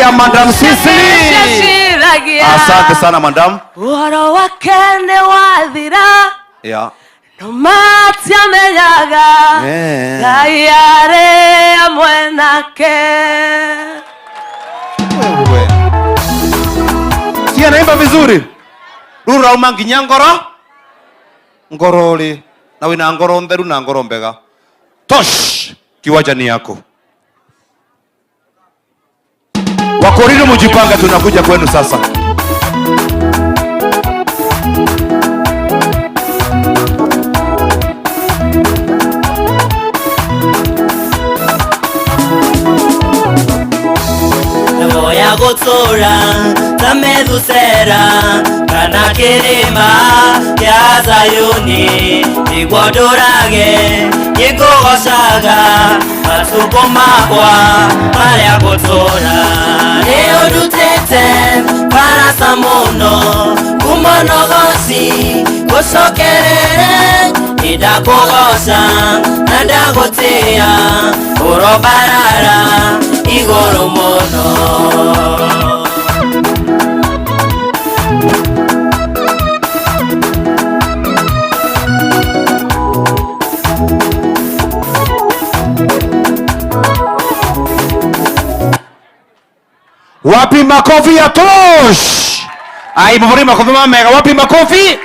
ya Madam Sisili. Asante sana madam. Waro wakende wadhira. Yeah. No mati amenyaga. Gayare amwenake. Wewe. Si anaimba vizuri. Rura umanginya ngoro. Ngoroli. Na wina ngoro nderu na ngoro mbega. Tosh. Kiwanja ni yako. Wakorino mujipanga, tunakuja kwenu sasa. Moya gotora tamedusera kana kirima ya Zayuni igwadorage yegoshaga asuko makwa maria gotora leo dutete para samono kumonogosi kosokerere idakogosha nadagotea orobarara igoro mono. Wapi makofi ya tosh? Ai mbona makofi mega, wapi makofi?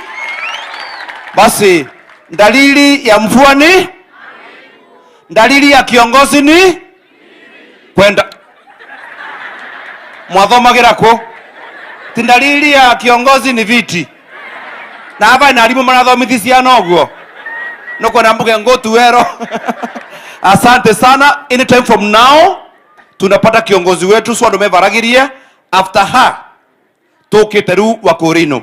Basi dalili ya mvua ni? Dalili ya kiongozi ni? Kwenda mwadhomagira ko. Dalili ya kiongozi ni viti. Na hapa inalimu manathomithisia noguo. Noko nambuge ngotu wero. Asante sana. Anytime from now tunapata kiongozi wetu swa ndome varagirie. After her toketeru Wakorino.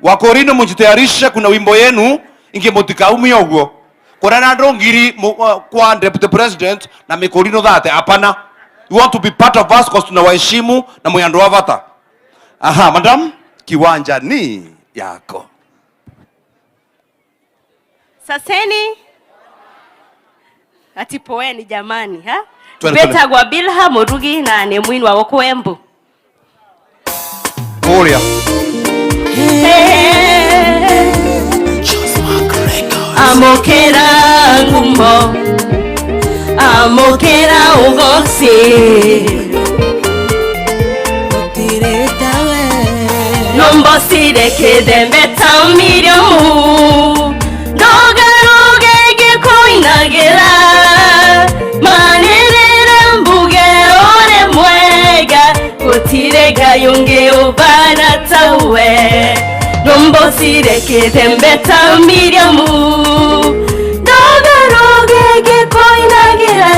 Wakorino mujitayarisha, kuna wimbo yenu inge mutikaumi oguo. Kuna na ndongiri kwa deputy president na mikorino dhate hapana. You want to be part of us because tunawaheshimu na muyando avata. Aha, madam, kiwanja ni yako. Saseni atipoeni jamani ha? Beta gwa Bilha Murugi na ne mwini wa wako Embu. Gloria. Amokera ngumbo, amokera ugosi, nombosi de kedembe tamiriomu, dogaruge gekoinagera, manere mbuge ore mwega, kutirega yunge ubana tawe. Nombosi de kedembe tamiriomu, dogaruge gekoinagera,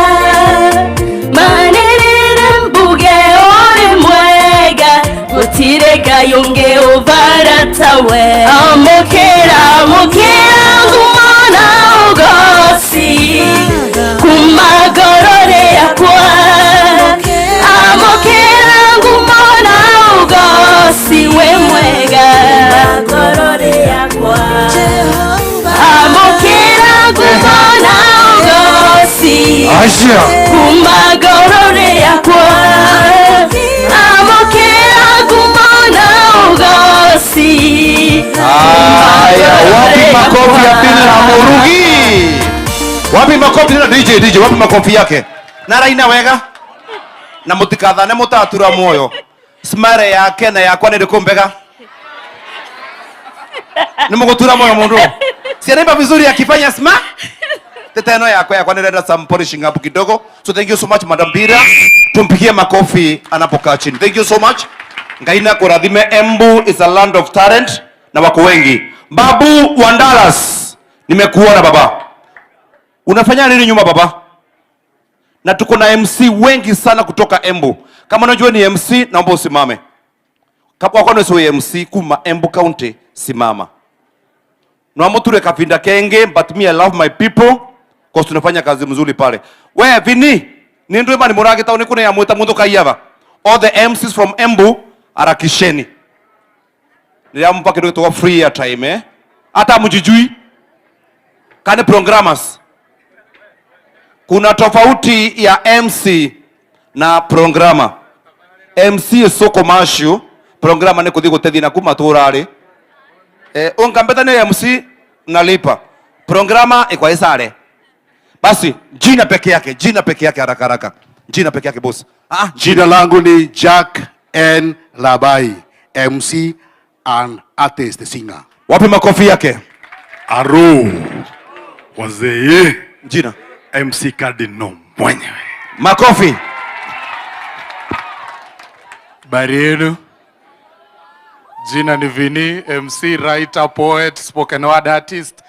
manere mbuge ore mwega, kutirega yunge ubana tawe. Amokera ngumana ugosi, kumagorore yakwa. Amokera ngumana ugosi, we mwega gorore yakwa. Amokera ngumana ugosi, kumagorore yakwa. Amokera ngumana ugosi. Wapi makofi ya Bilha Murugi? Wapi makofi na DJ wapi makofi yake? Nara ina wega? Na mutikadhane mutatura moyo. Smare yake na yakwa ni kumbega. Nimugutura moyo mundu. Si anaimba vizuri akifanya smart? Teteno yakwa nenda some polishing up kidogo. So thank you so much Madam Bira. Tumpigie makofi anapokaa chini. Thank you so much. Ngaina kuradhime. Embu is a land of talent na wako wengi. Babu Wandalas, nimekuona baba. Unafanya nini nyuma baba? Na tuko na MC wengi sana kutoka Embu. Kama unajua ni MC, naomba usimame. Kama wako na MC kuma Embu County, simama. Naomba ture kafinda kenge, but me I love my people because tunafanya kazi mzuri pale. Wewe Vini, ni ndio bani murage tauni kuna ya mweta mundu kaiaba. All the MCs from Embu arakisheni. Niliampa kidogo toka free ya time Hata mjijui kani programmers. Kuna tofauti ya MC na programmer. MC so commercial programa ni kuthi gutethi na kuma turari ungambeta ni MC nalipa programa iko isare basi jina peke yake haraka haraka jina peke yake boss. Jina langu ni Jack N Labai, MC and artist singer. Wapi makofi yake? Aro wazee jina MC Cardinal mwenyewe. Makofi. Barienu. Jina ni Vini, MC, writer, poet, spoken word artist,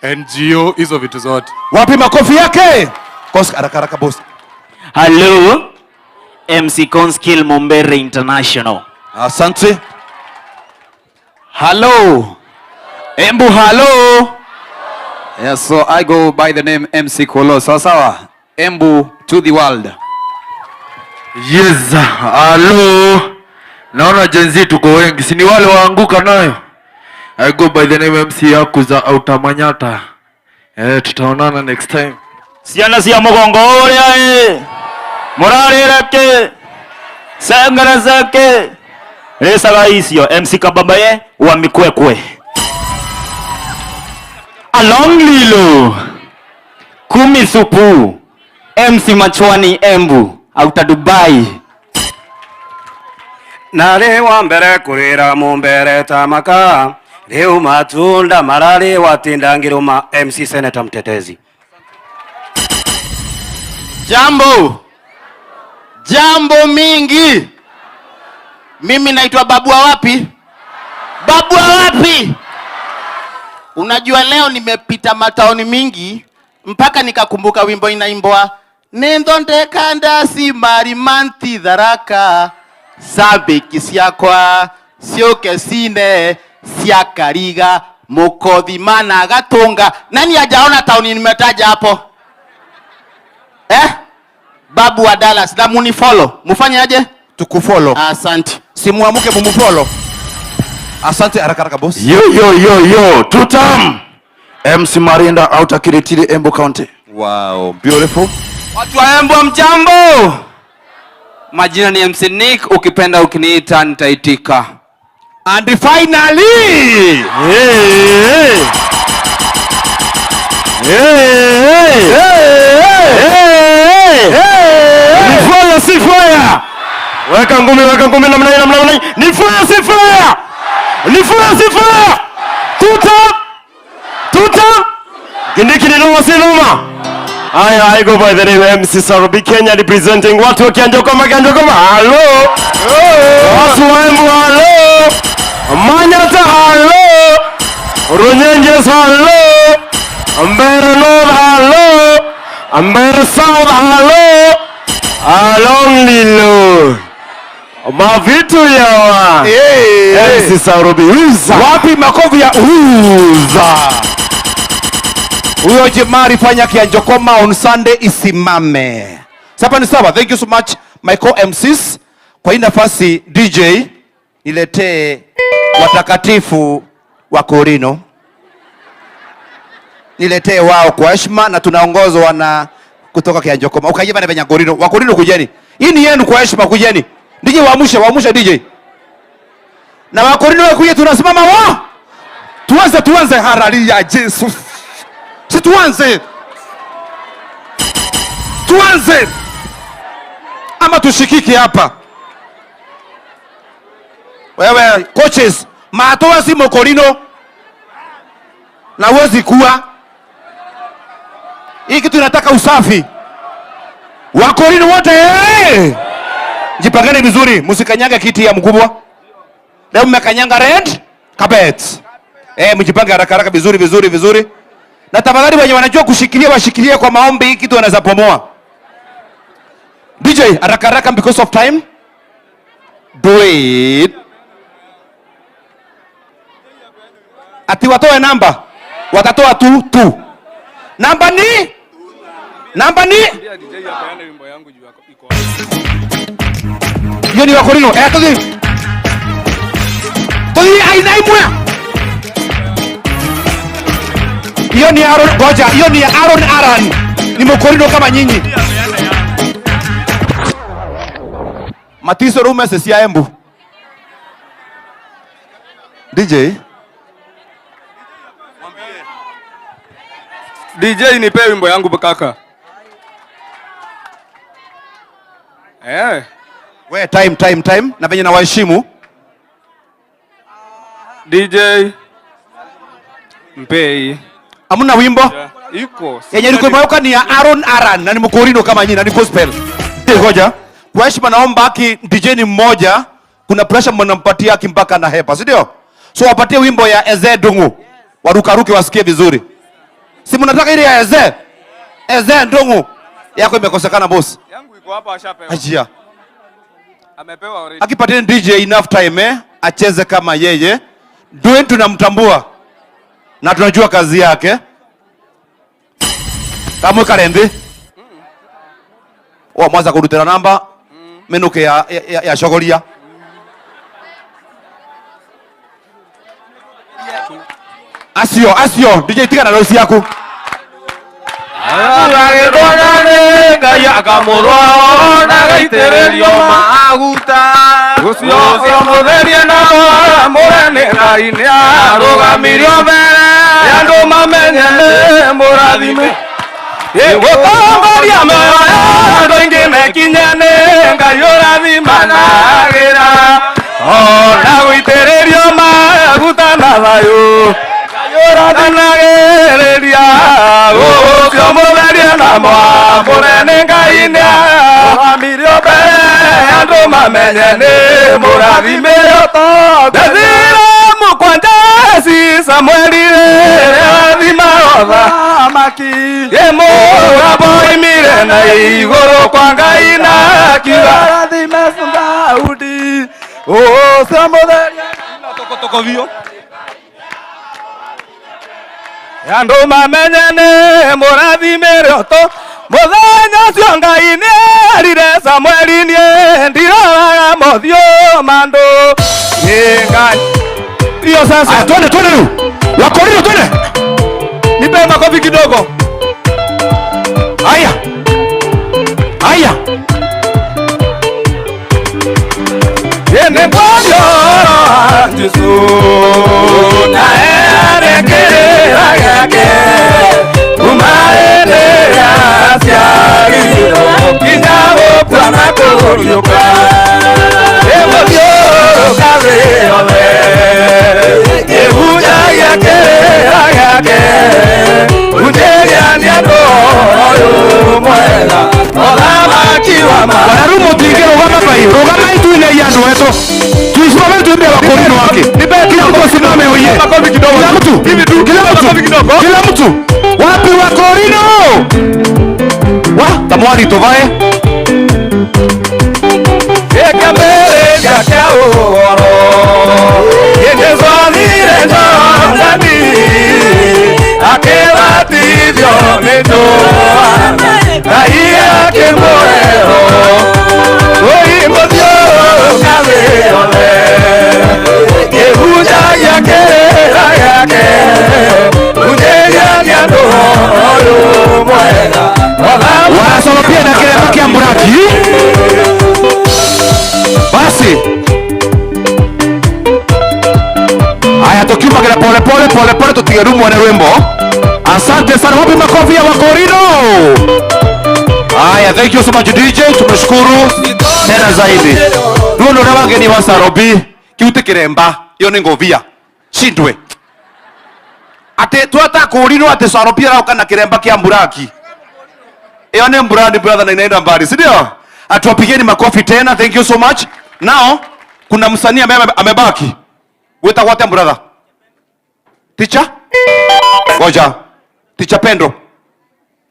NGO, hizo vitu zote. Wapi makofi yake? Koska haraka boss. Hello, MC Conskill Mumbere International. Asante. Hello. Embu, hello. Yes, so I go by the name MC Kolo. Sawa. Embu to the world. Yes, hello. Naona jenzi tuko wengi. Si ni wale waanguka nayo. I go by the name MC Yakuza Autamanyata. Tutaonana next time. Siana siya mugongo oria Morari rake. Sangara zake. Resa gaisio MC Kabambaye wa Mikwekwe. Along Lilo. Kumi Supu. MC Machwani Embu Auta Dubai. Nare wa mbere kurira mumbere tamaka leo matunda marare watinda ngiruma MC Senator mtetezi. Jambo mingi. Mimi naitwa Babu wa wapi? Babu wa wapi? Unajua leo nimepita mataoni mingi mpaka nikakumbuka wimbo inaimbwa Nendo ndekanda si marimanti dharaka Sabe kisiakwa sioke sine siakariga mukothi mana gatunga. Nani hajaona tauni nimetaja hapo? Babu wa Dallas na munifollow. Mufanye aje? Tukufollow. Asante. Simuamuke mumufollow. Asante haraka boss. Yo. Tutam. MC Marinda Outer Kiritiri Embu County. Wow, beautiful. Watu wa Embu mjambo. Majina ni MC Nick, ukipenda ukiniita nitaitika. And finally, Ni fire si fire. Weka ngumi namna hii. Ni fire si fire. Tuta. Kindiki ni noma. I go by the name MC Sarobi Kenya representing watu wa Kianjokoma. Hello. Watu wa Embu, hello. Manyata, hello. Runyenjes, hello. Mbere North, hello. Mbere South, hello. Along Lilo. Mavitu yawa. MC Sarobi uza. Wapi makofi ya uza? Huyo Jemari fanya Kianjokoma on Sunday isimame. Sasa ni sawa. Thank you so much my co-MCs. Kwa hii nafasi DJ niletee watakatifu wa Korino. Niletee wao kwa heshima na tunaongozwa na kutoka Kianjokoma. Ukajiba na Korino. Wa Korino kujeni. Hii ni yenu kwa heshima kujeni. DJ waamusha DJ. Na wa Korino kuja tunasimama wa. Tuanze harali ya Jesus. Si tuanze ama tushikiki hapa. Wewe coaches matoa si Mokorino na uwezi kuwa hii kitu inataka usafi. Wakorino wote jipangane vizuri, msikanyanga kiti ya mkubwa. Leo mmekanyanga red carpet. Mjipange haraka vizuri. Na tafadhali wenye wanajua kushikilia washikilie kwa maombi, hii kitu wanaweza pomoa. DJ haraka because of time. Do it. Ati watoe namba. Watatoa tu. Namba ni? Hiyo ni Wakorino. Todi ainaimwa. Hiyo ni Aaron. Ni Mokorino kama nyinyi. Matiso rume cia Embu. DJ nipe wimbo yangu kaka. We time na venye na waheshimu. DJ mpei. Hamuna wimbo? Iko. Yenye niko imeuka ni ya Aaron Aran na ni mkorino kama nyinyi na ni gospel. Ngoja. Kwa heshima naomba aki DJ ni mmoja, kuna pressure mnampatia aki mpaka na hepa, si ndio? So wapatie wimbo ya Eze Ndungu. Warukaruke wasikie vizuri. Si mnataka ile ya Eze? Eze Ndungu. Yako imekosekana boss. Yangu iko hapa ashapewa. Ajia. Amepewa already. Akipatia DJ enough time acheze kama yeye. Dwayne tunamtambua. Na tunajua kazi yake. Kamwe Karendi. Mwanza kurutira namba. Menuke ya shogoria. Asio, DJ tika na rosi yako. Yando mamenyane murathimire oto muthenya cio Ngai nĩerire Samweli ndiraraga mothio mandu Ngai. Hiyo sasa Twende ruu. Wakorino twende. Nipe makofi kidogo. Haya. Yene bwana Yesu na erekera yake umaende asiagiro kinyago pana kuruka emodio kaze ole ebuja yake unjeria niado mwela ola kiwa ma Wanarumo tigero rogama itu ile yandu wetu. Tuisimame tuimbe wakorino wake. Nipe kila mtu asimame hoye. Makofi kidogo. Kila mtu. Kila mtu. Wapi wakorino? Tamwari tovae. Eka mbele ya kaoro. Yende zonire ndani. Akela tivyo neto. Kaia kemoero. Oi modio kaze ole. Ebuja yake. Unjeria nyando mwega. Wanasoma pia na kirema kia Mburaki. Basi. Haya tukiuma kile pole tutigerumu wane wimbo. Asante sana, wapi makofi ya wakorino. Haya, thank you so much DJ, tumeshukuru tena zaidi. Rundo na wageni wa Sarobi, kiute kiremba, iyo ni ngovia. Shindwe. Ate tuata korino ate Sarobi rao kana kiremba kia Mburaki. Iyo ni Mburandi brother na inaenda mbali, si ndio? Atuwapigeni makofi tena, thank you so much. Now, kuna msanii amebaki. Weta what brother? Teacher? Ngoja. Teacher Pendo.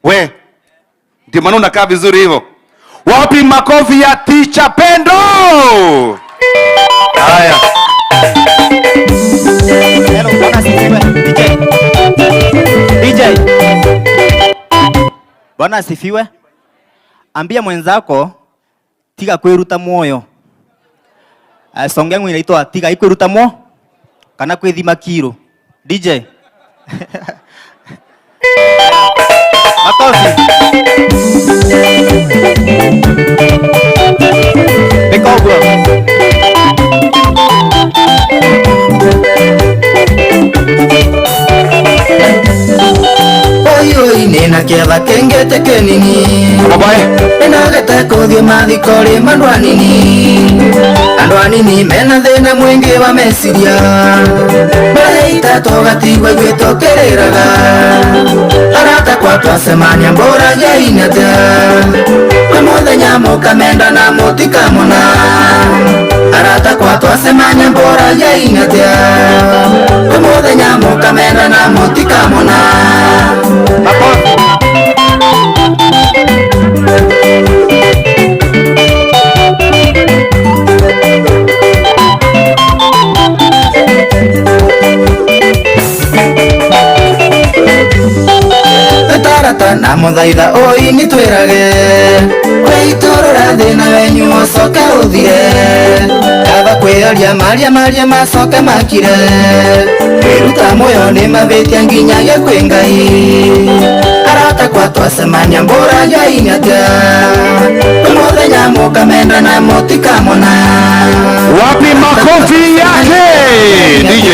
We. Ndio maana unakaa vizuri hivyo. Wapi makofi ya Teacher Pendo? Haya. Hello, bwana asifiwe. DJ. Bwana asifiwe. Ambia mwenzako tiga kwiruta moyo. Song yangu inaitwa tiga ikwiruta mo kana kwithima kiro. DJ. Makofi. Beko bro. Nina kiatha kengete kenini Nina gete kuthio mathikori mandu anini mena thina mwingi wa meciria Meita togatigwa ithuĩ tũkĩrĩraga Arata kwa twacemania mbũranĩire atĩa Kwĩ mũthenya mũkamendana mũtikamona Arata kwa twacemania mbũranĩire atĩa Kwĩ mũthenya mũkamendana mũtikamona Na muthaitha oi ni twirage weitorora thina wenyu ucoke uthire kaba kwiaria maria macoke makire kwiruta muoyo ni mabitia nginyagia kwi Ngai arata kwa twacemania mbũranĩire atĩa muthenya mũkamendana mũtikamona Wapi makofi yake DJ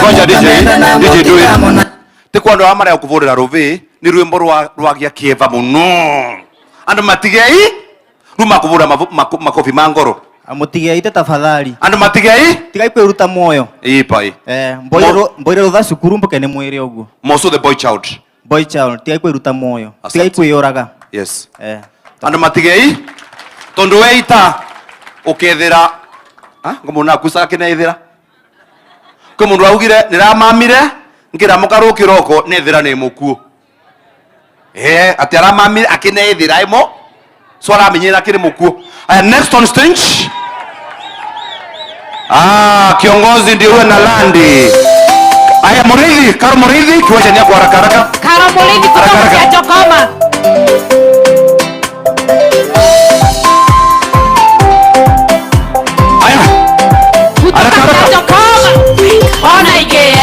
Ngoja DJ do it Tikwando amara ya kuvurira ruvi ni rwimbo rwagia kieva muno andu matigei ruma kuvura makofi mangoro amutigei tafadhali andu matigei tigai kwiruta muoyo ipai mboire rutha cukuru mboke ni mwire uguo moso the boy child tigai kwiruta muoyo tigai kwiyuraga yes andu matigei tondu weita ukethira ngomuna kusa kinaithira kwi mundu augire niramamire ngira mukaru kiroko nethira ni mukuo ati aramamire akinethira imo so aramenyera kiri mukuo next on stage kiongozi ndiye na landi aya Muridhi Karo Muridhi kiwacha ni kwa haraka Karo Muridhi kutoka Chokoma aya kutoka Chokoma ona ike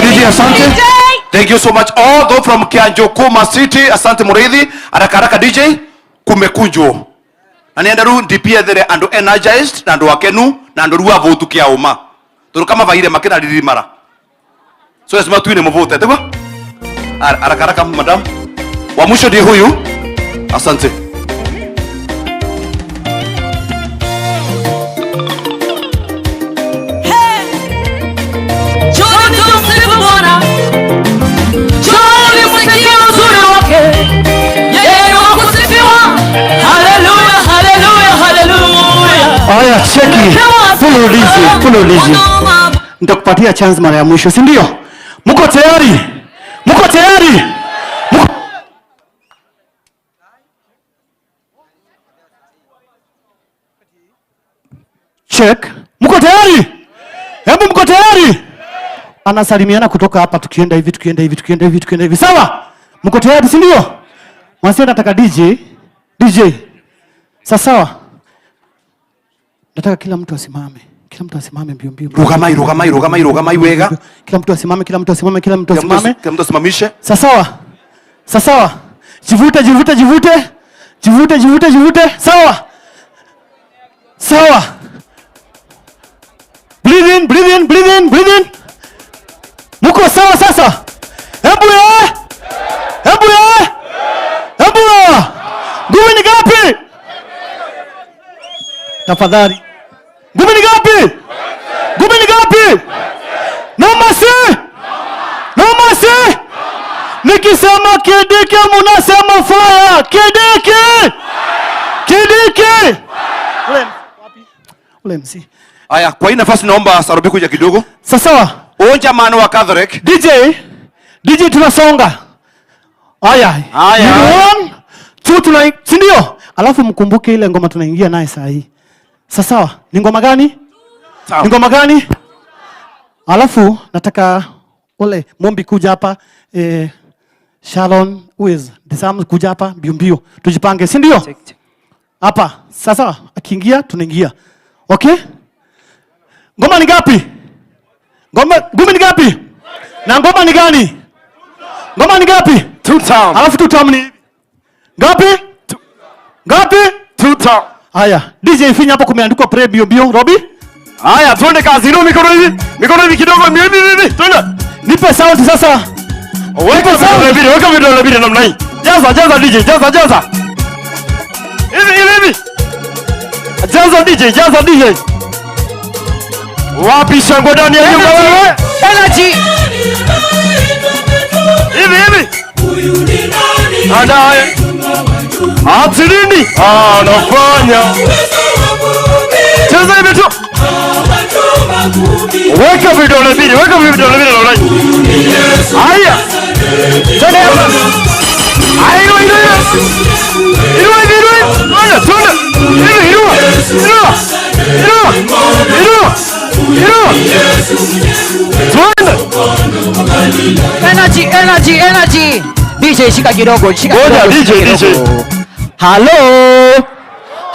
DJ asante. Thank you so much all those from Kianjokoma City. Asante Muridhi. Haraka DJ kumekunjo. Anienda ru ndipia there and energized na ndo wakenu na ndo ruwa votu kia uma. Turu kama vaire makena didi mara. So lazima tuine mvote, tebo? Haraka madam. Wa mwisho ndiye huyu. Asante. Aya, cheki. Full nitakupatia chance mara ya mwisho, si ndio? Mko tayari? Check. Mko tayari? Hebu mko tayari? Anasalimiana kutoka hapa tukienda hivi. Sawa? Mko tayari, si ndio? Mwasema nataka DJ. Sawa. Nataka kila mtu asimame mbio. Rugamai wega. Kila mtu asimame. Kila mtu asimamishe. Sawa. Jivute. Sawa. Breathe in. Muko sawa sasa? Hebu ya. Nguvu ni ngapi? Tafadhali. Nguvu ni ngapi? Nomasi. Nikisema Kindiki munasema fire. Kindiki. Ule MC. Aya, kwa hii nafasi naomba Sarobi kuja kidogo. Sawa. Onja mano wa Catholic. DJ tunasonga. Aya. 1 2 tuna, si ndio? Alafu mkumbuke ile ngoma tunaingia naye saa hii. Sawa? Ni ngoma gani? Sawa. Ni ngoma gani? Alafu nataka ole Mombi kuja hapa, Shalon Wiz, Disam kuja hapa mbio. Tujipange, si ndio? Hapa. Sasa akiingia tunaingia. Okay? Ngoma ni ngapi? Ngoma ni ngapi? Na ngoma ni gani? Ngoma ni ngapi? 2 town. Alafu 2 town ni ngapi? Ngapi? 2 town. Haya, DJ finya hapo kumeandikwa pre bio Robi. Haya, tuende kazi. Inua mikono hivi. Mikono hivi kidogo. Hivi. Twende. Nipe sauti sasa. Weka vidole vile namna hii. Jaza DJ, jaza. Hivi. Jaza DJ. Wapi shangwe ndani ya nyumba wewe? Energy. Hivi. Adaye. Atilini. Anafanya. Cheza hivi tu. Weka vidole vile namna hii. Haya. Twende hapa. Inua. Energy. DJ shika kidogo. DJ.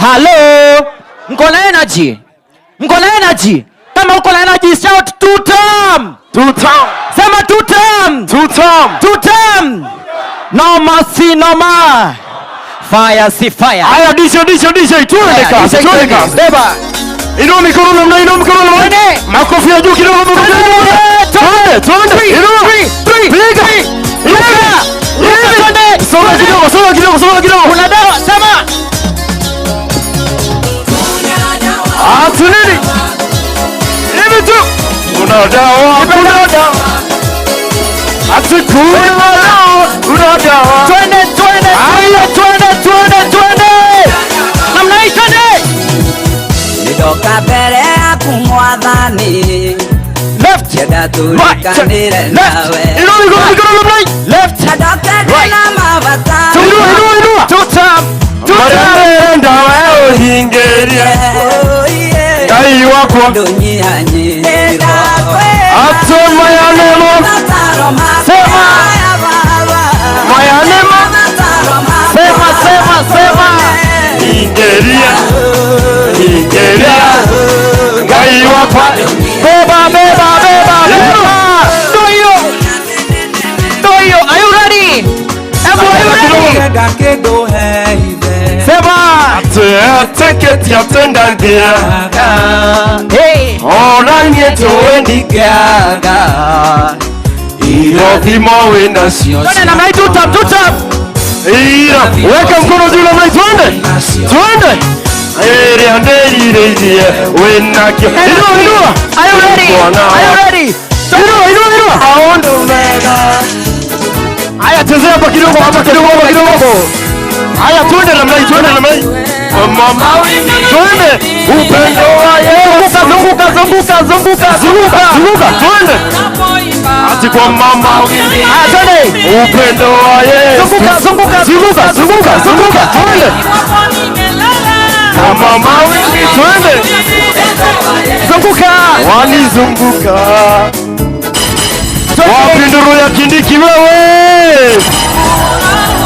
Hello. Mko na energy? Kama uko na energy shout 2 time. 2 town. Sema 2 time. 2 town. 2 time. No mercy, no more. Fire si fire. Haya DJ. Tuende kazi. Beba. Inua mikono namna hii. Makofi ya juu kidogo. Tuende. Inua. Piga. Songa kidogo. Kuna dawa, sema. Atunini. Hivi tu. Kuna dawa. Kuna dawa. Twende. Namna hii twende. Nidoka mbele ya kumwadhani. Left. Yada tulikanire nawe. Inua mikono namna hii. Left. Right. Inua. 2 time. Marenda wewe hingeria. Kai wako. Atoma ya nemo. Sema. Mayanema. Sema. Hingeria. Kai wako. Beba. Do you? Are you ready? Embu, are you ready? Sema. Teketi ya tenda ngia. Hey. Oranje toendi gaga. Ilofimo wenda sio. Twende na mai 2 time. Weka mkono juu na mai twende. Andeli wena kio. Inua. Are you ready? Inua. Aondo mega. Haya tezea hapa kidogo. Haya twende namna hii. Mama twende. Upendo wa Yesu. Zunguka. Twende. Ati kwa mama. Haya twende. Upendo wa Yesu. Zunguka. Twende. Kwa mama wingi twende. Zunguka. Wanizunguka. Wapi nduru ya Kindiki wewe?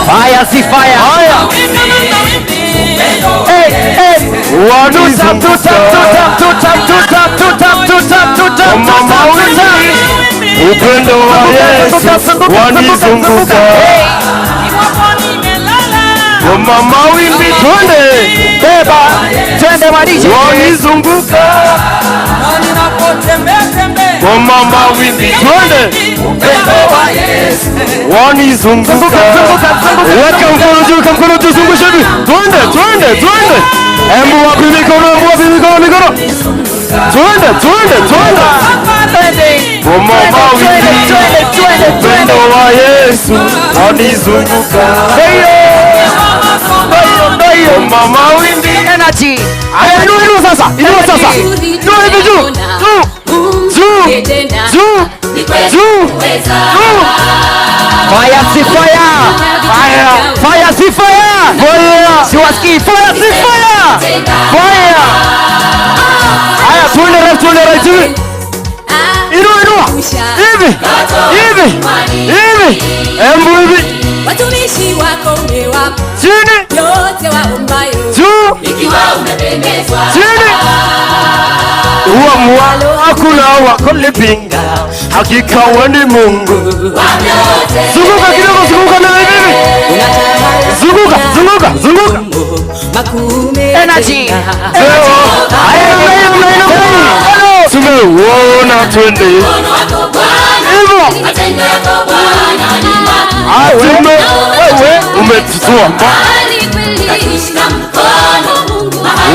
Fire si fire. Haya. Wanizunguka. Mama wingi. Upendo wa Yesu. Wanizunguka. Mama wingi twende. Beba. Twende madiji. Wanizunguka. Mama wingi twende. Wanizunguka. Weka mkono juu zungusha hivi. Twende. Embu wapi mikono. Twende. Mama wingi. Upendo wa Yesu. Wanizunguka. Mama wingi. Energy. Inua sasa. Inua hivi juu. Fire si fire. Fire. Fire si fire. Fire. Si wa siwasikii. Fire, si fire. Fire. Haya, tuende right hivi. Inua. Hivi. Embu hivi. Watumishi wako umewapa Chini. yote waombayo. Juu. Ikiwa umependezwa. Chini. Uamua hakuna wa kulipinga. Hakika wewe ni Mungu. Zunguka kidogo, zunguka na hivi. Zunguka. Energy. Tumeona twende. Hivyo. Wewe umetutoa mbali.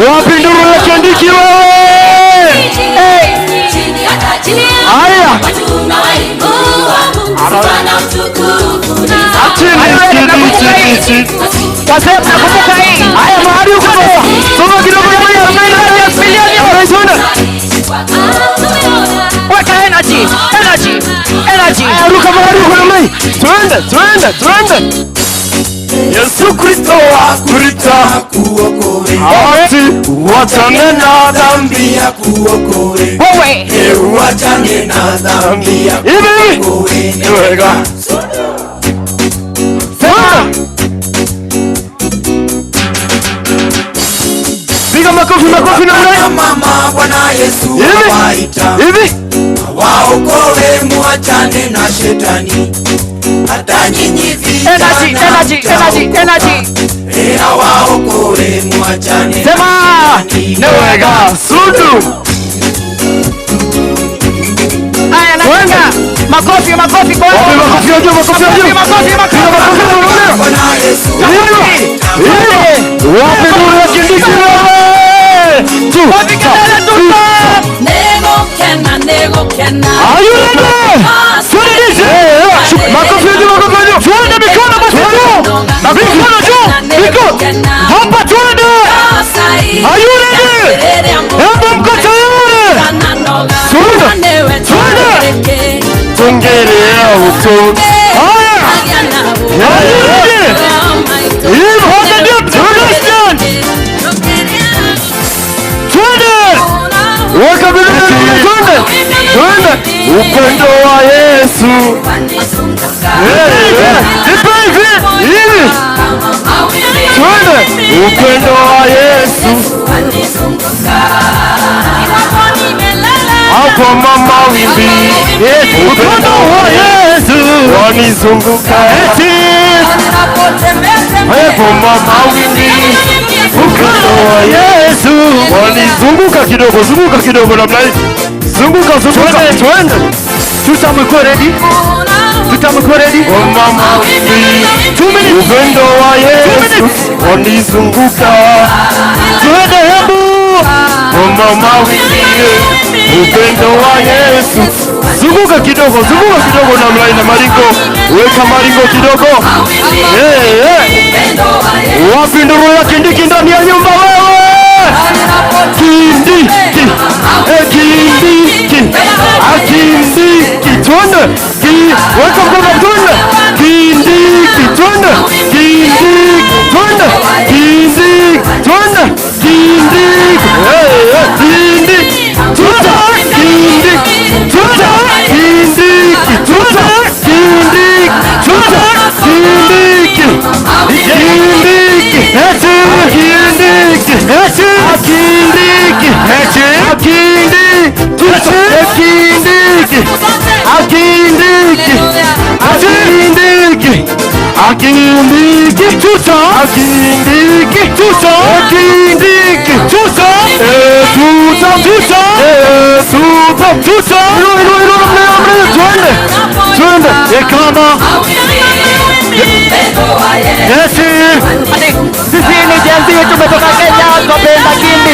Wapi nduru ya Kindiki wewe? Haya. Chini. Kasema nakumbuka hii. Haya mahali uko sasa. Soma kidogo ya weka energy. Ruka mahali uko na mai. Twende. Yesu Kristo akulita kuokoe. Ati wachane na dhambi ya kuokoe. Wewe wachane na dhambi ya kuokoe. Wega. Piga makofi na mrai. Mama Bwana Yesu awaita. Hivi. Waokoe muachane na shetani. Hata nyinyi vijana. Energy. Waokoe muachane. Sema. Newega. Sudu. Aya najenga. Makofi kwa. Makofi ya juu. Bwana Yesu. Wapi nduru ya Kindiki wewe? Nego kena. Are you ready? Makofi ya juu. Twende mikono basi juu. Hapa twende. Are you ready? Embu mko tayari? Twende. Tungelea uso. Haya. Are you ready? Hold the dip. Twende. Weka bidii. Twende. Upendo wa Yesu. Hivi. Twende. Upendo wa Yesu. Hapo mama wimbi. Upendo wa Yesu wanizunguka. Hapo mama wimbi. Upendo wa Yesu wanizunguka kidogo namna hii. Zunguka. Twende. Tutamko ready. Oh mama wimbi. Upendo wa Yesu wanizunguka. Twende Embu. Oh mama wimbi. Upendo wa Yesu. Zunguka kidogo namna hii na maringo. Weka maringo kidogo. Wapi nduru ya Kindiki ndani ya nyumba wewe? Kindiki. Twende. Weka mkono twende. Kindiki. Twende.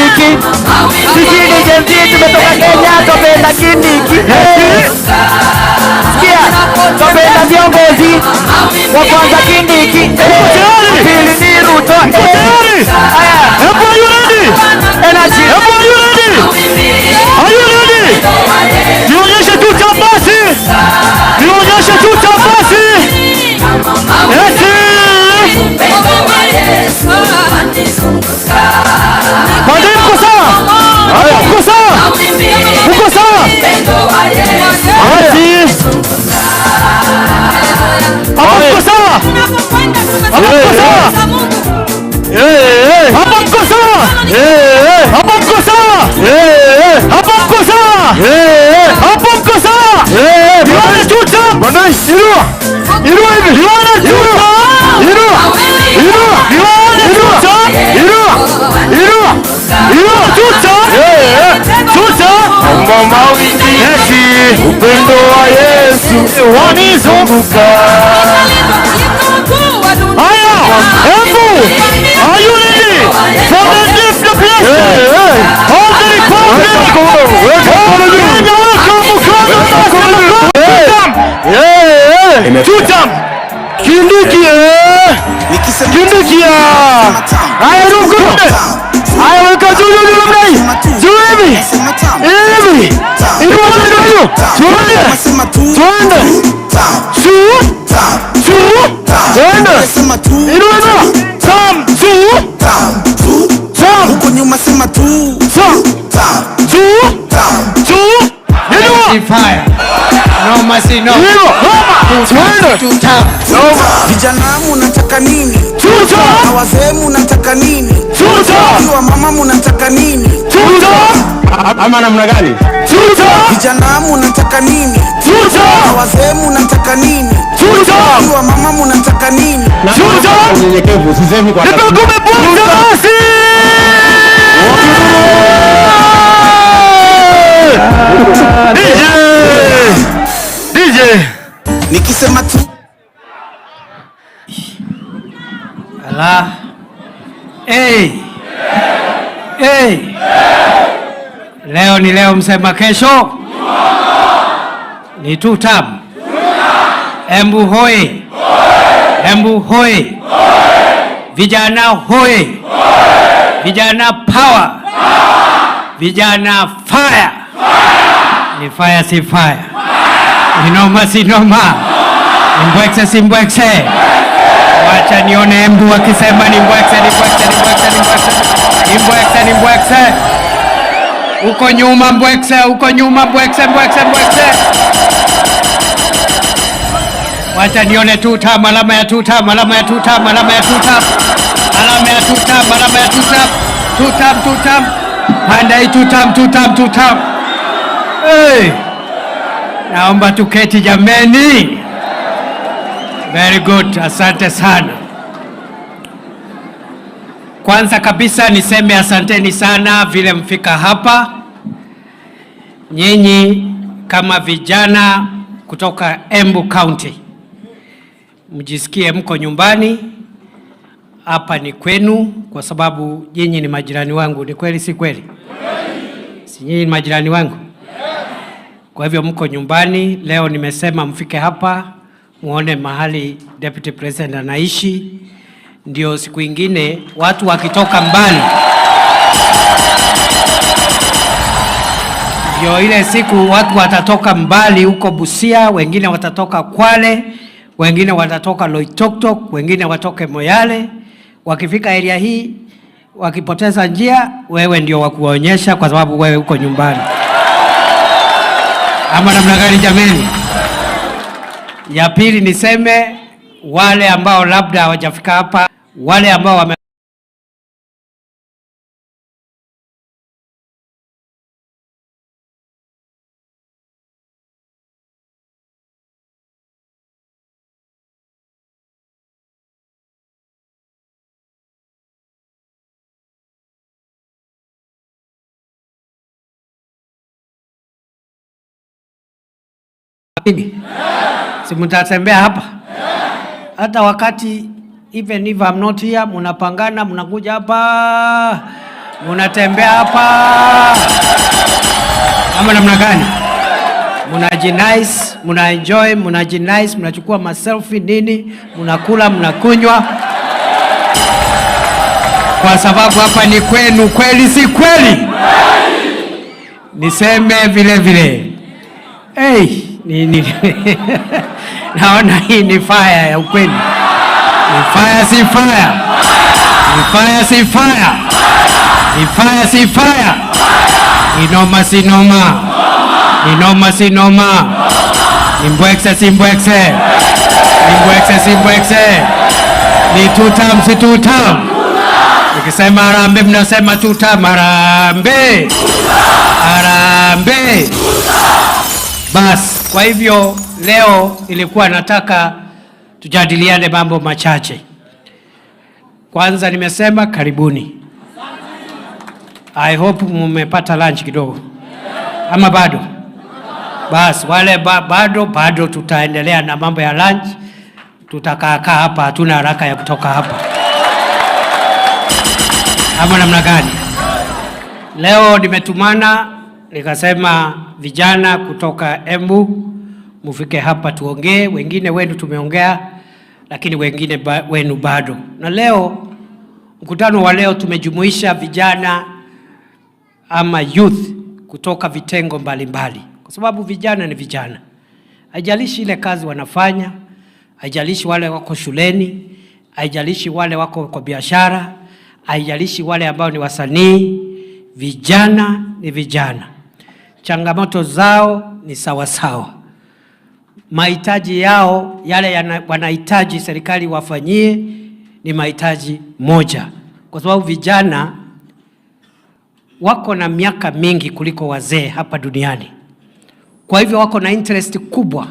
Sisi ni jenzi tumetoka Kenya tupenda Kindiki. Sikia, tupenda viongozi wa kwanza Kindiki. Pili ni Ruto. Haya, hapo you ready? Energy. Hapo you ready? Are you ready? Nionyeshe tu chapasi. Eti. Hapo mko sawa? Nione tuta. Inua. Inua hivi. Nione tuta. Inua. Inua. Nione tuta. Inua. Inua. Inua tuta. Tuta. Mama wingi. Upendo wa Yesu wanizunguka. Haya, Embu, are you ready for the gift of blessing? All the republic. Tutam. Kindiki. Kindiki. Haya, ruku. Haya, weka juu mnai. Juu hivi. Hivi. Tuende. Tuende. Huko nyuma sema tu. Fire. No mercy, no. Vijana munataka nini? Na wazee munataka nini? Kwa mama munataka nini? Ama namna gani? Vijana munataka nini? Na wazee munataka nini? Kwa mama munataka nini? Unyenyekevu, sisemi kwa sababu. DJ. Nikisema tu. Ala. Hey. Hey. Leo ni leo, msema kesho ni tutam. Embu hoye. Embu hoye. Vijana hoye. Vijana power. Vijana fire. Ni fire si fire. Ni noma si noma. Ni mbwekse si mbwekse. Wacha nione Embu akisema ni mbwekse, ni mbwekse, ni mbwekse, ni mbwekse. Ni mbwekse, ni mbwekse. Uko nyuma mbwekse, uko nyuma mbwekse, mbwekse, mbwekse. Wacha nione tutam, alama ya tutam, alama ya tutam, alama ya tutam. Alama ya tutam, alama ya tutam. Tutam, tutam. Panda hii tutam, tutam, tutam. Hey. Naomba tuketi jameni. Very good, asante sana. Kwanza kabisa niseme asanteni sana vile mfika hapa. Nyinyi kama vijana kutoka Embu County, mjisikie mko nyumbani. Hapa ni kwenu kwa sababu nyinyi ni majirani wangu. Ni kweli si kweli? Si nyinyi ni majirani wangu? Kwa hivyo mko nyumbani. Leo nimesema mfike hapa muone mahali Deputy President anaishi, ndio siku ingine watu wakitoka mbali, ndio ile siku watu watatoka mbali huko Busia, wengine watatoka Kwale, wengine watatoka Loitoktok, wengine watoke Moyale. Wakifika area hii wakipoteza njia, wewe ndio wakuonyesha kwa sababu wewe uko nyumbani. Ama namna gani jameni? Ya pili niseme wale ambao labda hawajafika hapa, wale ambao wame si mtatembea hapa hata wakati even if I'm not here, munapangana munakuja hapa munatembea hapa ama namna gani? Munajinice, munaenjoy, munajinice, munachukua maselfie nini, munakula, munakunywa, kwa sababu hapa ni kwenu. Kweli si kweli? Niseme vile vile, hey, naona hii ni fire ya ukweli. Ni fire si fire. Ni fire si fire. Ni fire si fire. Ni noma si noma. Ni noma si noma. Ni mbwekse si mbwekse. Ni mbwekse si mbwekse. Ni tutam si tutam. Nikisema harambe mnasema tutam. Harambe. Harambe. Bas, kwa hivyo leo nilikuwa nataka tujadiliane mambo machache. Kwanza nimesema karibuni. I hope mmepata lunch kidogo. Ama bado? Bas, wale bado tutaendelea na mambo ya lunch. Tutakaa hapa, hatuna haraka ya kutoka hapa. Ama namna gani? Leo nimetumana nikasema vijana kutoka Embu mufike hapa tuongee. Wengine wenu tumeongea, lakini wengine wenu bado. Na leo mkutano wa leo tumejumuisha vijana ama youth kutoka vitengo mbalimbali, kwa sababu vijana ni vijana. Haijalishi ile kazi wanafanya, haijalishi wale wako shuleni, haijalishi wale wako kwa biashara, haijalishi wale ambao ni wasanii. Vijana ni vijana. Changamoto zao ni sawa sawa. Mahitaji yao yale wanahitaji serikali wafanyie ni mahitaji moja, kwa sababu vijana wako na miaka mingi kuliko wazee hapa duniani. Kwa hivyo wako na interest kubwa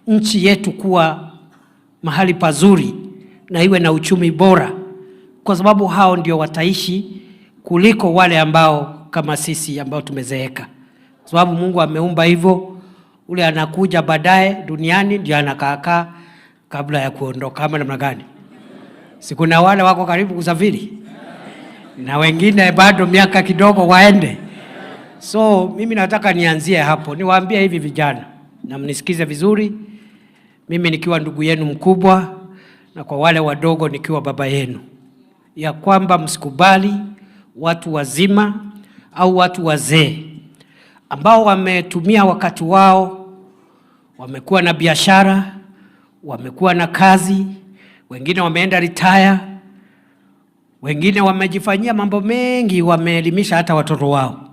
nchi yetu kuwa mahali pazuri na iwe na uchumi bora, kwa sababu hao ndio wataishi kuliko wale ambao kama sisi ambao tumezeeka. Kwa sababu Mungu ameumba hivyo, ule anakuja baadaye duniani ndio anakaa kabla ya kuondoka. Kama namna gani? Si kuna wale wako karibu kusafiri na wengine bado miaka kidogo waende. So mimi nataka nianzie hapo, niwaambie hivi vijana na mnisikize vizuri, mimi nikiwa ndugu yenu mkubwa na kwa wale wadogo nikiwa baba yenu, ya kwamba msikubali watu wazima au watu wazee ambao wametumia wakati wao, wamekuwa na biashara, wamekuwa na kazi, wengine wameenda retire, wengine wamejifanyia mambo mengi, wameelimisha hata watoto wao.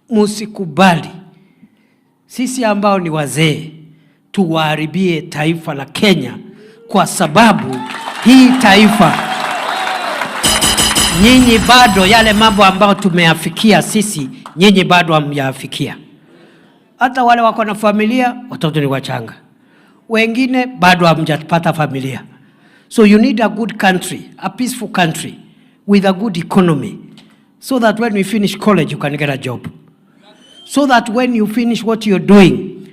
Msikubali sisi ambao ni wazee tuwaharibie taifa la Kenya, kwa sababu hii taifa, nyinyi bado yale mambo ambayo tumeyafikia sisi, nyinyi bado hamjafikia. Hata wale wako na familia, watoto ni wachanga. Wengine bado hamjapata familia. So you need a good country, a peaceful country with a good economy, so that when we finish college you can get a job. So that when you finish what you're doing,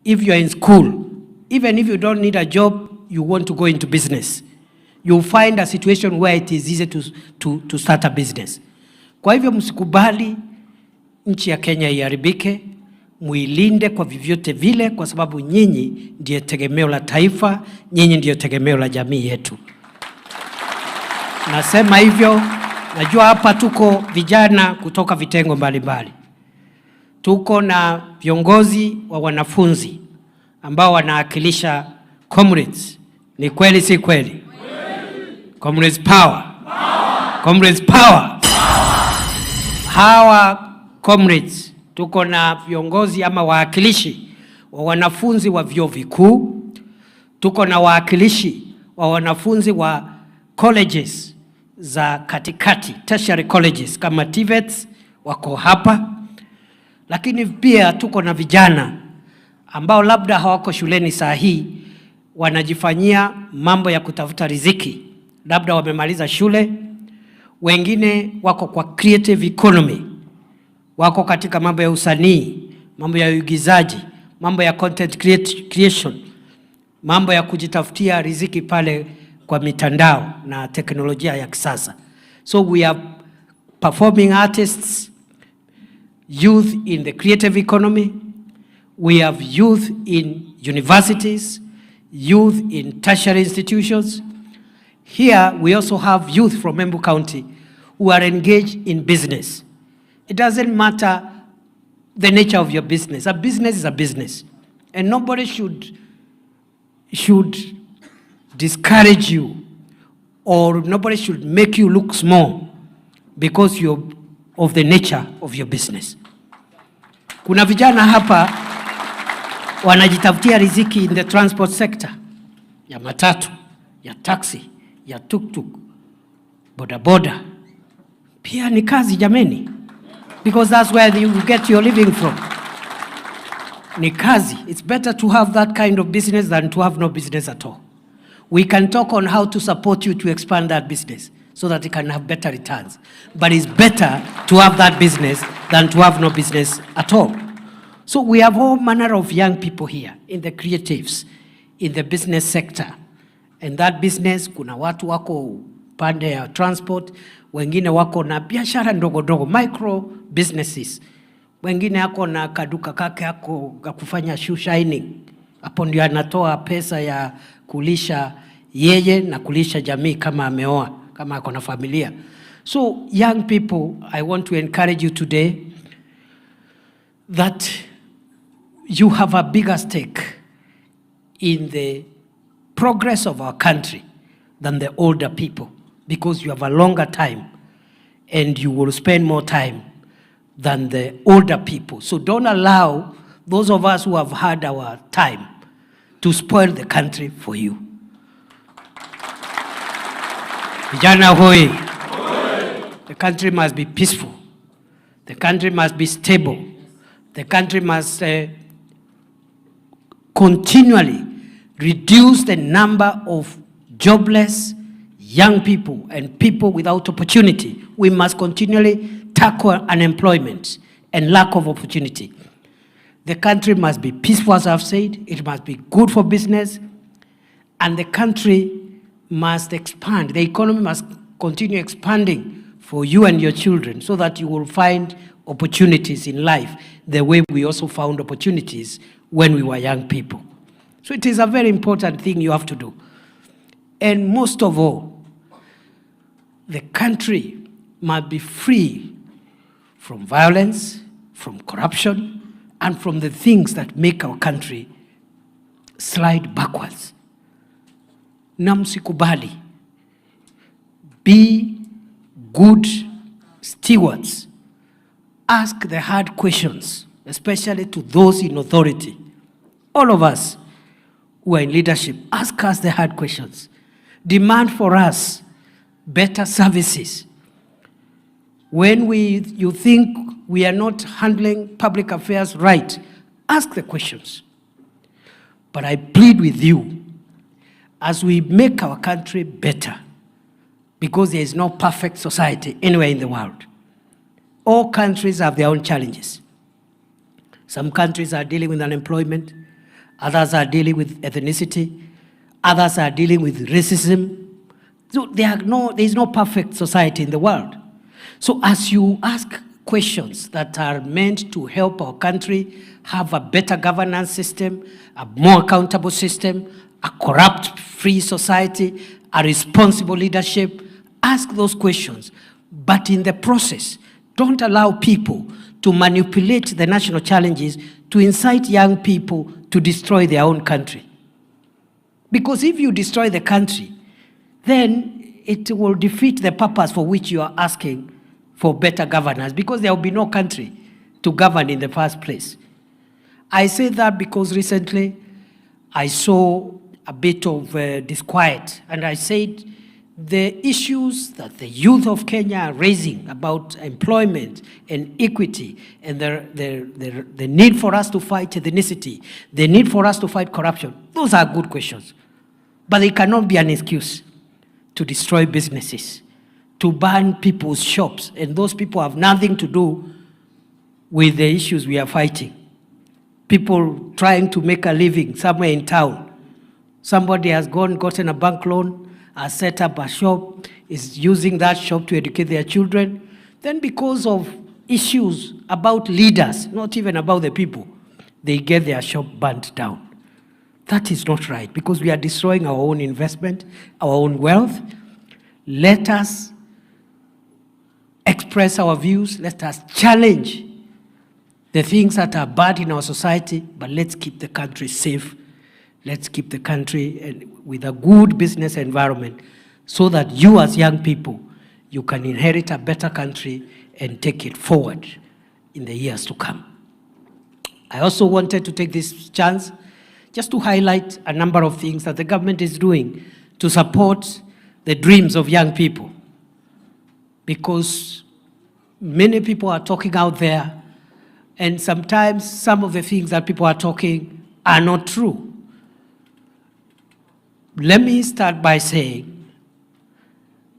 if you're in school, even if you don't need a job, you want to go into business, you'll find a situation where it is easy to start a business. Kwa hivyo msikubali nchi ya Kenya iharibike, muilinde kwa vyovyote vile, kwa sababu nyinyi ndiye tegemeo la taifa, nyinyi ndiye tegemeo la jamii yetu. Nasema hivyo, najua hapa tuko vijana kutoka vitengo mbalimbali. Tuko na viongozi wa wanafunzi ambao wanawakilisha comrades. Ni kweli si kweli? Comrades power. Comrades power. Hawa comrades, tuko na viongozi ama wawakilishi wa wanafunzi wa vyuo vikuu, tuko na wawakilishi wa wanafunzi wa colleges za katikati, tertiary colleges kama TVET wako hapa. Lakini pia tuko na vijana ambao labda hawako shuleni saa hii, wanajifanyia mambo ya kutafuta riziki, labda wamemaliza shule. Wengine wako kwa creative economy, wako katika mambo ya usanii, mambo ya uigizaji, mambo ya content creation, mambo ya kujitafutia riziki pale kwa mitandao na teknolojia ya kisasa. So we have performing artists, youth in the creative economy, we have youth in universities, youth in tertiary institutions. Here we also have youth from Embu County who are engaged in business. It doesn't matter the nature of your business. A business is a business. And nobody should discourage you, or nobody should make you look small because you're of the nature of your business. Kuna vijana hapa wanajitafutia riziki in the transport sector, ya matatu, ya taxi, ya tuk-tuk, boda-boda. Pia ni kazi jameni, because that's where you get your living from. ni kazi. It's better to have that kind of business than to have no business at all. We can talk on how to support you to expand that business so that it can have better returns. But it's better to have that business than to have no business at all. So we have all manner of young people here in the creatives, in the business sector. And that business, kuna watu wako pande ya transport, wengine wako na biashara ndogo ndogo, micro businesses. Wengine wako na kaduka kake yako kufanya shoe shining. Hapo ndio anatoa pesa ya kulisha yeye na kulisha jamii kama ameoa, kama ako na familia. So young people, I want to encourage you today that you have a bigger stake in the progress of our country than the older people, because you have a longer time and you will spend more time than the older people. So don't allow those of us who have had our time to spoil the country for you. Vijana hoi. The country must be peaceful. The country must be stable. The country must continually reduce the number of jobless young people and people without opportunity. We must continually tackle unemployment and lack of opportunity. The country must be peaceful, as I've said. It must be good for business. And the country must expand. The economy must continue expanding for you and your children so that you will find opportunities in life the way we also found opportunities when we were young people. So it is a very important thing you have to do. And most of all, the country must be free from violence, from corruption, and from the things that make our country slide backwards. Namsikubali. Be good stewards. Ask the hard questions, especially to those in authority. All of us who are in leadership, ask us the hard questions. Demand for us better services. When you think we are not handling public affairs right, ask the questions. But I plead with you, as we make our country better, because there is no perfect society anywhere in the world. All countries have their own challenges. Some countries are dealing with unemployment, others are dealing with ethnicity, others are dealing with racism. So there is no perfect society in the world. So as you ask questions that are meant to help our country have a better governance system, a more accountable system, a corrupt-free society, a responsible leadership, ask those questions. But in the process, don't allow people to manipulate the national challenges to incite young people to destroy their own country. Because if you destroy the country, then it will defeat the purpose for which you are asking for better governance, because there will be no country to govern in the first place. I say that because recently I saw a bit of disquiet, and I said the issues that the youth of Kenya are raising about employment and equity and the need for us to fight ethnicity, the need for us to fight corruption, those are good questions. But they cannot be an excuse to destroy businesses, to burn people's shops, and those people have nothing to do with the issues we are fighting. People trying to make a living somewhere in town. Somebody has gotten a bank loan, has set up a shop, is using that shop to educate their children. Then because of issues about leaders, not even about the people, they get their shop burnt down. That is not right, because we are destroying our own investment, our own wealth. Let us express our views. Let us challenge the things that are bad in our society, but let's keep the country safe. Let's keep the country with a good business environment so that you as young people, you can inherit a better country and take it forward in the years to come. I also wanted to take this chance just to highlight a number of things that the government is doing to support the dreams of young people. Because many people are talking out there And sometimes some of the things that people are talking are not true. Let me start by saying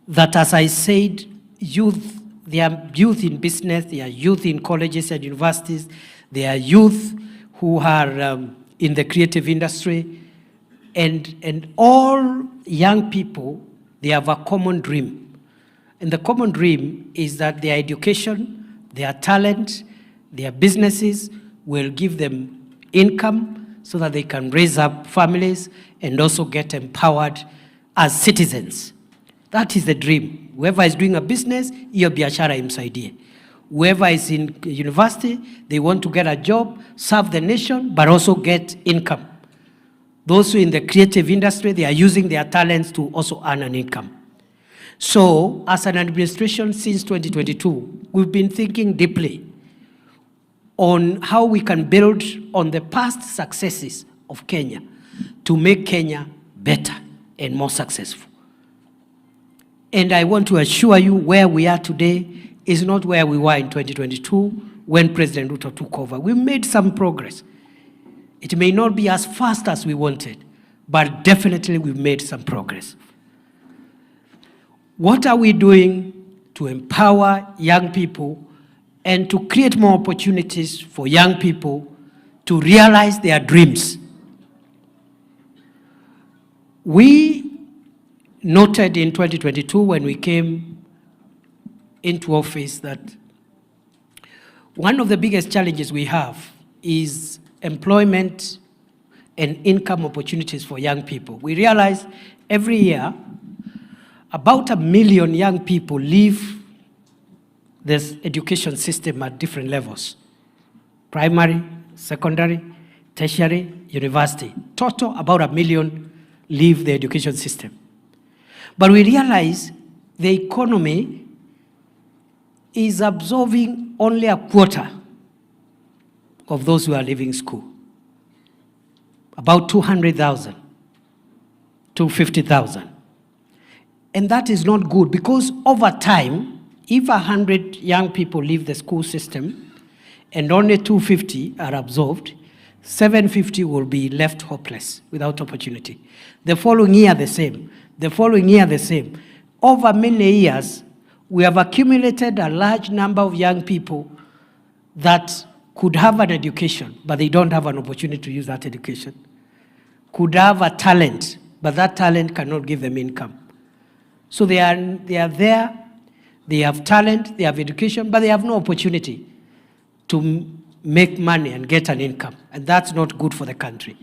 that, as I said, youth, there are youth in business, there are youth in colleges and universities, there are youth who are in the creative industry, and all young people, they have a common dream. And the common dream is that their education, their talent, their businesses will give them income so that they can raise up families and also get empowered as citizens. That is the dream. Whoever is doing a business, hiyo biashara imsaidie. Whoever is in university, they want to get a job, serve the nation, but also get income. Those who are in the creative industry, they are using their talents to also earn an income. So, as an administration since 2022, we've been thinking deeply on how we can build on the past successes of Kenya to make Kenya better and more successful. And I want to assure you, where we are today is not where we were in 2022 when President Ruto took over. We made some progress. It may not be as fast as we wanted, but definitely we've made some progress. What are we doing to empower young people and to create more opportunities for young people to realize their dreams? We noted in 2022 when we came into office that one of the biggest challenges we have is employment and income opportunities for young people. We realize every year about 1 million young people leave this education system at different levels: primary, secondary, tertiary, university. Total, about 1 million leave the education system. But we realize the economy is absorbing only a quarter of those who are leaving school. About 200,000, 250,000. And that is not good, because over time, if 100 young people leave the school system and only 250 are absorbed, 750 will be left hopeless without opportunity. The following year, the same. The following year, the same. Over many years, we have accumulated a large number of young people that could have an education, but they don't have an opportunity to use that education. Could have a talent, but that talent cannot give them income. So they are there, they have talent, they have education, but they have no opportunity to make money and get an income. And that's not good for the country.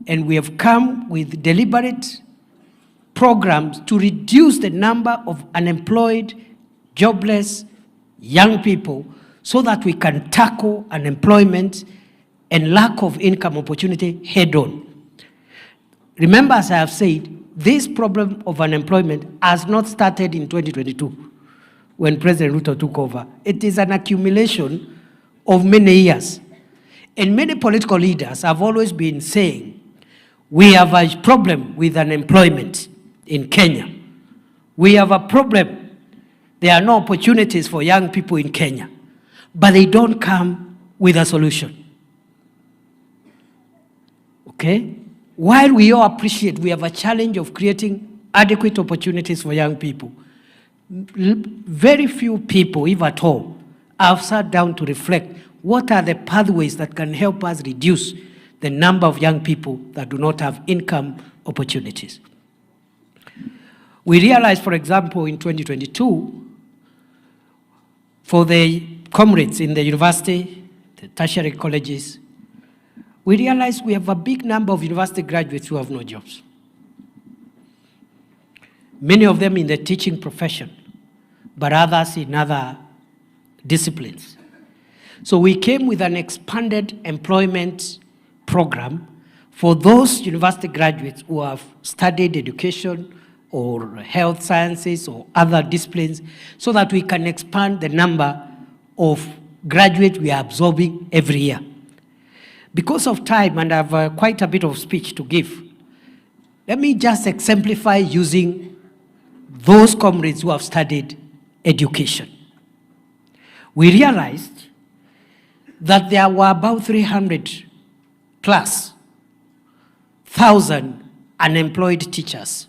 And we have come with deliberate programs to reduce the number of unemployed, jobless young people so that we can tackle unemployment and lack of income opportunity head on. Remember, as I have said, this problem of unemployment has not started in 2022 when President Ruto took over. It is an accumulation of many years. And many political leaders have always been saying, we have a problem with unemployment in Kenya. We have a problem. There are no opportunities for young people in Kenya. But they don't come with a solution. Okay? While we all appreciate we have a challenge of creating adequate opportunities for young people, very few people, if at all, have sat down to reflect what are the pathways that can help us reduce the number of young people that do not have income opportunities. We realized, for example, in 2022, for the comrades in the university, the tertiary colleges, we realized we have a big number of university graduates who have no jobs. Many of them in the teaching profession, but others in other disciplines. So we came with an expanded employment program for those university graduates who have studied education or health sciences or other disciplines, so that we can expand the number of graduates we are absorbing every year. Because of time, and I have quite a bit of speech to give, let me just exemplify using those comrades who have studied education. We realized that there were about 300,000+ unemployed teachers.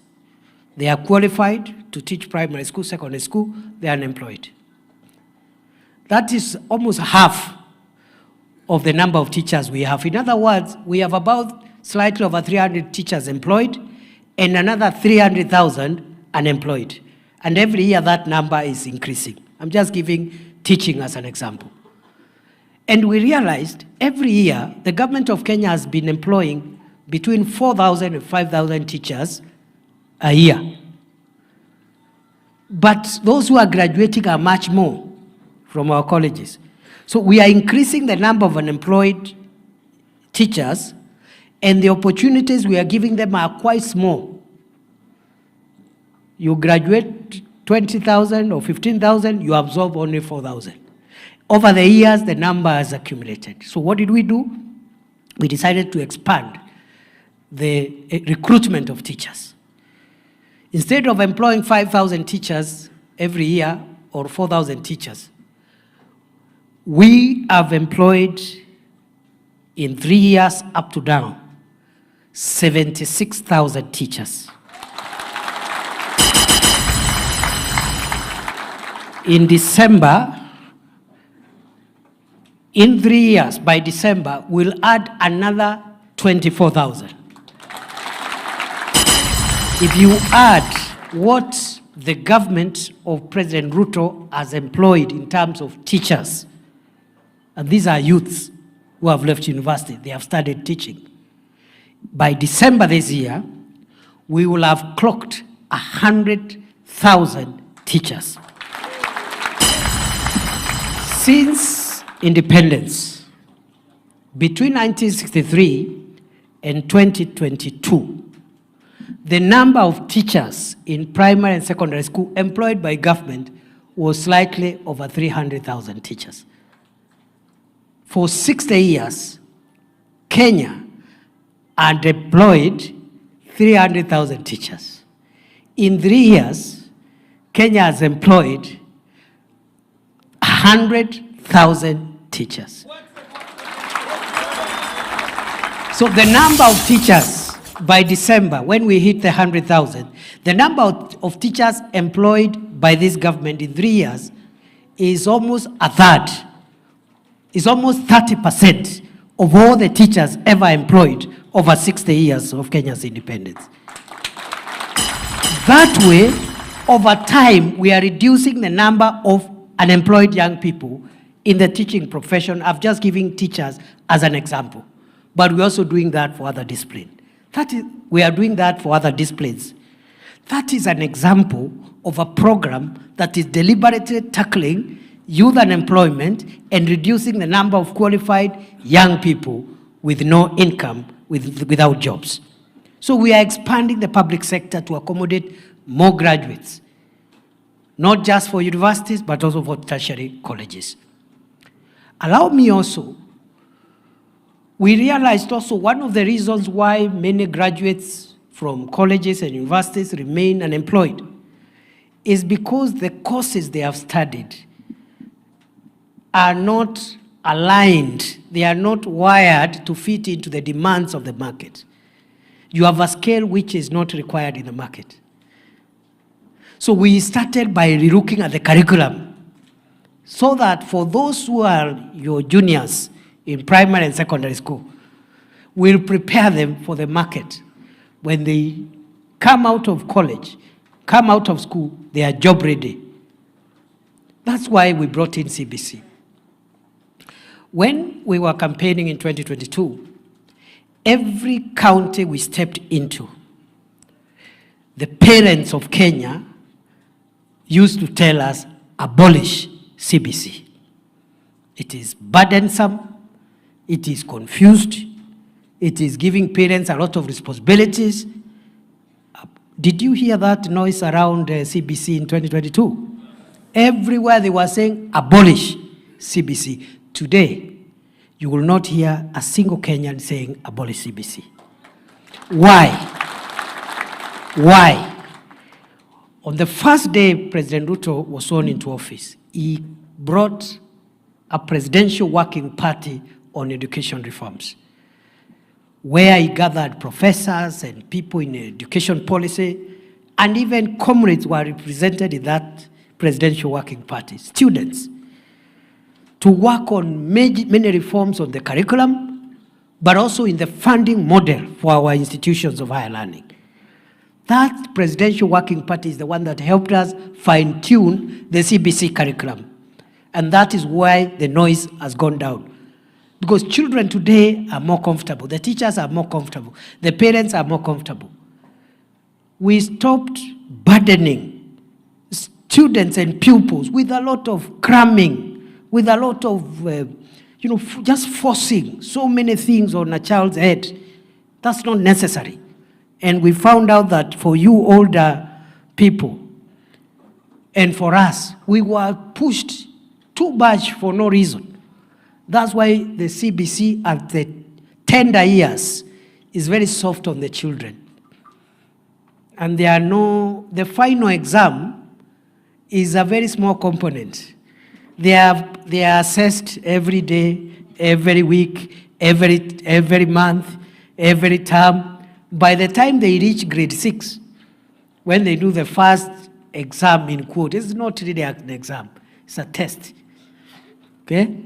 They are qualified to teach primary school, secondary school, they are unemployed. That is almost half of the number of teachers we have. In other words, we have about slightly over 300 teachers employed and another 300,000 unemployed. And every year that number is increasing. I'm just giving teaching as an example. And we realized every year the government of Kenya has been employing between 4,000 and 5,000 teachers a year. But those who are graduating are much more from our colleges. So we are increasing the number of unemployed teachers, and the opportunities we are giving them are quite small. You graduate 20,000 or 15,000, you absorb only 4,000. Over the years, the number has accumulated. So what did we do? We decided to expand the recruitment of teachers. Instead of employing 5,000 teachers every year or 4,000 teachers, we have employed in 3 years up to now 76,000 teachers. In December, in 3 years, by December, we'll add another 24,000. If you add what the government of President Ruto has employed in terms of teachers, and these are youths who have left university, they have started teaching. By December this year, we will have clocked 100,000 teachers. Since independence, between 1963 and 2022, the number of teachers in primary and secondary school employed by government was slightly over 300,000 teachers. For 60 years, Kenya had deployed 300,000 teachers. In 3 years, Kenya has employed 100,000 teachers. So the number of teachers by December, when we hit the 100,000, the number of teachers employed by this government in 3 years is almost a third. It's almost 30% of all the teachers ever employed over 60 years of Kenya's independence. That way, over time, we are reducing the number of unemployed young people in the teaching profession. I've just given teachers as an example, but we're also doing that for other disciplines. We are doing that for other disciplines. That is an example of a program that is deliberately tackling youth unemployment and reducing the number of qualified young people with no income, without jobs. So we are expanding the public sector to accommodate more graduates, not just for universities, but also for tertiary colleges. Allow me also, we realized also one of the reasons why many graduates from colleges and universities remain unemployed is because the courses they have studied are not aligned, they are not wired to fit into the demands of the market. You have a skill which is not required in the market. So we started by relooking at the curriculum so that for those who are your juniors in primary and secondary school, we'll prepare them for the market. When they come out of college, come out of school, they are job ready. That's why we brought in CBC. When we were campaigning in 2022, every county we stepped into, the parents of Kenya used to tell us, abolish CBC. It is burdensome, it is confused, it is giving parents a lot of responsibilities. Did you hear that noise around CBC in 2022? Everywhere they were saying, abolish CBC. Today, you will not hear a single Kenyan saying, abolish CBC. Why? Why? On the first day President Ruto was sworn into office, he brought a presidential working party on education reforms, where he gathered professors and people in education policy, and even comrades were represented in that presidential working party, students, to work on many reforms on the curriculum, but also in the funding model for our institutions of higher learning. That presidential working party is the one that helped us fine-tune the CBC curriculum. And that is why the noise has gone down. Because children today are more comfortable, the teachers are more comfortable, the parents are more comfortable. We stopped burdening students and pupils with a lot of cramming, with a lot of, just forcing so many things on a child's head. That's not necessary. And we found out that for you older people, and for us, we were pushed too much for no reason. That's why the CBC at the tender years is very soft on the children. And the final exam is a very small component. They are assessed every day, every week, every month, every term. By the time they reach grade 6, when they do the first exam in quote, it's not really an exam, it's a test. Okay?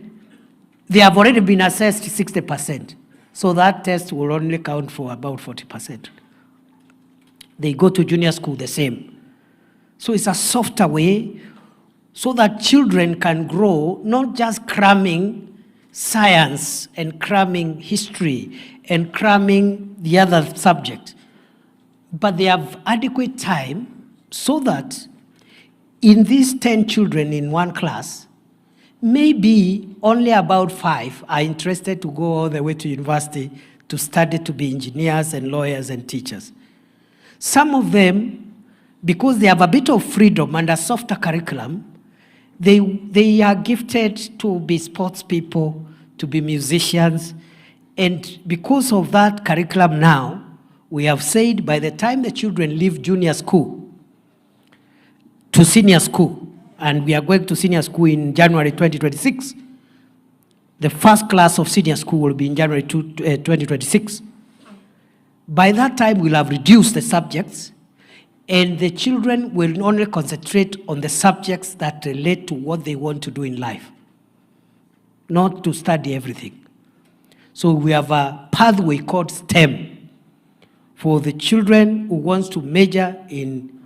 They have already been assessed 60%. So that test will only count for about 40%. They go to junior school the same. So it's a softer way so that children can grow, not just cramming science and cramming history and cramming the other subject, but they have adequate time so that in these 10 children in one class, maybe only about 5 are interested to go all the way to university to study to be engineers and lawyers and teachers. Some of them, because they have a bit of freedom and a softer curriculum, they are gifted to be sports people, to be musicians, and because of that curriculum now, we have said by the time the children leave junior school to senior school, and we are going to senior school in January 2026, the first class of senior school will be in January 2026. By that time, we'll have reduced the subjects, and the children will only concentrate on the subjects that relate to what they want to do in life, not to study everything. So we have a pathway called STEM for the children who wants to major in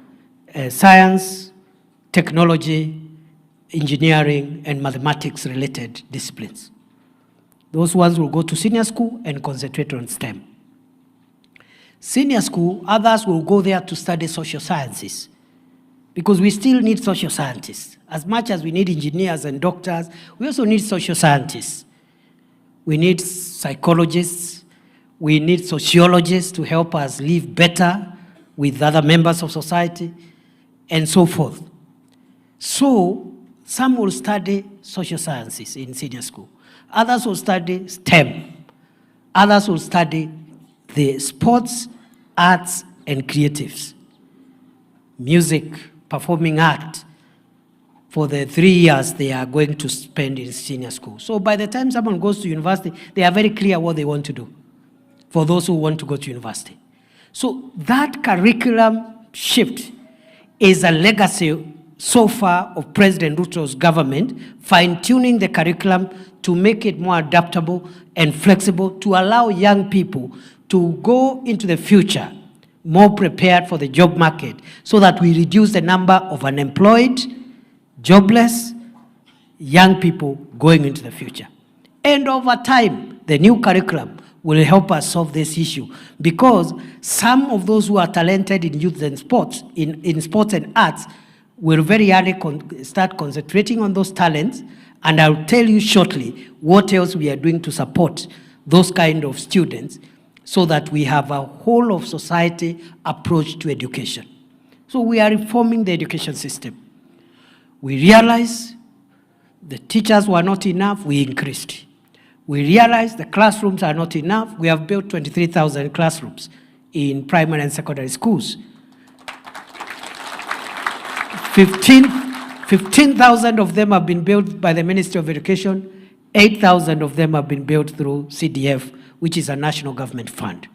science, technology, engineering, and mathematics-related disciplines. Those ones will go to senior school and concentrate on STEM. Senior school, others will go there to study social sciences because we still need social scientists. As much as we need engineers and doctors, we also need social scientists. We need psychologists, we need sociologists to help us live better with other members of society, and so forth. So, some will study social sciences in senior school. Others will study STEM. Others will study the sports, arts, and creatives. Music, performing art, for the 3 years they are going to spend in senior school. So by the time someone goes to university, they are very clear what they want to do for those who want to go to university. So that curriculum shift is a legacy so far of President Ruto's government, fine-tuning the curriculum to make it more adaptable and flexible to allow young people to go into the future more prepared for the job market so that we reduce the number of unemployed, jobless, young people going into the future. And over time, the new curriculum will help us solve this issue because some of those who are talented in youth and sports, in sports and arts, will very early start concentrating on those talents, and I'll tell you shortly what else we are doing to support those kind of students so that we have a whole of society approach to education. So we are reforming the education system. We realize the teachers were not enough, we increased. We realize the classrooms are not enough, we have built 23,000 classrooms in primary and secondary schools. 15,000 of them have been built by the Ministry of Education. 8,000 of them have been built through CDF, which is a national government fund.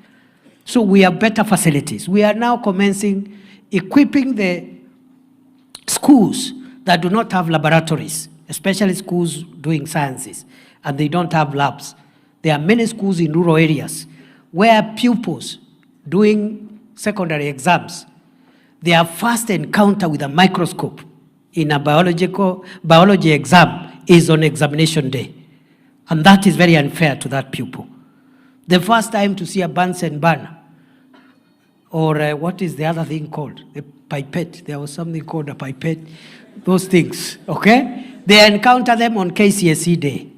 So we have better facilities. We are now commencing equipping the schools that do not have laboratories, especially schools doing sciences, and they don't have labs. There are many schools in rural areas where pupils doing secondary exams, their first encounter with a microscope in a biology exam is on examination day. And that is very unfair to that pupil. The first time to see a Bunsen burner, or what is the other thing called? The pipette. There was something called a pipette. Those things, okay? They encounter them on KCSE day.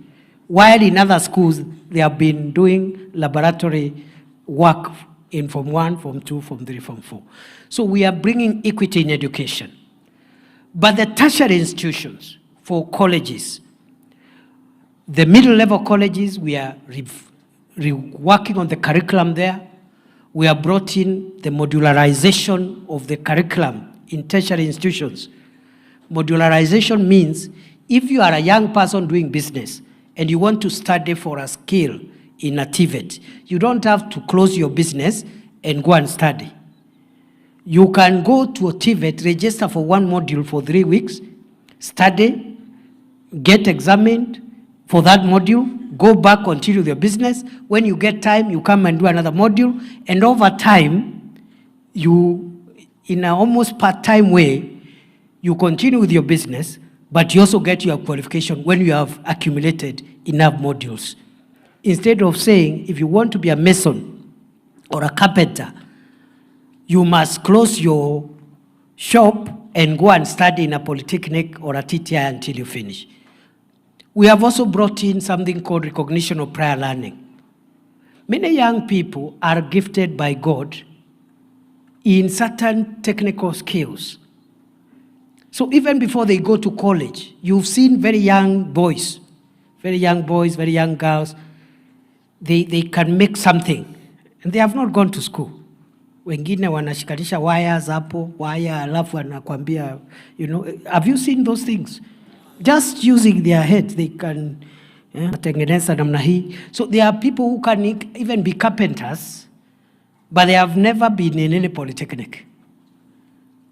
While in other schools, they have been doing laboratory work in Form 1, Form 2, Form 3, Form 4. So we are bringing equity in education. But the tertiary institutions for colleges, the middle level colleges, we are working on the curriculum there. We have brought in the modularization of the curriculum in tertiary institutions. Modularization means if you are a young person doing business and you want to study for a skill in a TVET, you don't have to close your business and go and study. You can go to a TVET, register for one module for 3 weeks, study, get examined for that module, go back, continue your business. When you get time, you come and do another module, and over time, you, in an almost part-time way, you continue with your business, but you also get your qualification when you have accumulated enough modules. Instead of saying, if you want to be a mason or a carpenter, you must close your shop and go and study in a polytechnic or a TTI until you finish. We have also brought in something called recognition of prior learning. Many young people are gifted by God in certain technical skills. So even before they go to college, you've seen very young boys, very young girls, they can make something, and they have not gone to school. Wengine wanashikanisha wires hapo, wire alafu anakuambia, you know, have you seen those things? Just using their head, they can tengeneza namna hii. So there are people who can even be carpenters, but they have never been in any polytechnic.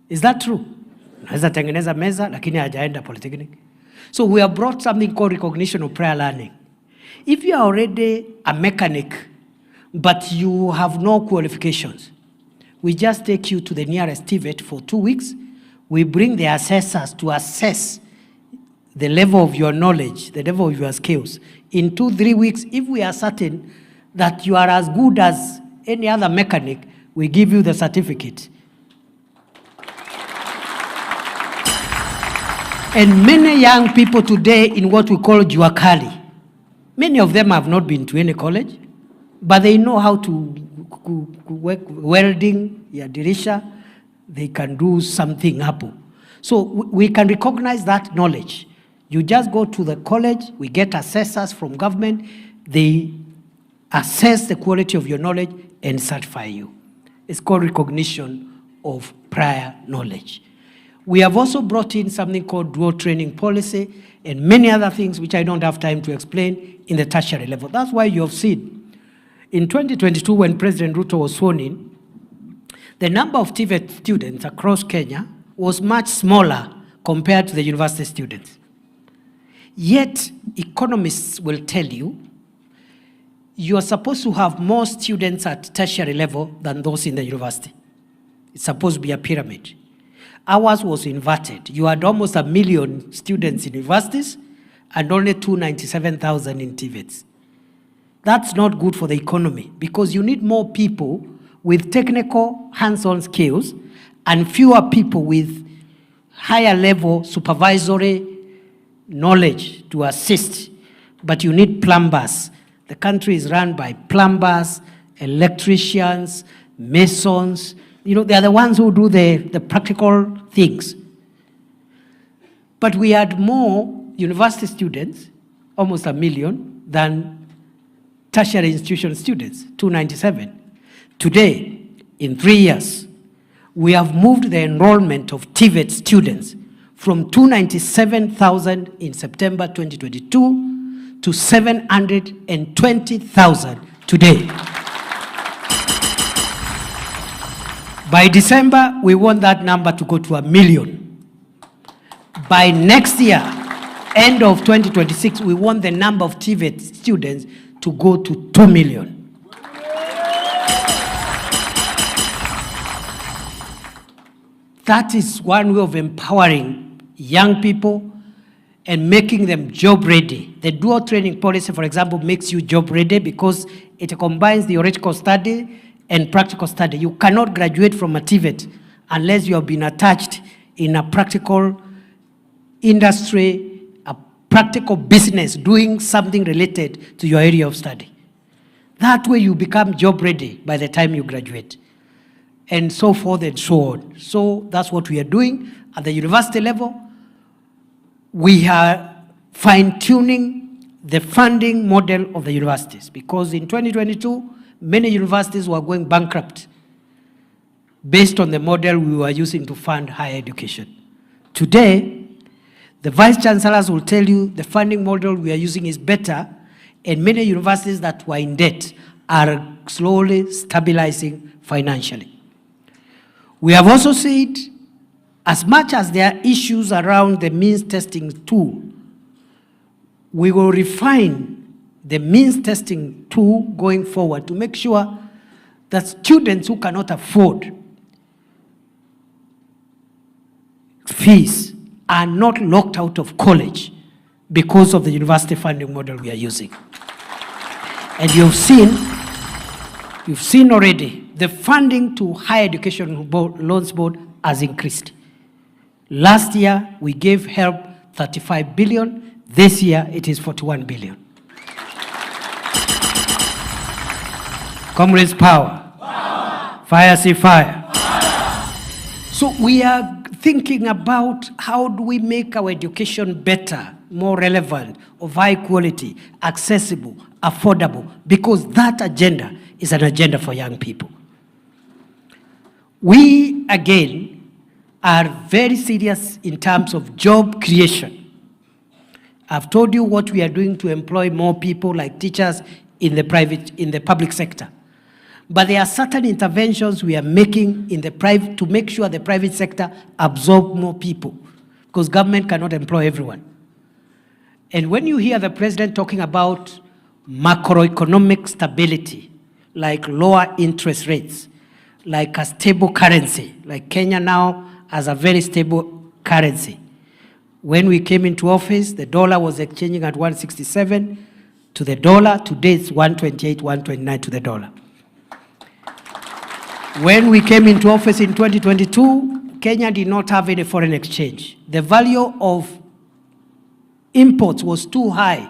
Is that true? Naweza tengeneza meza, lakini hajaenda polytechnic. So we have brought something called recognition of prior learning. If you are already a mechanic, but you have no qualifications, we just take you to the nearest TVET for 2 weeks. We bring the assessors to assess the level of your knowledge, the level of your skills. In 2-3 weeks, if we are certain that you are as good as any other mechanic, we give you the certificate. And many young people today in what we call juakali, many of them have not been to any college, but they know how to work welding, dirisha, they can do something hapo. So we can recognize that knowledge. You just go to the college, we get assessors from government, they assess the quality of your knowledge and certify you. It's called recognition of prior knowledge. We have also brought in something called dual training policy and many other things which I don't have time to explain in the tertiary level. That's why you have seen in 2022 when President Ruto was sworn in, the number of TVET students across Kenya was much smaller compared to the university students. Yet, economists will tell you, you are supposed to have more students at tertiary level than those in the university. It's supposed to be a pyramid. Ours was inverted. You had almost 1 million students in universities and only 297,000 in TVETs. That's not good for the economy because you need more people with technical hands-on skills and fewer people with higher level supervisory knowledge to assist. But you need plumbers. The country is run by plumbers, electricians, masons. You know, they are the ones who do the practical things. But we had more university students, almost 1 million, than tertiary institution students, 297. Today, in 3 years, we have moved the enrollment of TVET students from 297,000 in September 2022 to 720,000 today. By December, we want that number to go to 1 million. By next year, end of 2026, we want the number of TVET students to go to 2 million. That is one way of empowering young people and making them job ready. The dual training policy, for example, makes you job ready because it combines theoretical study and practical study. You cannot graduate from a TVET unless you have been attached in a practical industry, a practical business, doing something related to your area of study. That way you become job ready by the time you graduate, and so forth and so on. So that's what we are doing at the university level. We are fine-tuning the funding model of the universities, because in 2022, many universities were going bankrupt based on the model we were using to fund higher education. Today, the vice chancellors will tell you the funding model we are using is better, and many universities that were in debt are slowly stabilizing financially. We have also said, as much as there are issues around the means testing tool, we will refine the means testing tool going forward to make sure that students who cannot afford fees are not locked out of college because of the university funding model we are using. And you've seen already, the funding to higher education loans board has increased. Last year, we gave help 35 billion. This year, it is 41 billion. Comrades, power. Fire, see fire. So we are thinking about how do we make our education better, more relevant, of high quality, accessible, affordable, because that agenda is an agenda for young people. We, again, are very serious in terms of job creation. I've told you what we are doing to employ more people like teachers in the public sector. But there are certain interventions we are making in the private to make sure the private sector absorb more people, because government cannot employ everyone. And when you hear the president talking about macroeconomic stability, like lower interest rates, like a stable currency, like Kenya now has a very stable currency. When we came into office, the dollar was exchanging at 167 to the dollar. Today it's 128, 129 to the dollar. When we came into office in 2022, Kenya did not have any foreign exchange. The value of imports was too high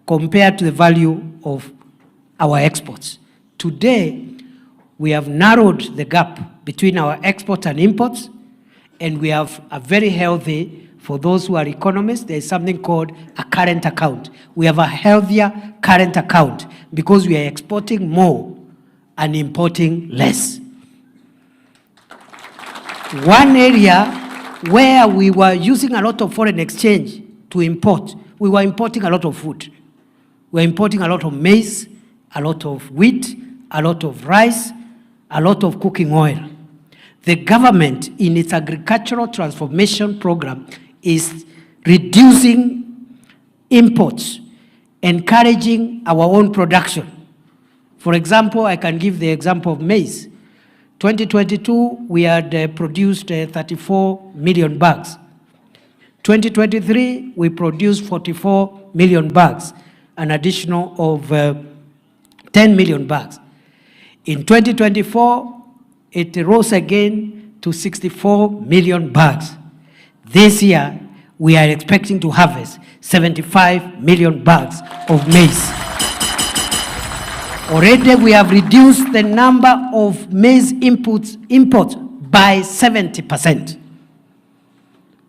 compared to the value of our exports. Today, we have narrowed the gap between our exports and imports, and we have a very healthy, for those who are economists, there is something called a current account. We have a healthier current account because we are exporting more and importing less. One area where we were using a lot of foreign exchange to import, we were importing a lot of food. We were importing a lot of maize, a lot of wheat, a lot of rice, a lot of cooking oil. The government, in its agricultural transformation program, is reducing imports, encouraging our own production. For example, I can give the example of maize. 2022, we had produced 34 million bags. 2023, we produced 44 million bags, an additional of 10 million bags. In 2024, it rose again to 64 million bags. This year, we are expecting to harvest 75 million bags of maize. Already, we have reduced the number of maize imports by 70%.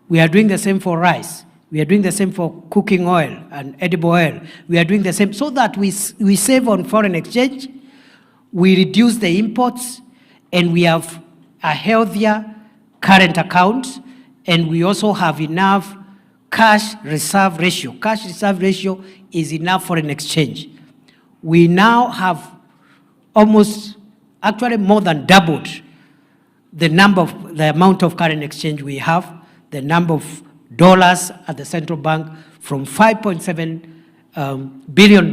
We are doing the same for rice. We are doing the same for cooking oil and edible oil. We are doing the same so that we save on foreign exchange, we reduce the imports, and we have a healthier current account, and we also have enough cash reserve ratio. Cash reserve ratio is enough foreign exchange. We now have almost, actually more than doubled the amount of current exchange we have, the number of dollars at the central bank from $5.7 billion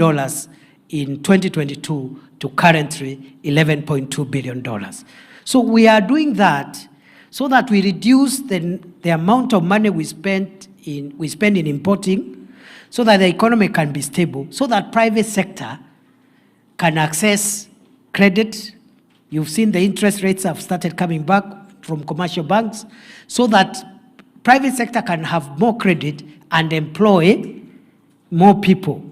in 2022 to currently $11.2 billion. So we are doing that so that we reduce the amount of money we spend in importing, so that the economy can be stable, so that private sector can access credit. You've seen the interest rates have started coming back from commercial banks, so that private sector can have more credit and employ more people.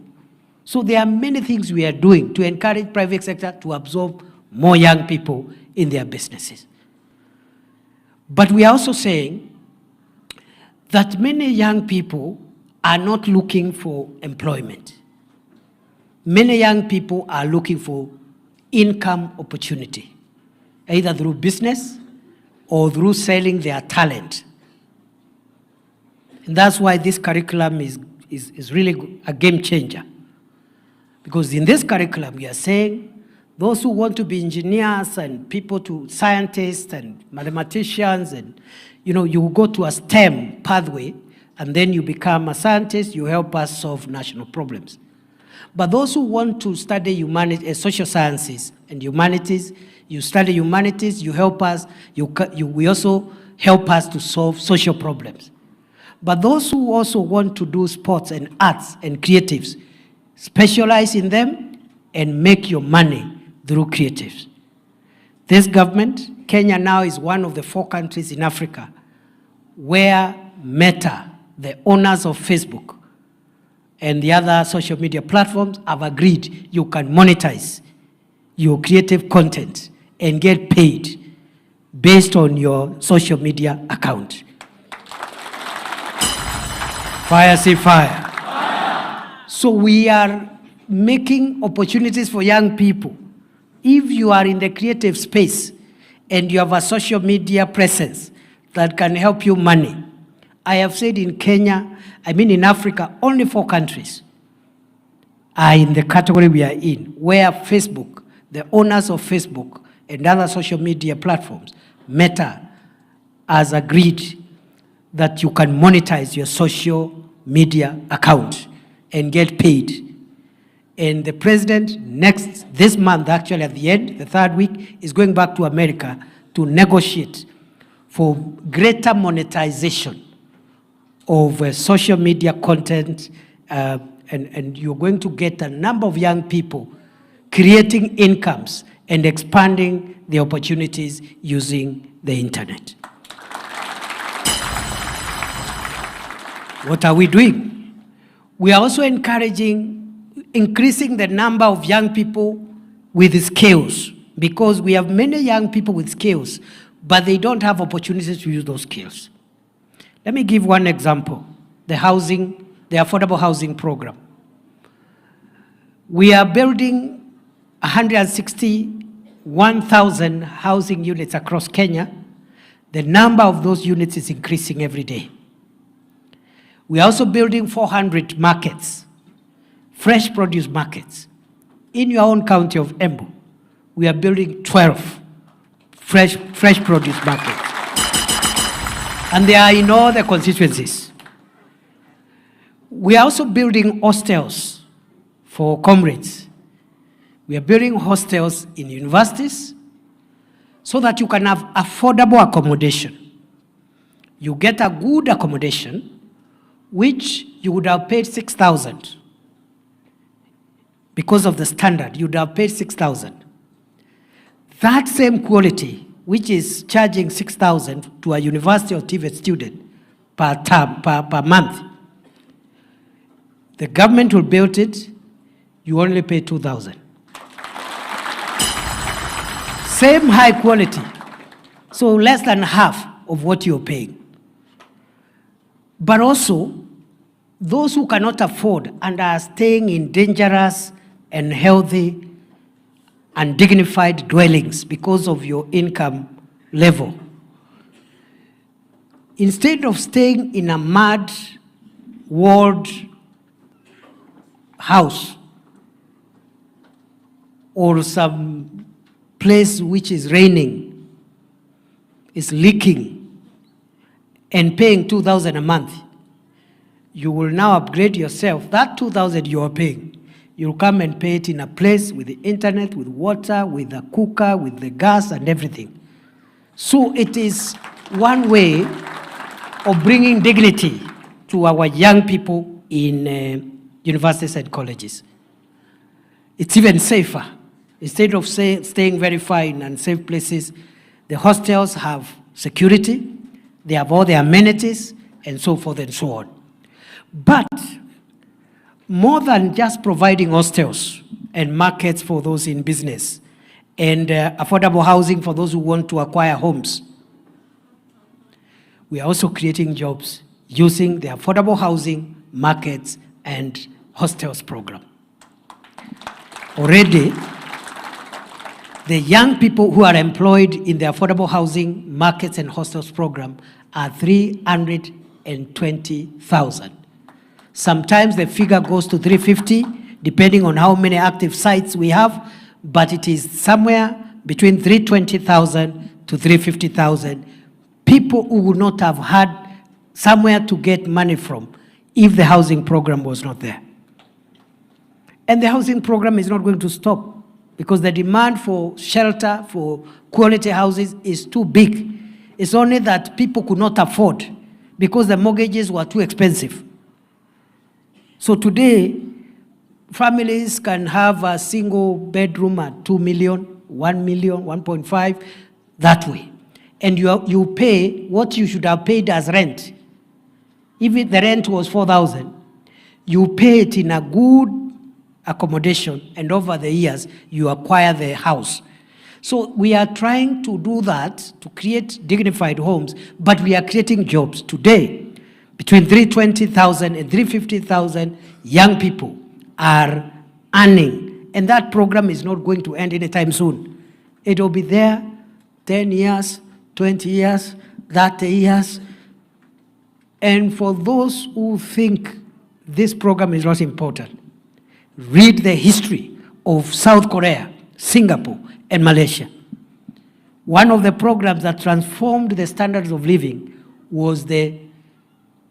So there are many things we are doing to encourage private sector to absorb more young people in their businesses. But we are also saying that many young people are not looking for employment. Many young people are looking for income opportunity, either through business or through selling their talent. And that's why this curriculum is really a game changer. Because in this curriculum, we are saying those who want to be engineers and people to scientists and mathematicians, and you go to a STEM pathway, and then you become a scientist, you help us solve national problems. But those who want to study social sciences and humanities, you study humanities, you help us, we also help us to solve social problems. But those who also want to do sports and arts and creatives, specialize in them and make your money through creatives. This government, Kenya now is one of the 4 countries in Africa where Meta, the owners of Facebook and the other social media platforms, have agreed you can monetize your creative content and get paid based on your social media account. Fire, say fire. So we are making opportunities for young people. If you are in the creative space and you have a social media presence that can help you money, I have said in Kenya, in Africa, only 4 countries are in the category we are in, where Facebook, the owners of Facebook and other social media platforms, Meta, has agreed that you can monetize your social media account and get paid. And the president this month, actually at the end, the 3rd week, is going back to America to negotiate for greater monetization of social media content, and you're going to get a number of young people creating incomes and expanding the opportunities using the internet. What are we doing? We are also increasing the number of young people with skills, because we have many young people with skills, but they don't have opportunities to use those skills. Let me give one example, the affordable housing program. We are building 161,000 housing units across Kenya. The number of those units is increasing every day. We are also building 400 markets, fresh produce markets. In your own county of Embu, we are building 12 fresh produce markets. And they are in all the constituencies. We are also building hostels for comrades. We are building hostels in universities so that you can have affordable accommodation. You get a good accommodation, which you would have paid 6,000. Because of the standard, you would have paid 6,000. That same quality, which is charging 6,000 to a University of TVET student per month, the government will build it, you only pay 2,000. Same high quality, so less than half of what you're paying. But also, those who cannot afford and are staying in dangerous and healthy and dignified dwellings because of your income level, instead of staying in a mud walled house or some place which is raining, is leaking, and paying 2,000 a month, you will now upgrade yourself. That 2,000 you are paying, you'll come and pay it in a place with the internet, with water, with a cooker, with the gas and everything. So it is one way of bringing dignity to our young people in universities and colleges. It's even safer. Instead of staying very far in unsafe places, the hostels have security, they have all the amenities, and so forth and so on. But more than just providing hostels and markets for those in business and affordable housing for those who want to acquire homes, we are also creating jobs using the affordable housing, markets, and hostels program. Already, the young people who are employed in the affordable housing, markets, and hostels program are 320,000. Sometimes the figure goes to 350, depending on how many active sites we have, but it is somewhere between 320,000 to 350,000 people who would not have had somewhere to get money from if the housing program was not there. And the housing program is not going to stop because the demand for shelter, for quality houses is too big. It's only that people could not afford because the mortgages were too expensive. So today, families can have a single bedroom at 2 million, 1 million, 1.5, that way. And you pay what you should have paid as rent. If the rent was 4,000, you pay it in a good accommodation, and over the years, you acquire the house. So we are trying to do that, to create dignified homes, but we are creating jobs today. Between 320,000 and 350,000 young people are earning, and that program is not going to end anytime soon. It will be there 10 years, 20 years, 30 years. And for those who think this program is not important, read the history of South Korea, Singapore, and Malaysia. One of the programs that transformed the standards of living was the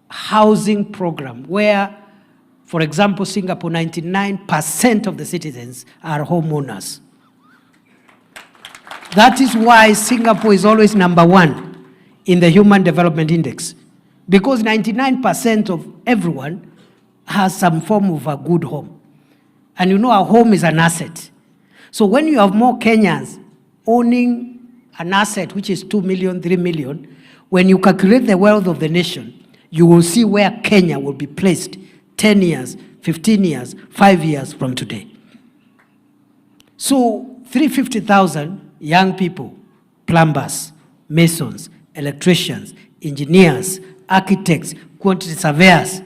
housing program, where, for example, Singapore, 99% of the citizens are homeowners. That is why Singapore is always #1 in the Human Development Index, because 99% of everyone has some form of a good home. And you know, a home is an asset. So when you have more Kenyans owning an asset which is 2 million, 3 million, when you calculate the wealth of the nation, you will see where Kenya will be placed 10 years, 15 years, 5 years from today. So 350,000 young people, plumbers, masons, electricians, engineers, architects, quantity surveyors,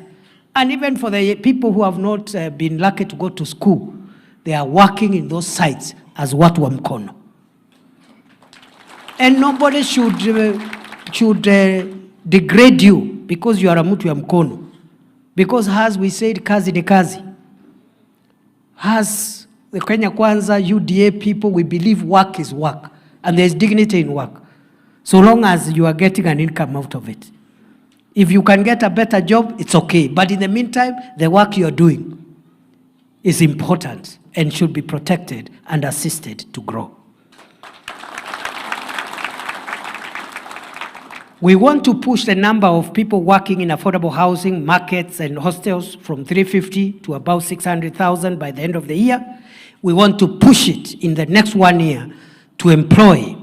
and even for the people who have not been lucky to go to school, they are working in those sites as watu wa mkono. And nobody should degrade you because you are a mtu ya mkono. Because as we said, kazi ni kazi. As the Kenya Kwanza, UDA people, we believe work is work. And there is dignity in work. So long as you are getting an income out of it. If you can get a better job, it's okay. But in the meantime, the work you are doing is important and should be protected and assisted to grow. We want to push the number of people working in affordable housing, markets, and hostels from 350 to about 600,000 by the end of the year. We want to push it in the next 1 year to employ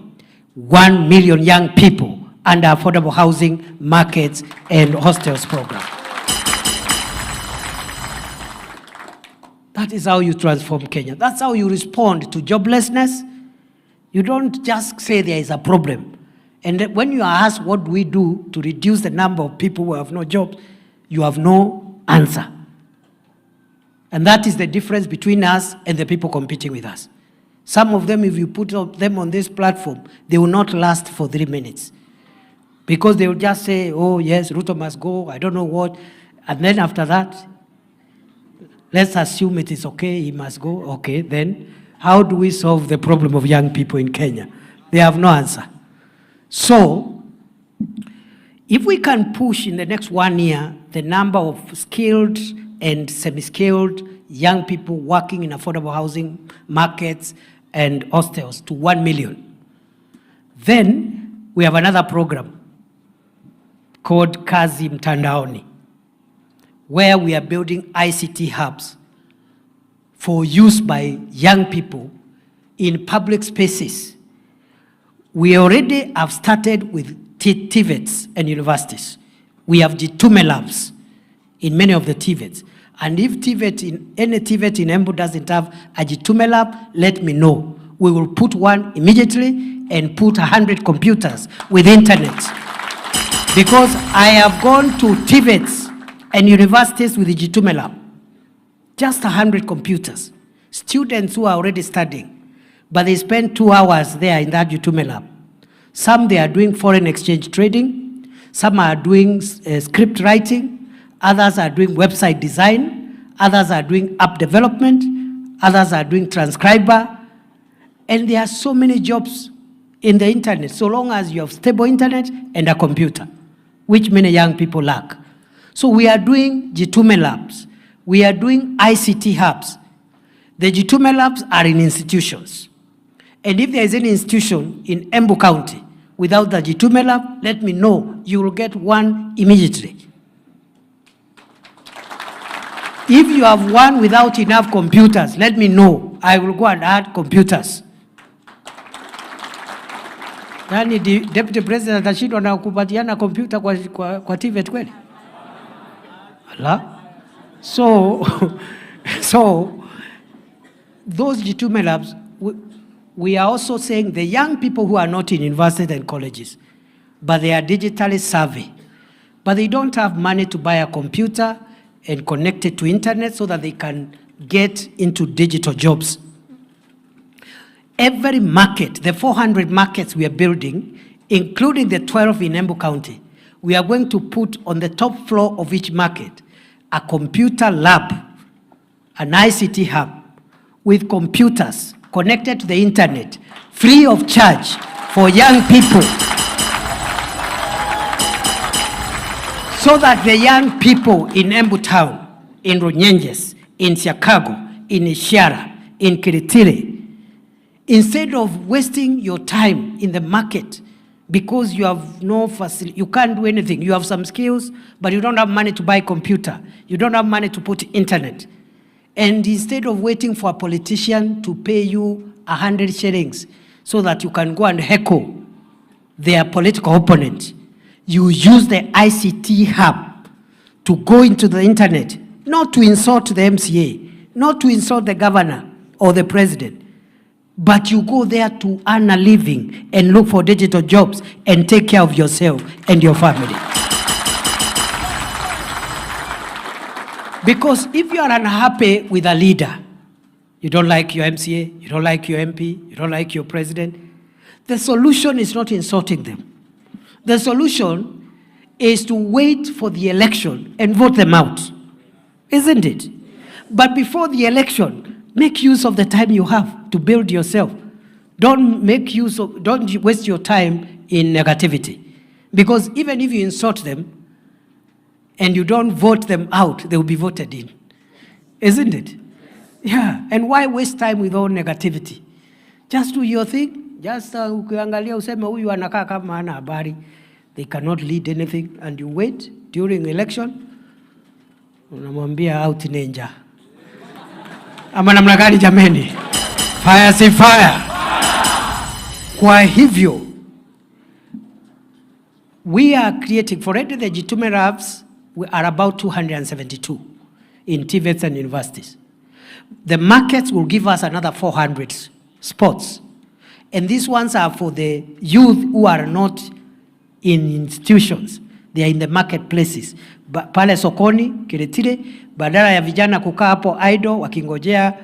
1 million young people under affordable housing, markets, and hostels program. That is how you transform Kenya. That's how you respond to joblessness. You don't just say there is a problem. And when you are asked what do we do to reduce the number of people who have no jobs, you have no answer. And that is the difference between us and the people competing with us. Some of them, if you put them on this platform, they will not last for 3 minutes. Because they will just say, oh yes, Ruto must go, I don't know what. And then after that, let's assume it is okay, he must go. Okay, then how do we solve the problem of young people in Kenya? They have no answer. So, if we can push in the next 1 year the number of skilled and semi-skilled young people working in affordable housing markets and hostels to 1 million, then we have another program called Kazi Mtandaoni, where we are building ICT hubs for use by young people in public spaces. We already have started with TVETs and universities. We have Jitume labs in many of the TVETs. And if any TVET in Embu doesn't have a Jitume lab, let me know. We will put one immediately and put 100 computers with internet. Because I have gone to TVETs and universities with the Jitume lab. Just 100 computers. Students who are already studying, but they spend 2 hours there in that Jitume lab. Some they are doing foreign exchange trading, some are doing script writing, others are doing website design, others are doing app development, others are doing transcriber, and there are so many jobs in the internet, so long as you have stable internet and a computer, which many young people lack. So we are doing Jitume labs, we are doing ICT hubs. The Jitume labs are in institutions. And if there is any institution in Embu County without the Jitume lab, let me know. You will get one immediately. If you have one without enough computers, let me know. I will go and add computers. Nani Deputy President atashindwa na kupatiana kompyuta kwa TVET kweli? Ala? So those Jitume labs, we are also saying the young people who are not in universities and colleges, but they are digitally savvy, but they don't have money to buy a computer and connect it to internet so that they can get into digital jobs. Every market, the 400 markets we are building, including the 12 in Embu County, we are going to put on the top floor of each market a computer lab, an ICT hub with computers connected to the internet, free of charge for young people, so that the young people in Embu Town, in Runyenjes, in Chicago, in Ishara, in Kiritiri, instead of wasting your time in the market because you have no facility, you can't do anything, you have some skills, but you don't have money to buy a computer, you don't have money to put internet. And instead of waiting for a politician to pay you 100 shillings so that you can go and heckle their political opponent, you use the ICT hub to go into the internet, not to insult the MCA, not to insult the governor or the president, but you go there to earn a living and look for digital jobs and take care of yourself and your family. Because if you are unhappy with a leader, you don't like your MCA, you don't like your MP, you don't like your president, the solution is not insulting them. The solution is to wait for the election and vote them out, isn't it? But before the election, make use of the time you have to build yourself. Don't waste your time in negativity. Because even if you insult them, and you don't vote them out, they will be voted in. Isn't it? Yeah. And why waste time with all negativity? Just do your thing. Just ukiangalia useme huyu anakaa kama hana habari. They cannot lead anything. And you wait during election. Unamwambia out ninja. Ama namna gani jameni? Fire si fire. Kwa hivyo, we are creating, for already the Jitume labs, we are about 272 in TVETs and universities. The markets will give us another 400 spots. And these ones are for the youth who are not in institutions. They are in the marketplaces. Pale sokoni, Kiretire, badala ya vijana kukaa hapo idle, wakingojea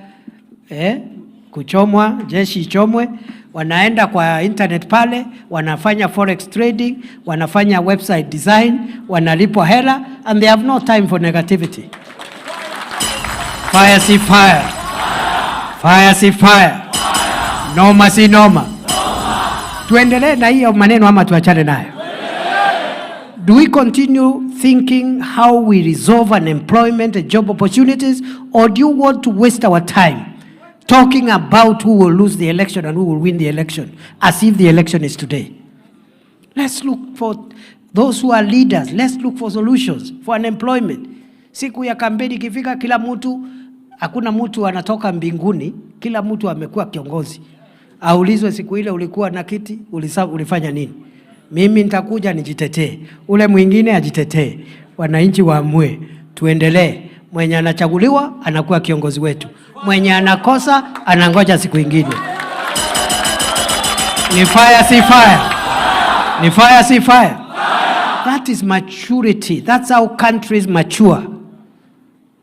kuchomwa, jeshi ichomwe, wanaenda kwa internet pale, wanafanya forex trading, wanafanya website design, wanalipwa hela, and they have no time for negativity. Fire si fire. Fire si fire. Noma si noma. Tuendelee na hiyo maneno ama tuachane nayo? Do we continue thinking how we resolve unemployment and job opportunities, or do you want to waste our time talking about who will lose the election and who will win the election as if the election is today? Let's look for those who are leaders. Let's look for solutions for unemployment. Siku ya kampeni ikifika, kila mtu, hakuna mtu anatoka mbinguni, kila mtu amekuwa kiongozi. Aulizwe siku ile ulikuwa na kiti, ulifanya nini? Mimi nitakuja nijitetee, ule mwingine ajitetee, wananchi waamue, tuendelee. Mwenye anachaguliwa anakuwa kiongozi wetu, mwenye anakosa anangoja siku ingine. Ni fire si fire. Ni fire si fire. That is maturity. That's how countries mature.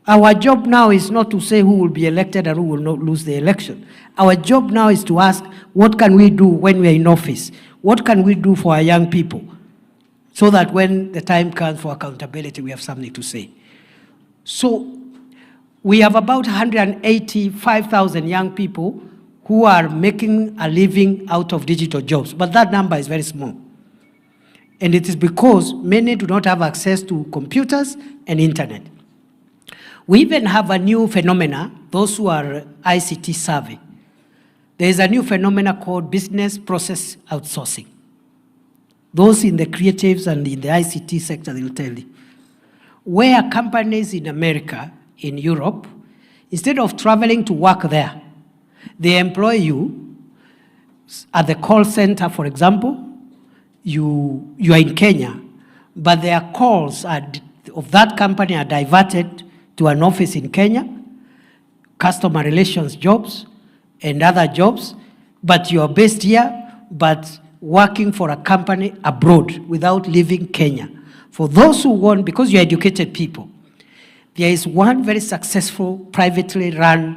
Our job now is not to say who will be elected and who will not lose the election. Our job now is to ask, what can we do when we are in office? What can we do for our young people? So that when the time comes for accountability, we have something to say. So we have about 185,000 young people who are making a living out of digital jobs. But that number is very small. And it is because many do not have access to computers and internet. We even have a new phenomena, those who are ICT savvy. There is a new phenomena called business process outsourcing. Those in the creatives and in the ICT sector, they will tell you. Where companies in America, in Europe, instead of traveling to work there, they employ you at the call center, for example. You are in Kenya, but their calls of that company are diverted to an office in Kenya, customer relations jobs, and other jobs, but you are based here, but working for a company abroad without leaving Kenya. For those who want, because you're educated people, there is one very successful privately run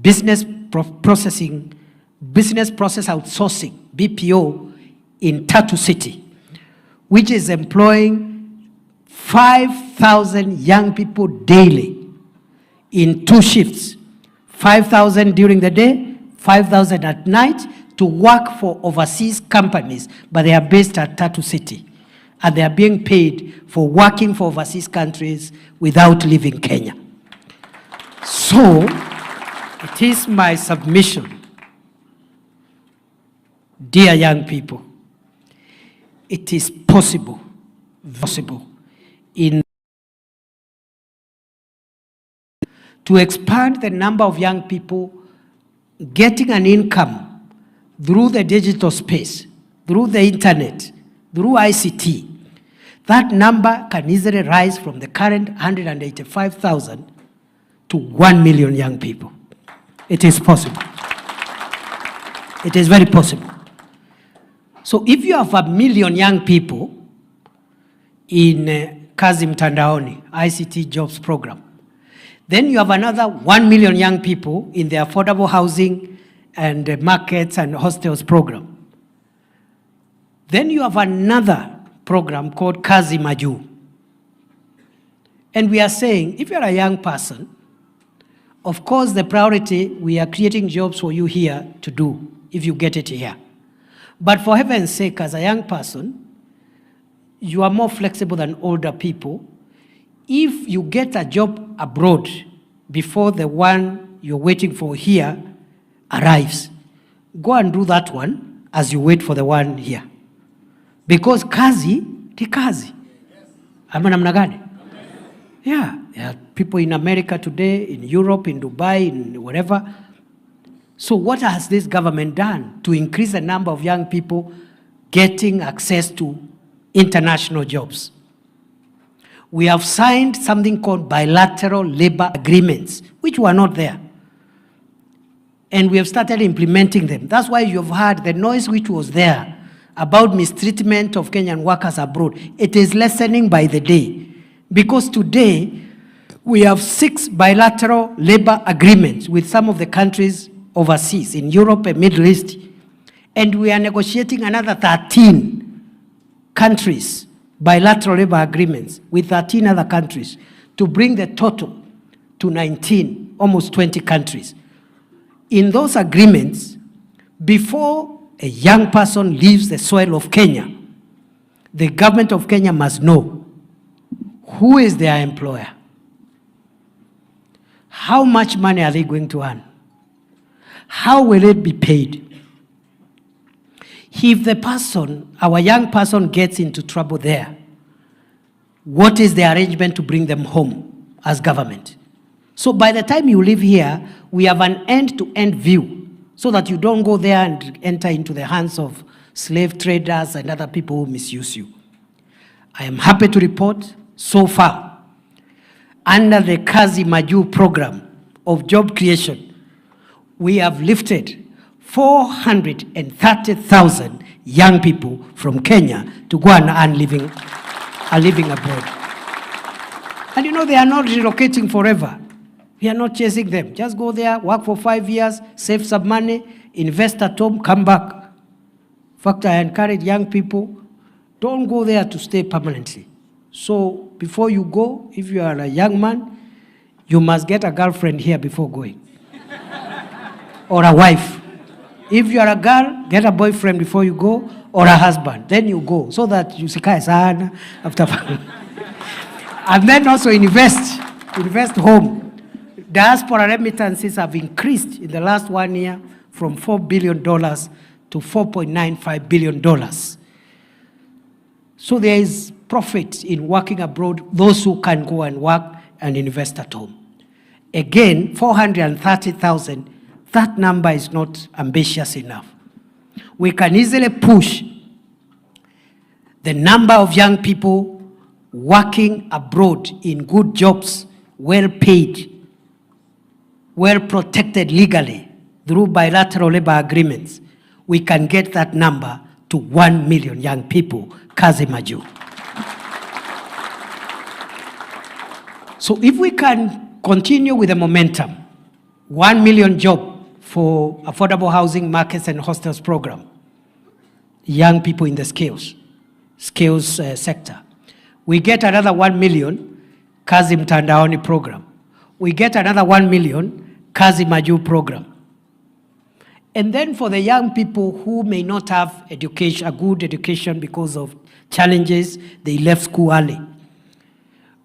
business process outsourcing, BPO, in Tatu City, which is employing 5,000 young people daily in 2 shifts, 5,000 during the day, 5,000 at night, to work for overseas companies, but they are based at Tatu City, and they are being paid for working for overseas countries without leaving Kenya. So, it is my submission, dear young people, it is possible to expand the number of young people getting an income through the digital space, through the internet, through ICT. That number can easily rise from the current 185,000 to 1 million young people. It is possible. It is very possible. So if you have 1 million young people in Kazi Mtandaoni, ICT jobs program, then you have another 1 million young people in the affordable housing and markets and hostels program. Then you have another program called Kazi Maju. And we are saying, if you're a young person, of course the priority, we are creating jobs for you here to do, if you get it here. But for heaven's sake, as a young person, you are more flexible than older people. If you get a job abroad before the one you're waiting for here arrives, go and do that one as you wait for the one here. Because kazi ni kazi. Ama namna gani? Yeah, there are people in America today, in Europe, in Dubai, in wherever. So what has this government done to increase the number of young people getting access to international jobs? We have signed something called bilateral labor agreements, which were not there. And we have started implementing them. That's why you've heard the noise which was there about mistreatment of Kenyan workers abroad. It is lessening by the day. Because today, we have 6 bilateral labor agreements with some of the countries overseas, in Europe and Middle East. And we are negotiating another 13 countries, bilateral labor agreements with 13 other countries to bring the total to 19, almost 20 countries. In those agreements, before a young person leaves the soil of Kenya, the government of Kenya must know who is their employer, how much money are they going to earn, how will it be paid. If the person, our young person, gets into trouble there, what is the arrangement to bring them home as government? So by the time you live here, we have an end-to-end view so that you don't go there and enter into the hands of slave traders and other people who misuse you. I am happy to report, so far, under the Kazi Maju program of job creation, we have lifted 430,000 young people from Kenya to go and earn living abroad. And you know, they are not relocating forever. We are not chasing them. Just go there, work for 5 years, save some money, invest at home, come back. In fact, I encourage young people, don't go there to stay permanently. So before you go, if you are a young man, you must get a girlfriend here before going. Or a wife. If you are a girl, get a boyfriend before you go, or a husband. Then you go, so that you sikae sana after. And then also invest home. Diaspora remittances have increased in the last 1 year from $4 billion to $4.95 billion. So there is profit in working abroad, those who can go and work and invest at home. Again, 430,000, that number is not ambitious enough. We can easily push the number of young people working abroad in good jobs, well paid, well protected legally through bilateral labor agreements. We can get that number to 1 million young people, Kazi Maju. So if we can continue with the momentum, 1 million job for affordable housing markets and hostels program, young people in the skills sector. We get another 1 million Kazi Mtandaoni program. We get another 1 million Kazi Maju program. And then for the young people who may not have education, a good education because of challenges, they left school early.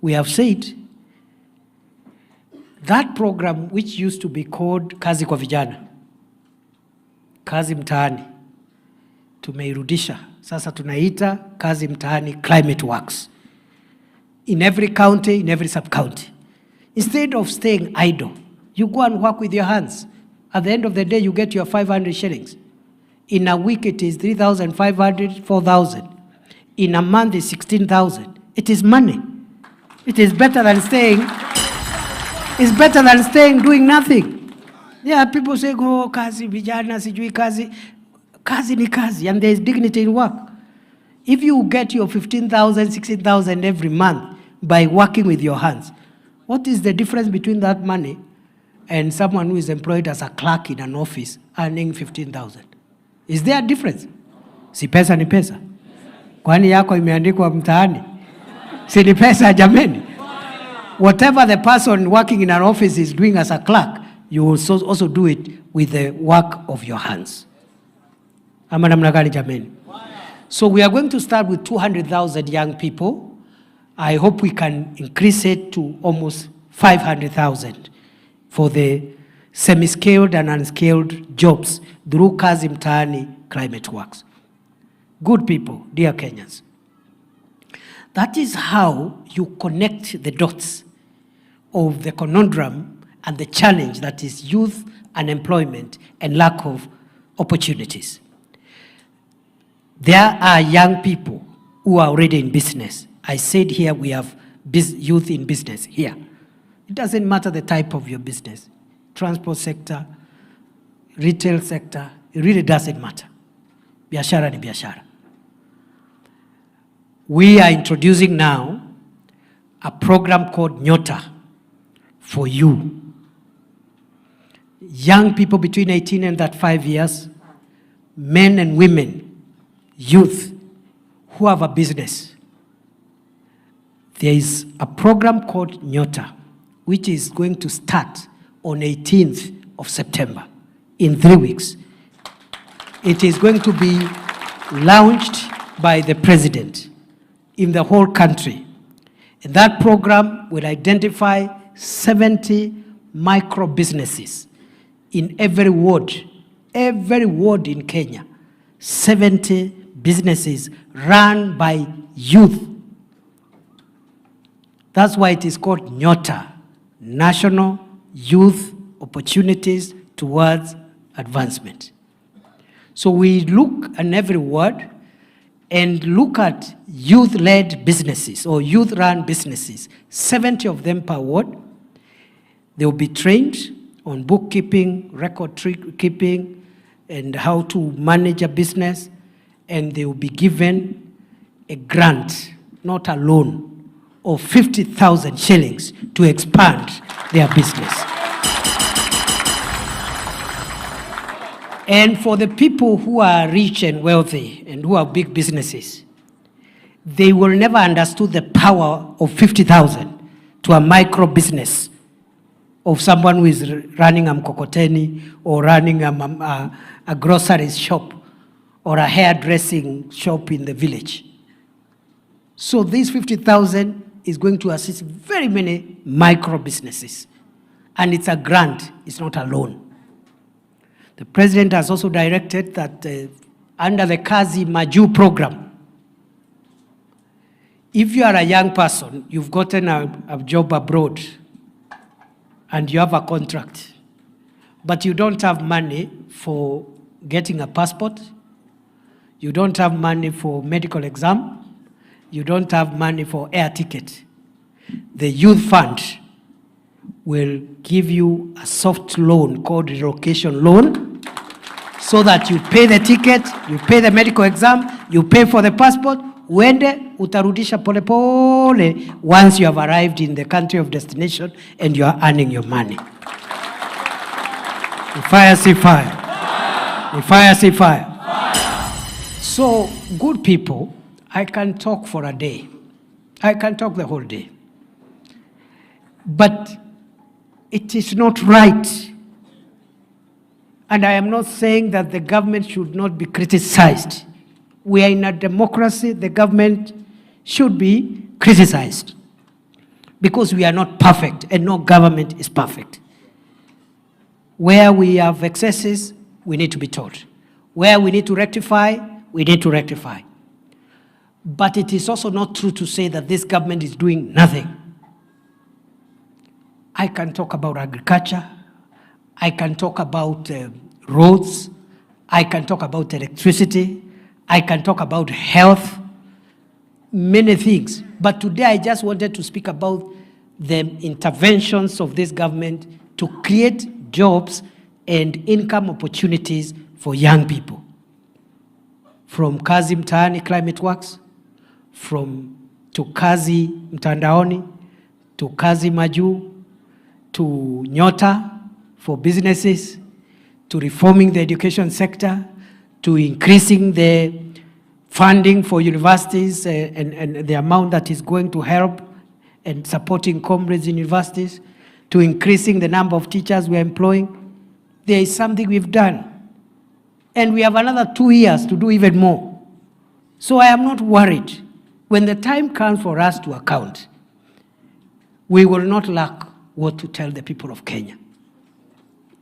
We have said that program, which used to be called Kazi kwa Vijana, Kazi Mtaani, tumeirudisha. Sasa tunaita Kazi Mtaani Climate Works. In every county, in every sub-county. Instead of staying idle, you go and work with your hands. At the end of the day, you get your 500 shillings. In a week, it is 3,500, 4,000. In a month, it's 16,000. It is money. It is better than staying. It's better than staying doing nothing. Yeah, people say, oh, kazi, vijana, sijui kazi. Kazi ni kazi, and there is dignity in work. If you get your 15,000, 16,000 every month by working with your hands, what is the difference between that money and someone who is employed as a clerk in an office earning 15,000? Is there a difference? Si pesa ni pesa. Kwani yako imeandikwa mtaani? Si ni pesa jameni? Whatever the person working in an office is doing as a clerk, you will also do it with the work of your hands. Ama namna gani jameni? So we are going to start with 200,000 young people. I hope we can increase it to almost 500,000 for the semi-skilled and unskilled jobs through Kazi Mtaani Climate Works. Good people, dear Kenyans. That is how you connect the dots of the conundrum and the challenge that is youth unemployment and lack of opportunities. There are young people who are already in business. I said here we have youth in business here. It doesn't matter the type of your business. Transport sector, retail sector, it really doesn't matter. Biashara ni biashara. We are introducing now a program called Nyota for you. Young people between 18 and 35 years men and women, youth who have a business. There is a program called Nyota, which is going to start on 18th of September, in 3 weeks. It is going to be launched by the president in the whole country. And that program will identify 70 micro businesses in every ward in Kenya. 70 businesses run by youth. That's why it is called Nyota, National Youth Opportunities Towards Advancement. So we look at every ward and look at youth-led businesses or youth-run businesses, 70 of them per ward. They will be trained on bookkeeping, record keeping, and how to manage a business, and they will be given a grant, not a loan, of 50,000 shillings to expand their business. And for the people who are rich and wealthy and who have big businesses, they will never understood the power of 50,000 to a micro business of someone who is running a mkokoteni or running a grocery shop or a hairdressing shop in the village. So this 50,000 is going to assist very many micro businesses. And it's a grant, it's not a loan. The president has also directed that under the Kazi Maju program, if you are a young person, you've gotten a job abroad, and you have a contract, but you don't have money for getting a passport, you don't have money for medical exam, you don't have money for air ticket, the youth fund will give you a soft loan called relocation loan, so that you pay the ticket, you pay the medical exam, you pay for the passport, uende utarudisha pole pole once you have arrived in the country of destination and you are earning your money. Fire, see fire. Fire, see fire. So, good people, I can talk for a day. I can talk the whole day. But it is not right. And I am not saying that the government should not be criticized. We are in a democracy, the government should be criticized. Because we are not perfect, and no government is perfect. Where we have excesses, we need to be told. Where we need to rectify, we need to rectify. But it is also not true to say that this government is doing nothing. I can talk about agriculture, I can talk about roads, I can talk about electricity, I can talk about health, many things. But today I just wanted to speak about the interventions of this government to create jobs and income opportunities for young people. From Kazi Mtaani Climate Works, to Kazi Mtandaoni, to Kazi Maju, to Nyota for businesses, to reforming the education sector, to increasing the funding for universities and the amount that is going to help and supporting comrades in universities, to increasing the number of teachers we are employing. There is something we've done. And we have another 2 years to do even more. So I am not worried. When the time comes for us to account, we will not lack what to tell the people of Kenya.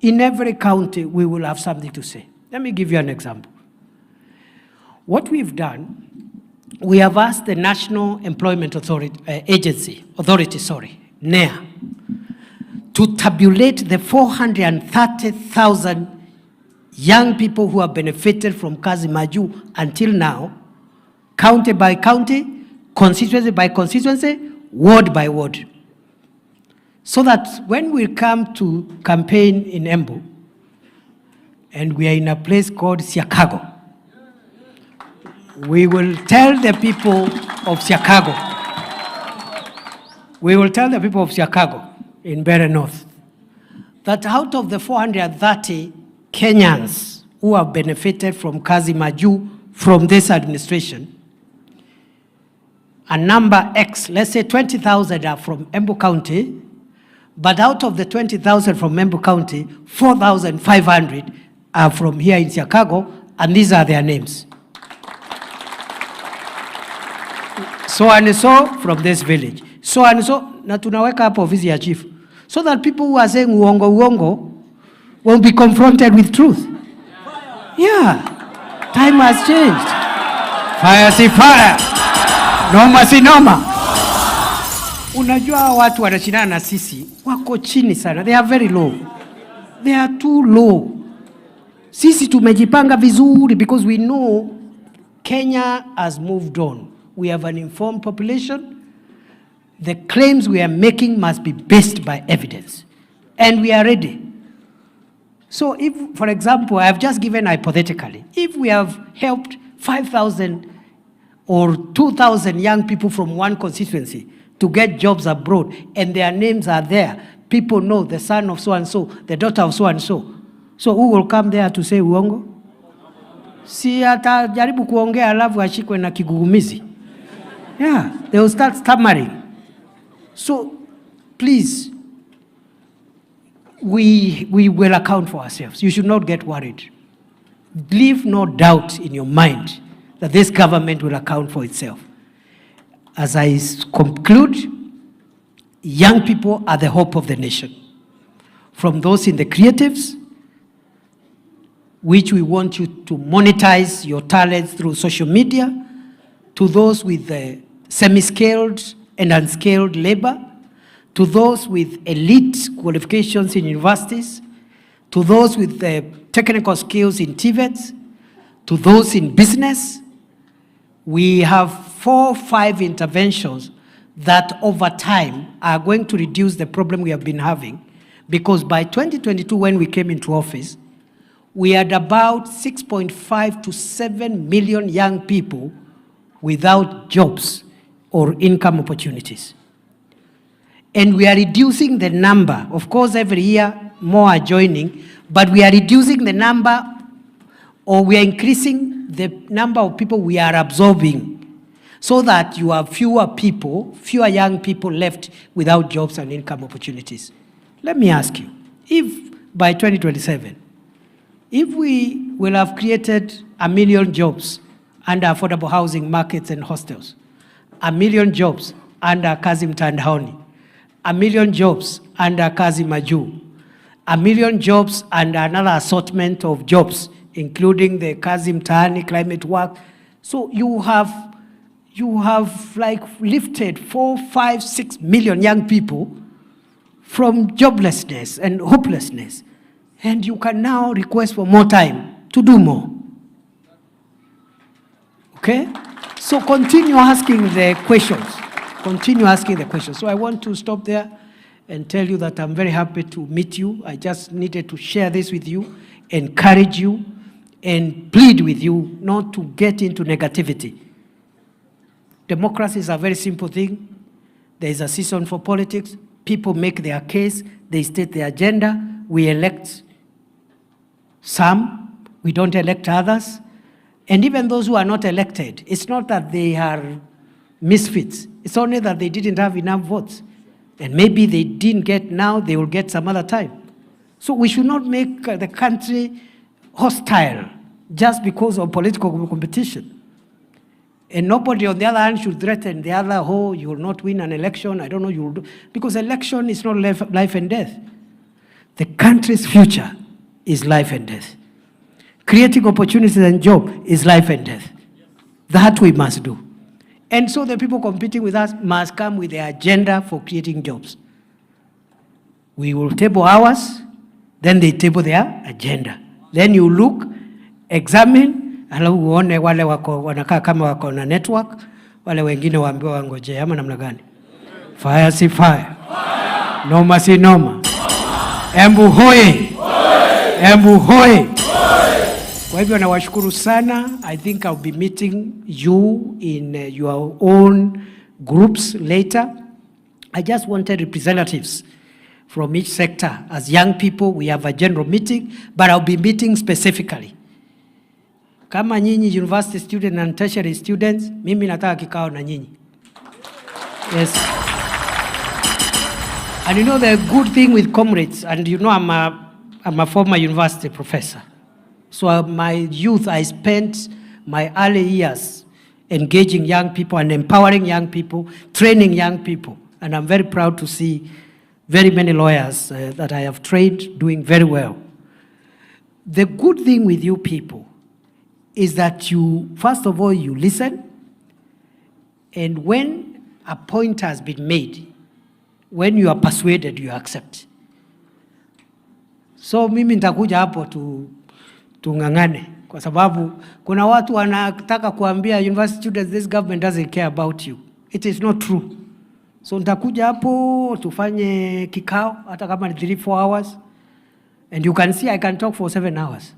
In every county, we will have something to say. Let me give you an example. What we've done, we have asked the National Employment Authority, NEA, to tabulate the 430,000 young people who have benefited from Kazi Maju until now, county by county, constituency by constituency, ward by ward. So that when we come to campaign in Embu, and we are in a place called Chicago, we will tell the people of Chicago, in Mbeere North, that out of the 430 Kenyans who have benefited from Kazi Maju from this administration. A number X, let's say 20,000 are from Embu County, but out of the 20,000 from Embu County, 4,500 are from here in Chicago, and these are their names. So and so from this village. So and so, na tunaweka hapo ofisi ya chief. So that people who are saying uongo will be confronted with truth. Yeah, time has changed. Fire si fire, noma si noma. Unajua watu wanashindana na sisi, wako chini sana. They are very low. They are too low. Sisi tumejipanga vizuri because we know Kenya has moved on. We have an informed population. The claims we are making must be based by evidence. And we are ready. So if, for example, I have just given hypothetically, if we have helped 5,000 or 2,000 young people from one constituency to get jobs abroad, and their names are there, people know the son of so-and-so, the daughter of so-and-so. So who will come there to say uongo? Si atajaribu kuongea alafu ashikwe na kigugumizi. Yeah, they will start stammering. So, please, we will account for ourselves. You should not get worried. Leave no doubt in your mind that this government will account for itself. As I conclude, young people are the hope of the nation. From those in the creatives, which we want you to monetize your talents through social media, to those with the semi-skilled and unskilled labor, to those with elite qualifications in universities, to those with the technical skills in TVET, to those in business. We have 4 or 5 interventions that over time are going to reduce the problem we have been having, because by 2022, when we came into office, we had about 6.5 to 7 million young people without jobs or income opportunities. And we are reducing the number. Of course, every year more are joining, but we are reducing the number, or we are increasing the number of people we are absorbing, so that you have fewer young people left without jobs and income opportunities. Let me ask you, if by 2027, if we will have created 1 million jobs under affordable housing markets and hostels, 1 million jobs under Kazi Mtandaoni, 1 million jobs under Kazi Maju, 1 million jobs under another assortment of jobs, including the Kazi Mtaani climate work. So you have like lifted 4, 5, 6 million young people from joblessness and hopelessness. And you can now request for more time to do more. Okay? So continue asking the questions. Continue asking the questions. So I want to stop there and tell you that I'm very happy to meet you. I just needed to share this with you, encourage you, and plead with you not to get into negativity. Democracy is a very simple thing. There is a season for politics. People make their case. They state their agenda. We elect some. We don't elect others. And even those who are not elected, it's not that they are misfits. It's only that they didn't have enough votes. And maybe they didn't get now, they will get some other time. So we should not make the country hostile just because of political competition. And nobody on the other hand should threaten the other, oh, you will not win an election, I don't know, you will do. Because election is not life and death. The country's future is life and death. Creating opportunities and job is life and death. That we must do. And so the people competing with us must come with their agenda for creating jobs. We will table ours, then they table their agenda. Then you look, examine, alafu uone wale wako wanakaa kama wako na network, wale wengine waambiwa wangoje ama namna gani? Fire si fire. Noma si noma. Embu hoye. Embu hoye. Kwa hivyo nawashukuru sana. I think I'll be meeting you in your own groups later. I just wanted representatives from each sector. As young people, we have a general meeting, but I'll be meeting specifically kama nyinyi university student and tertiary students, mimi nataka kikao na nyinyi. Yes. And you know the good thing with comrades, and you know I'm a former university professor. So my youth, I spent my early years engaging young people and empowering young people, training young people. And I'm very proud to see very many lawyers that I have trained doing very well. The good thing with you people is that you, first of all, you listen. And when a point has been made, when you are persuaded, you accept. So mimi nitakuja hapo tungangane kwa sababu kuna watu wanataka kuambia university students this government doesn't care about you. It is not true. So nitakuja hapo tufanye kikao hata kama ni 3-4 hours, and you can see I can talk for 7 hours.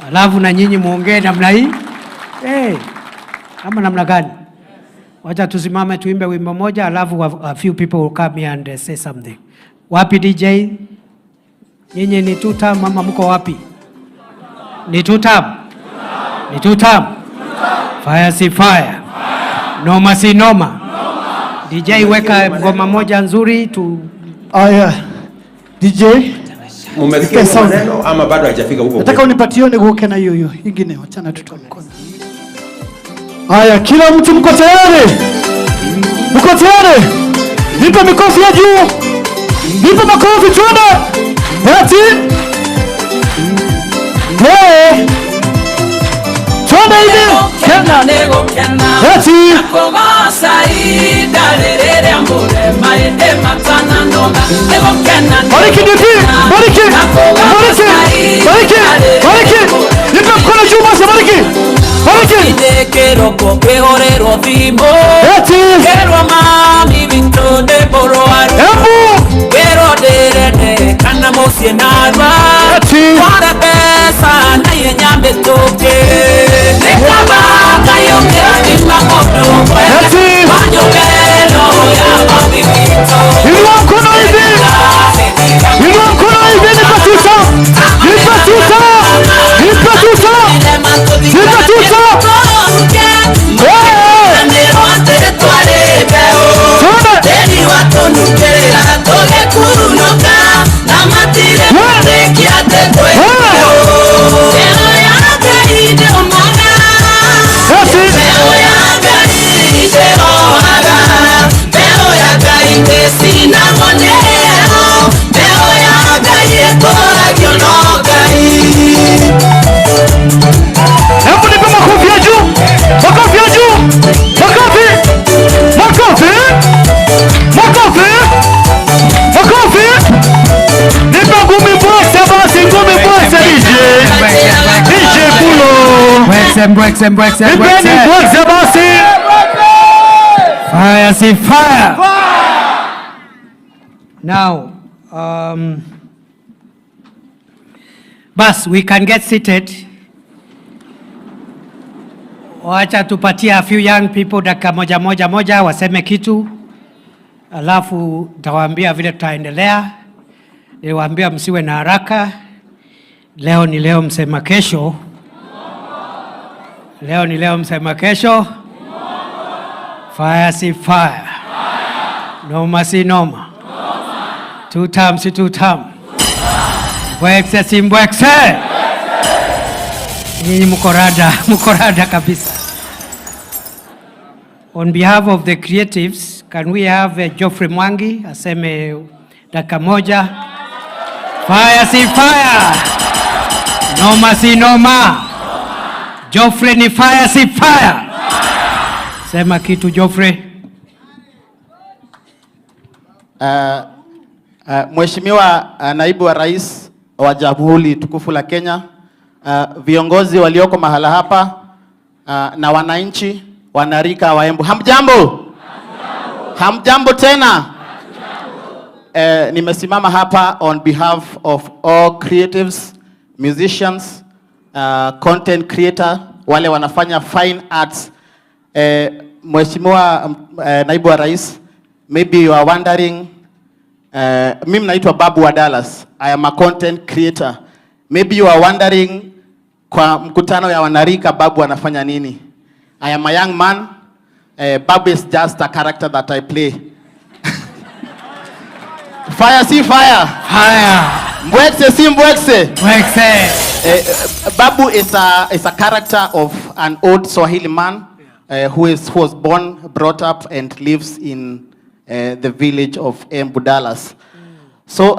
Alafu na nyinyi muongee namna hii. Kama namna gani? Wacha tusimame tuimbe wimbo moja, alafu a few people will come here and say something. Wapi DJ? Nyinyi ni 2 term mama, mko wapi? Ni 2 term? Ni 2 term? Fire si fire. Noma si noma. DJ weka ngoma moja nzuri tu. Aya. DJ. Mumesikia maneno ama bado hajafika huko? Nataka unipatie niguke na hiyo ingine, wachana tutoe mkono. Aya, kila mtu mko tayari? Mko tayari? Nipe mikofi ya juu. Nipe makofi tuone. Eti. Tuone hivi. Kena nego kena. Eti. Kogosa idalere ambure maende matana ndonga. Nego kena. Bariki nipi. Bariki. Bariki. Bariki. Bariki. Nipe mkono juu basi bariki. Bariki. Kero ko kwehorero thimbo. Eti. Kero mami vinto de boro aru. Embu. Kero derede kana mosie narwa. Eti. Para pesa na yenyambe toke. Nekaba kayonge animakono. Eti. Manyo kero ya mami vinto. Inua mkono hivi. Inua mkono hivi nipatusa. Nipatusa. Nipatusa. Nipatusa. Hebu nipe makofi ya juu. Makofi ya juu. Makofi. Makofi. Makofi. Makofi. Nipe ngumi bwese basi, ngumi bwese DJ. DJ Bulo. Bwekse. Nipe bwese basi. Fire si fire. Now, bas, we can get seated. Wacha tupatia a few young people dakika moja waseme kitu. Alafu nitawaambia vile tutaendelea. Niliwaambia msiwe na haraka. Leo ni leo, msema kesho. Leo ni leo, msema kesho. Fire si fire. Noma si noma. 2 term si 2 term. Bwekse si mbwekse. Nyinyi mko rada kabisa. On behalf of the creatives, can we have Geoffrey Mwangi aseme dakika moja? Fire si fire. Noma si noma. Geoffrey ni fire si fire. Sema kitu Geoffrey. Mheshimiwa Naibu wa Rais wa Jamhuri Tukufu la Kenya, viongozi walioko mahala hapa, na wananchi wanarika wa Embu. Hamjambo? Hamjambo tena? Nimesimama hapa on behalf of all creatives, musicians, content creator, wale wanafanya fine arts. Mheshimiwa Naibu wa Rais, maybe you are wondering, mimi naitwa Babu wa Dallas. I am a content creator. Maybe you are wondering kwa mkutano ya wanarika Babu anafanya nini. I am a young man. Babu is just a character that I play. Fire si fire. Fire. Mbwekse si mbwekse. Mbwekse. Babu is a character of an old Swahili man who was born, brought up and lives in the village of Embu, Dallas. So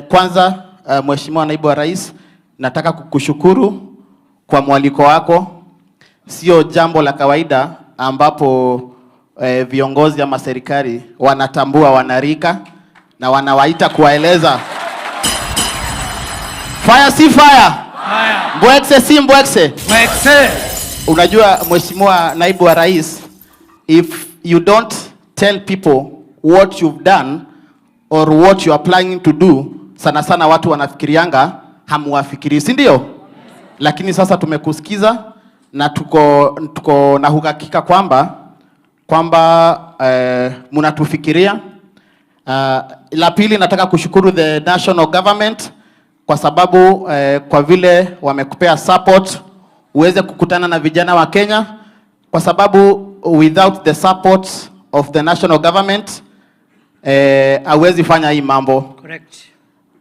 kwanza Mheshimiwa Naibu wa Rais, nataka kukushukuru kwa mwaliko wako. Sio jambo la kawaida ambapo viongozi ama serikali wanatambua wanarika na wanawaita kuwaeleza. Fire si fire. Mbwekse si mbwekse. Mbwekse. Unajua Mheshimiwa Naibu wa Rais, if you don't tell people what you've done or what you are planning to do, sana sana watu wanafikirianga hamuwafikiri, si ndio? Lakini sasa tumekusikiza na tuko na uhakika kwamba mnatufikiria. La pili, nataka kushukuru the national government kwa sababu kwa vile wamekupea support uweze kukutana na vijana wa Kenya, kwa sababu without the support of the national government hawezi fanya hii mambo. Correct.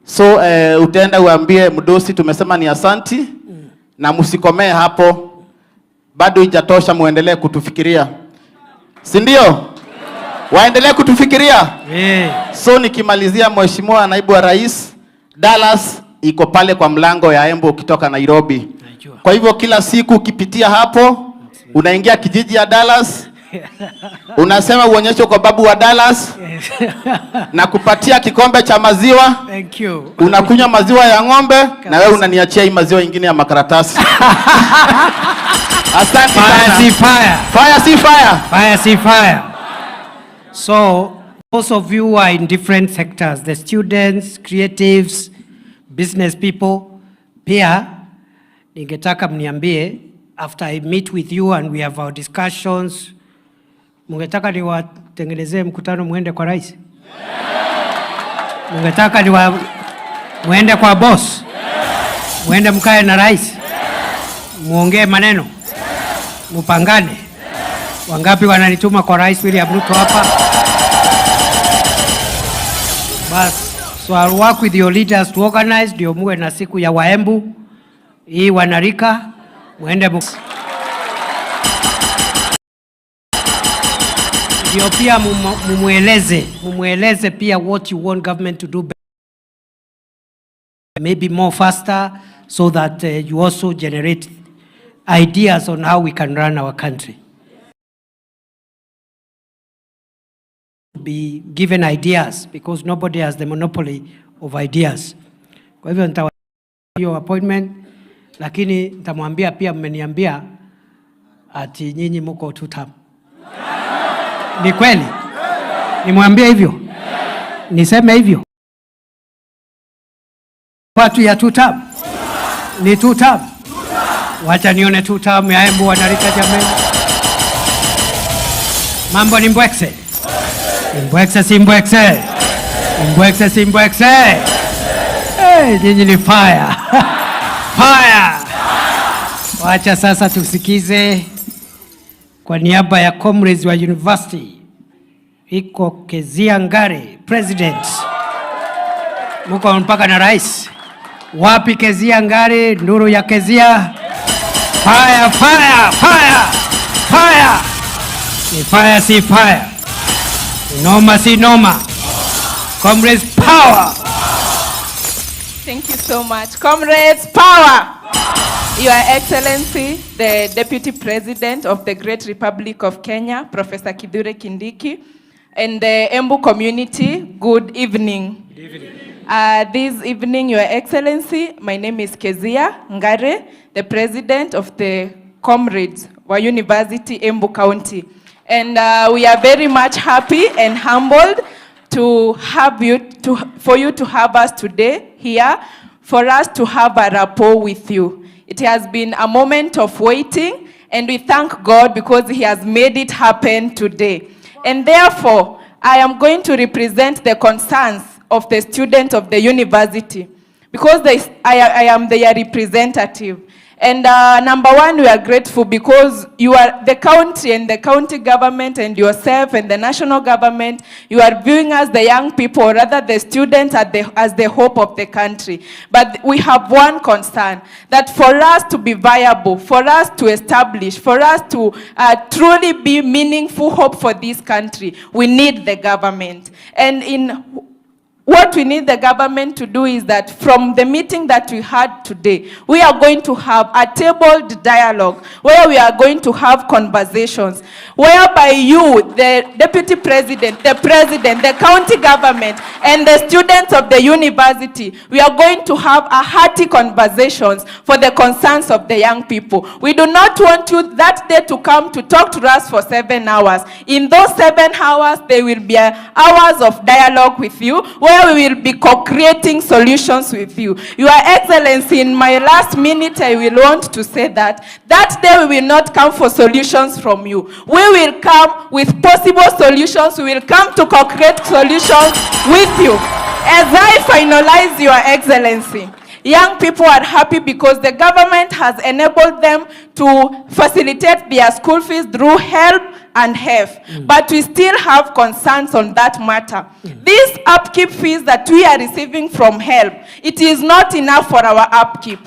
So utaenda uambie mdosi tumesema ni asanti na msikomee hapo. Bado hijatosha, muendelee kutufikiria. Si ndio? Waendelee kutufikiria. So nikimalizia, Mheshimiwa Naibu wa Rais, Dallas iko pale kwa mlango ya Embu ukitoka Nairobi. Kwa hivyo kila siku ukipitia hapo, unaingia kijiji ya Dallas, unasema uonyesho kwa Babu wa Dallas, na kupatia kikombe cha maziwa. Thank you. Unakunywa maziwa ya ng'ombe na wewe unaniachia hii maziwa ingine ya makaratasi. Asante sana. Fire si fire. Fire si fire. Fire si fire. So, most of you are in different sectors, the students, creatives, business people. Pia, ningetaka mniambie, after I meet with you and we have our discussions, mungetaka niwatengenezee mkutano muende kwa rais? Mungetaka muende kwa boss? Muende mkae na rais? Muongee maneno? Mupangane? Wangapi wananituma kwa Rais William Ruto hapa? Bas, so I'll work with your leaders to organize ndio muwe na siku ya Waembu hii wanarika muende ndio pia mumueleze pia what you want government to do maybe more faster, so that you also generate ideas on how we can run our country. Be given ideas because nobody has the monopoly of ideas. Kwa hivyo nitawa hiyo appointment, lakini nitamwambia pia mmeniambia ati nyinyi mko 2 term. Ni kweli? Nimwambie hivyo? Niseme hivyo? Watu ya 2 term. Ni 2 term. Wacha nione 2 term ya Embu wanarika jameni. Mambo ni mbwekse. Mbwekse si mbwekse. Mbwekse si mbwekse. Nyinyi ni fire. Fire. Wacha sasa tusikize kwa niaba ya comrades wa university. Iko Kezia Ngare, president. Muko mpaka na rais. Wapi Kezia Ngare, nduru ya Kezia? Fire, fire, fire. Fire. Ni fire si fire. Noma si noma. Comrades power. Thank you so much. Comrades power. Your Excellency, the Deputy President of the Great Republic of Kenya, Professor Kindiki, and the Embu community, good evening. Good evening. This evening, Your Excellency, my name is Kezia Ngare, the President of the Comrades wa University, Embu County. And we are very much happy and humbled to have for you to have us today here, for us to have a rapport with you. It has been a moment of waiting, and we thank God because He has made it happen today. And therefore, I am going to represent the concerns of the students of the university, because I am their representative. And number one, we are grateful because you are the county and the county government and yourself and the national government, you are viewing us, the young people, or rather the students, as the hope of the country. But we have one concern, that for us to be viable, for us to establish, for us to truly be meaningful hope for this country, we need the government. And what we need the government to do is that from the meeting that we had today, we are going to have a tabled dialogue where we are going to have conversations, whereby you, the deputy president, the county government, and the students of the university, we are going to have a hearty conversations for the concerns of the young people. We do not want you that day to come to talk to us for 7 hours. In those 7 hours, there will be hours of dialogue with you, where we will be co-creating solutions with you. Your Excellency, in my last minute, I will want to say that day we will not come for solutions from you. We will come with possible solutions. We will come to co-create solutions with you. As I finalize, Your Excellency, young people are happy because the government has enabled them to facilitate their school fees through HELP and HEF. But we still have concerns on that matter. These upkeep fees that we are receiving from HELP, it is not enough for our upkeep.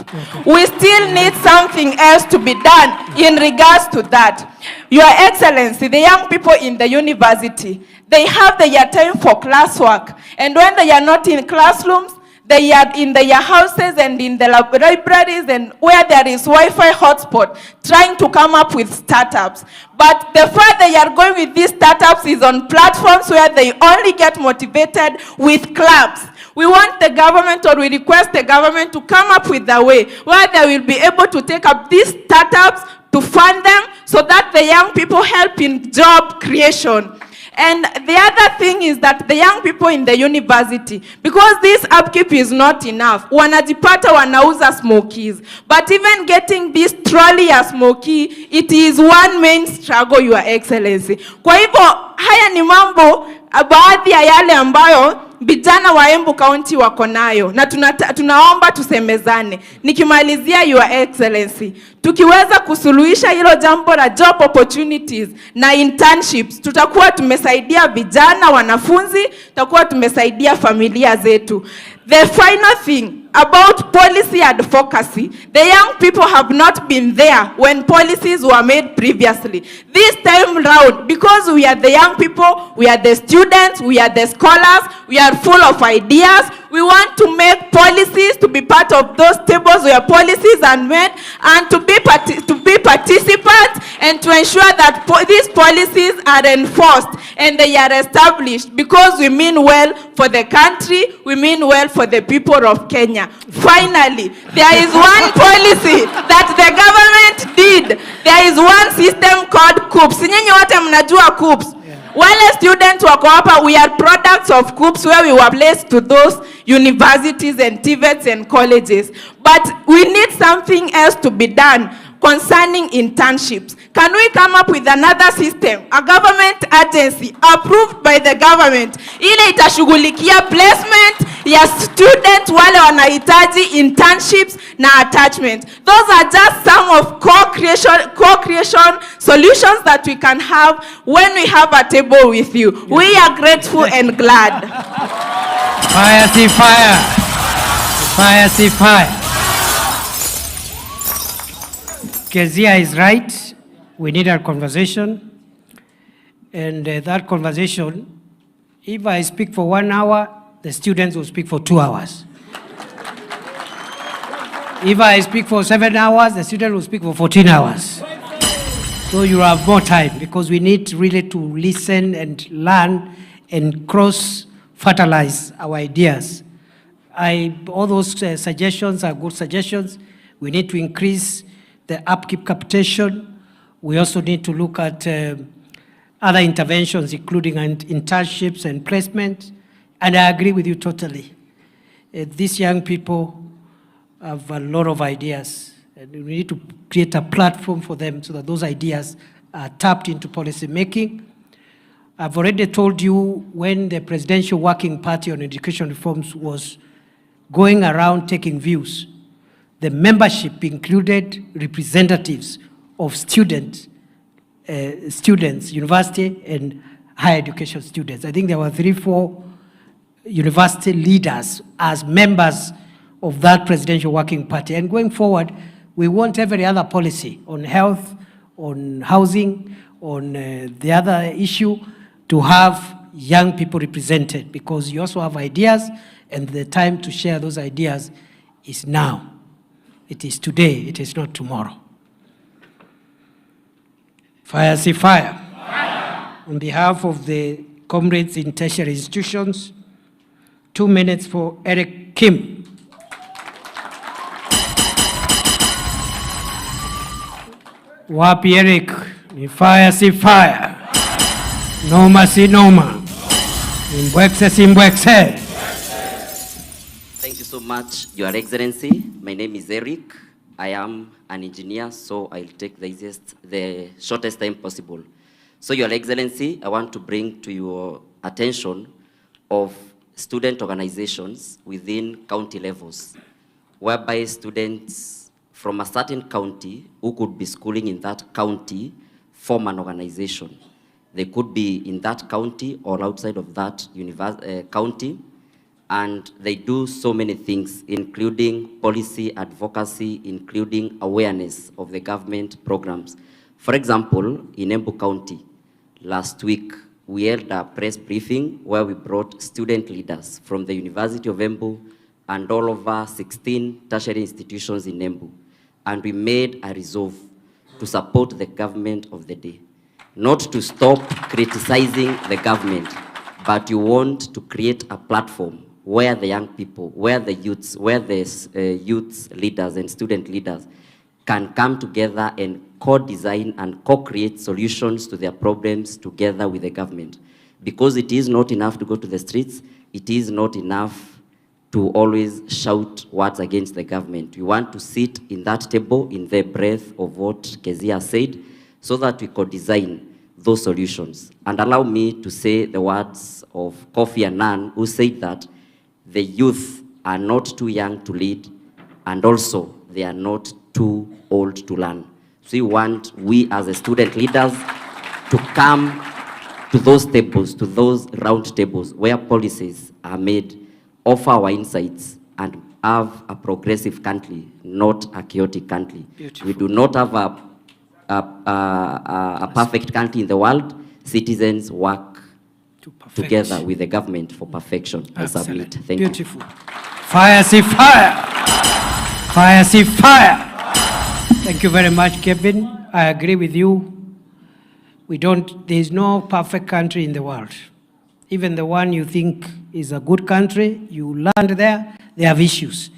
We still need something else to be done in regards to that. Your Excellency, the young people in the university, they have their time for classwork. And when they are not in classrooms, they are in their houses and in the libraries and where there is Wi-Fi hotspot, trying to come up with startups. But the fact they are going with these startups is on platforms where they only get motivated with clubs. We want the government, or we request the government, to come up with a way where they will be able to take up these startups to fund them so that the young people help in job creation. And the other thing is that the young people in the university, because this upkeep is not enough, wanajipata wanauza smokies. But even getting this trolley ya smoky, it is one main struggle, Your Excellency. Kwa hivyo, haya ni mambo, baadhi ya yale ambayo vijana wa Embu County wako nayo, na tunaomba tusemezane. Nikimalizia, Your Excellency, tukiweza kusuluhisha hilo jambo la job opportunities na internships, tutakuwa tumesaidia vijana, wanafunzi, tutakuwa tumesaidia familia zetu. The final thing about policy advocacy, the young people have not been there when policies were made previously. This time round, because we are the young people, we are the students, we are the scholars, we are full of ideas, we want to make policies to be part of those tables where policies are made, and to be participants, and to ensure that these policies are enforced and they are established, because we mean well for the country, we mean well for the people of Kenya. Finally, there is one policy that the government did. There is one system called COOPS. Nyinyi wote mnajua COOPS. Wale students wako hapa, we are products of COOPS, where we were placed to those universities and TVETs and colleges. But we need something else to be done concerning internships. Can we come up with another system, a government agency approved by the government, ile itashughulikia placement ya students wale wanahitaji internships na attachment? Those are just some of co-creation solutions that we can have when we have a table with you. We are grateful and glad. Fire, see fire. Fire, see fire. Kezia is right. We need a conversation. And that conversation, if I speak for 1 hour, the students will speak for 2 hours. If I speak for 7 hours, the students will speak for 14 hours. So you have more time, because we need really to listen and learn and cross-fertilize our ideas. All those suggestions are good suggestions. We need to increase the upkeep capitation. We also need to look at other interventions, including internships and placement. And I agree with you totally. These young people have a lot of ideas, and we need to create a platform for them so that those ideas are tapped into policy making. I've already told you, when the Presidential Working Party on Education Reforms was going around taking views, The membership included representatives of students, university and higher education students. I think there were 3-4 university leaders as members of that presidential working party. And going forward, we want every other policy on health, on housing, on the other issue to have young people represented, because you also have ideas, and the time to share those ideas is now. It is today, it is not tomorrow. Fire, see fire. Fire. On behalf of the comrades in tertiary institutions, 2 minutes for Eric Kim. Wapi Eric, ni fire, see fire. Noma, see noma. Imbwekse, si imbwekse. Thank you so much, Your Excellency. My name is Eric. I am an engineer, so I'll take the shortest time possible. So, Your Excellency, I want to bring to your attention of student organizations within county levels, whereby students from a certain county who could be schooling in that county form an organization. They could be in that county or outside of that county, and they do so many things, including policy advocacy, including awareness of the government programs. For example, in Embu County, last week, we held a press briefing where we brought student leaders from the University of Embu and all over 16 tertiary institutions in Embu. And we made a resolve to support the government of the day. Not to stop criticizing the government, but you want to create a platform where the young people, where the youths, where the youth leaders and student leaders can come together and co-design and co-create solutions to their problems together with the government. Because it is not enough to go to the streets, it is not enough to always shout words against the government. We want to sit in that table in the breath of what Kezia said, so that we could design those solutions. And allow me to say the words of Kofi Annan, who said that the youth are not too young to lead, and also they are not too old to learn. So we as a student leaders to come to those tables, to those round tables where policies are made, offer our insights, and have a progressive country, not a chaotic country. Beautiful. We do not have a perfect country in the world. Citizens work together with the government for perfection. I submit. Thank you. Beautiful. Fire, see fire. Fire, see fire. Thank you very much, Kevin. I agree with you. There is no perfect country in the world. Even the one you think is a good country, you land there, they have issues.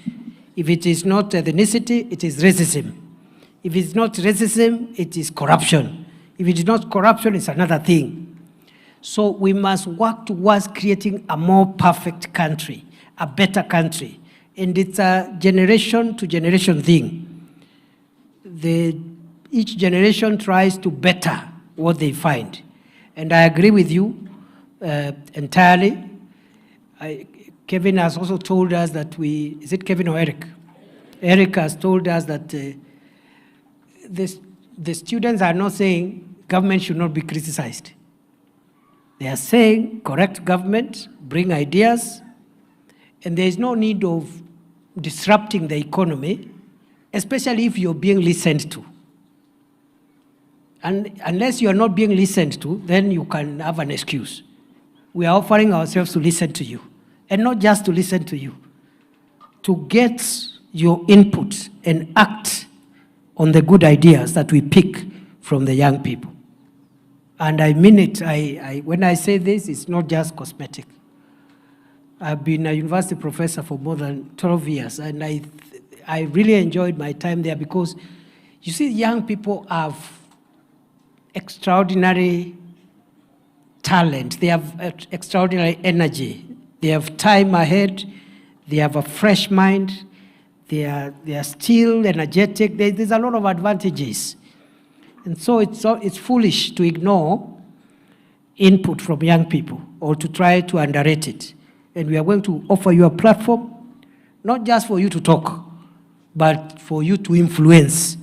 If it is not ethnicity, it is racism. If it's not racism, it is corruption. If it is not corruption, it's another thing. So we must work towards creating a more perfect country, a better country. And it's a generation to generation thing. Each generation tries to better what they find. And I agree with you entirely. Kevin has also told us that is it Kevin or Eric? Eric has told us that the students are not saying government should not be criticized. They are saying correct government, bring ideas, and there is no need of disrupting the economy, especially if you're being listened to. And unless you are not being listened to, then you can have an excuse. We are offering ourselves to listen to you, and not just to listen to you, to get your input and act on the good ideas that we pick from the young people. And I mean it. When I say this, it's not just cosmetic. I've been a university professor for more than 12 years, and I really enjoyed my time there, because you see, young people have extraordinary talent. They have extraordinary energy. They have time ahead. They have a fresh mind. They are still energetic. There's a lot of advantages. And so it's foolish to ignore input from young people or to try to underrate it. And we are going to offer you a platform, not just for you to talk, but for you to influence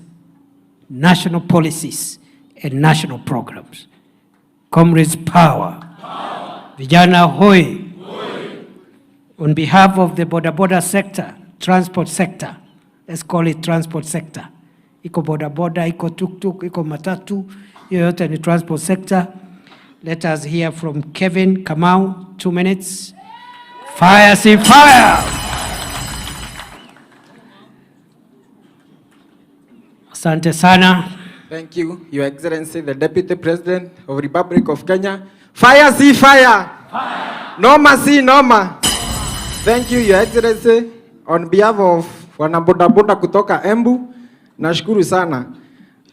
national policies and national programs. Comrades, power. Vijana hoi. On behalf of the boda sector, transport sector, let's call it transport sector. Iko boda, iko tuk-tuk, iko matatu, yoyote ni transport sector. Let us hear from Kevin Kamau, 2 minutes. Fire, see fire! Asante sana. Thank you, Your Excellency, the Deputy President of the Republic of Kenya. Fire, see fire! Fire! Noma, see noma! Thank you, Your Excellency, on behalf of wanabodaboda kutoka Embu, nashukuru sana.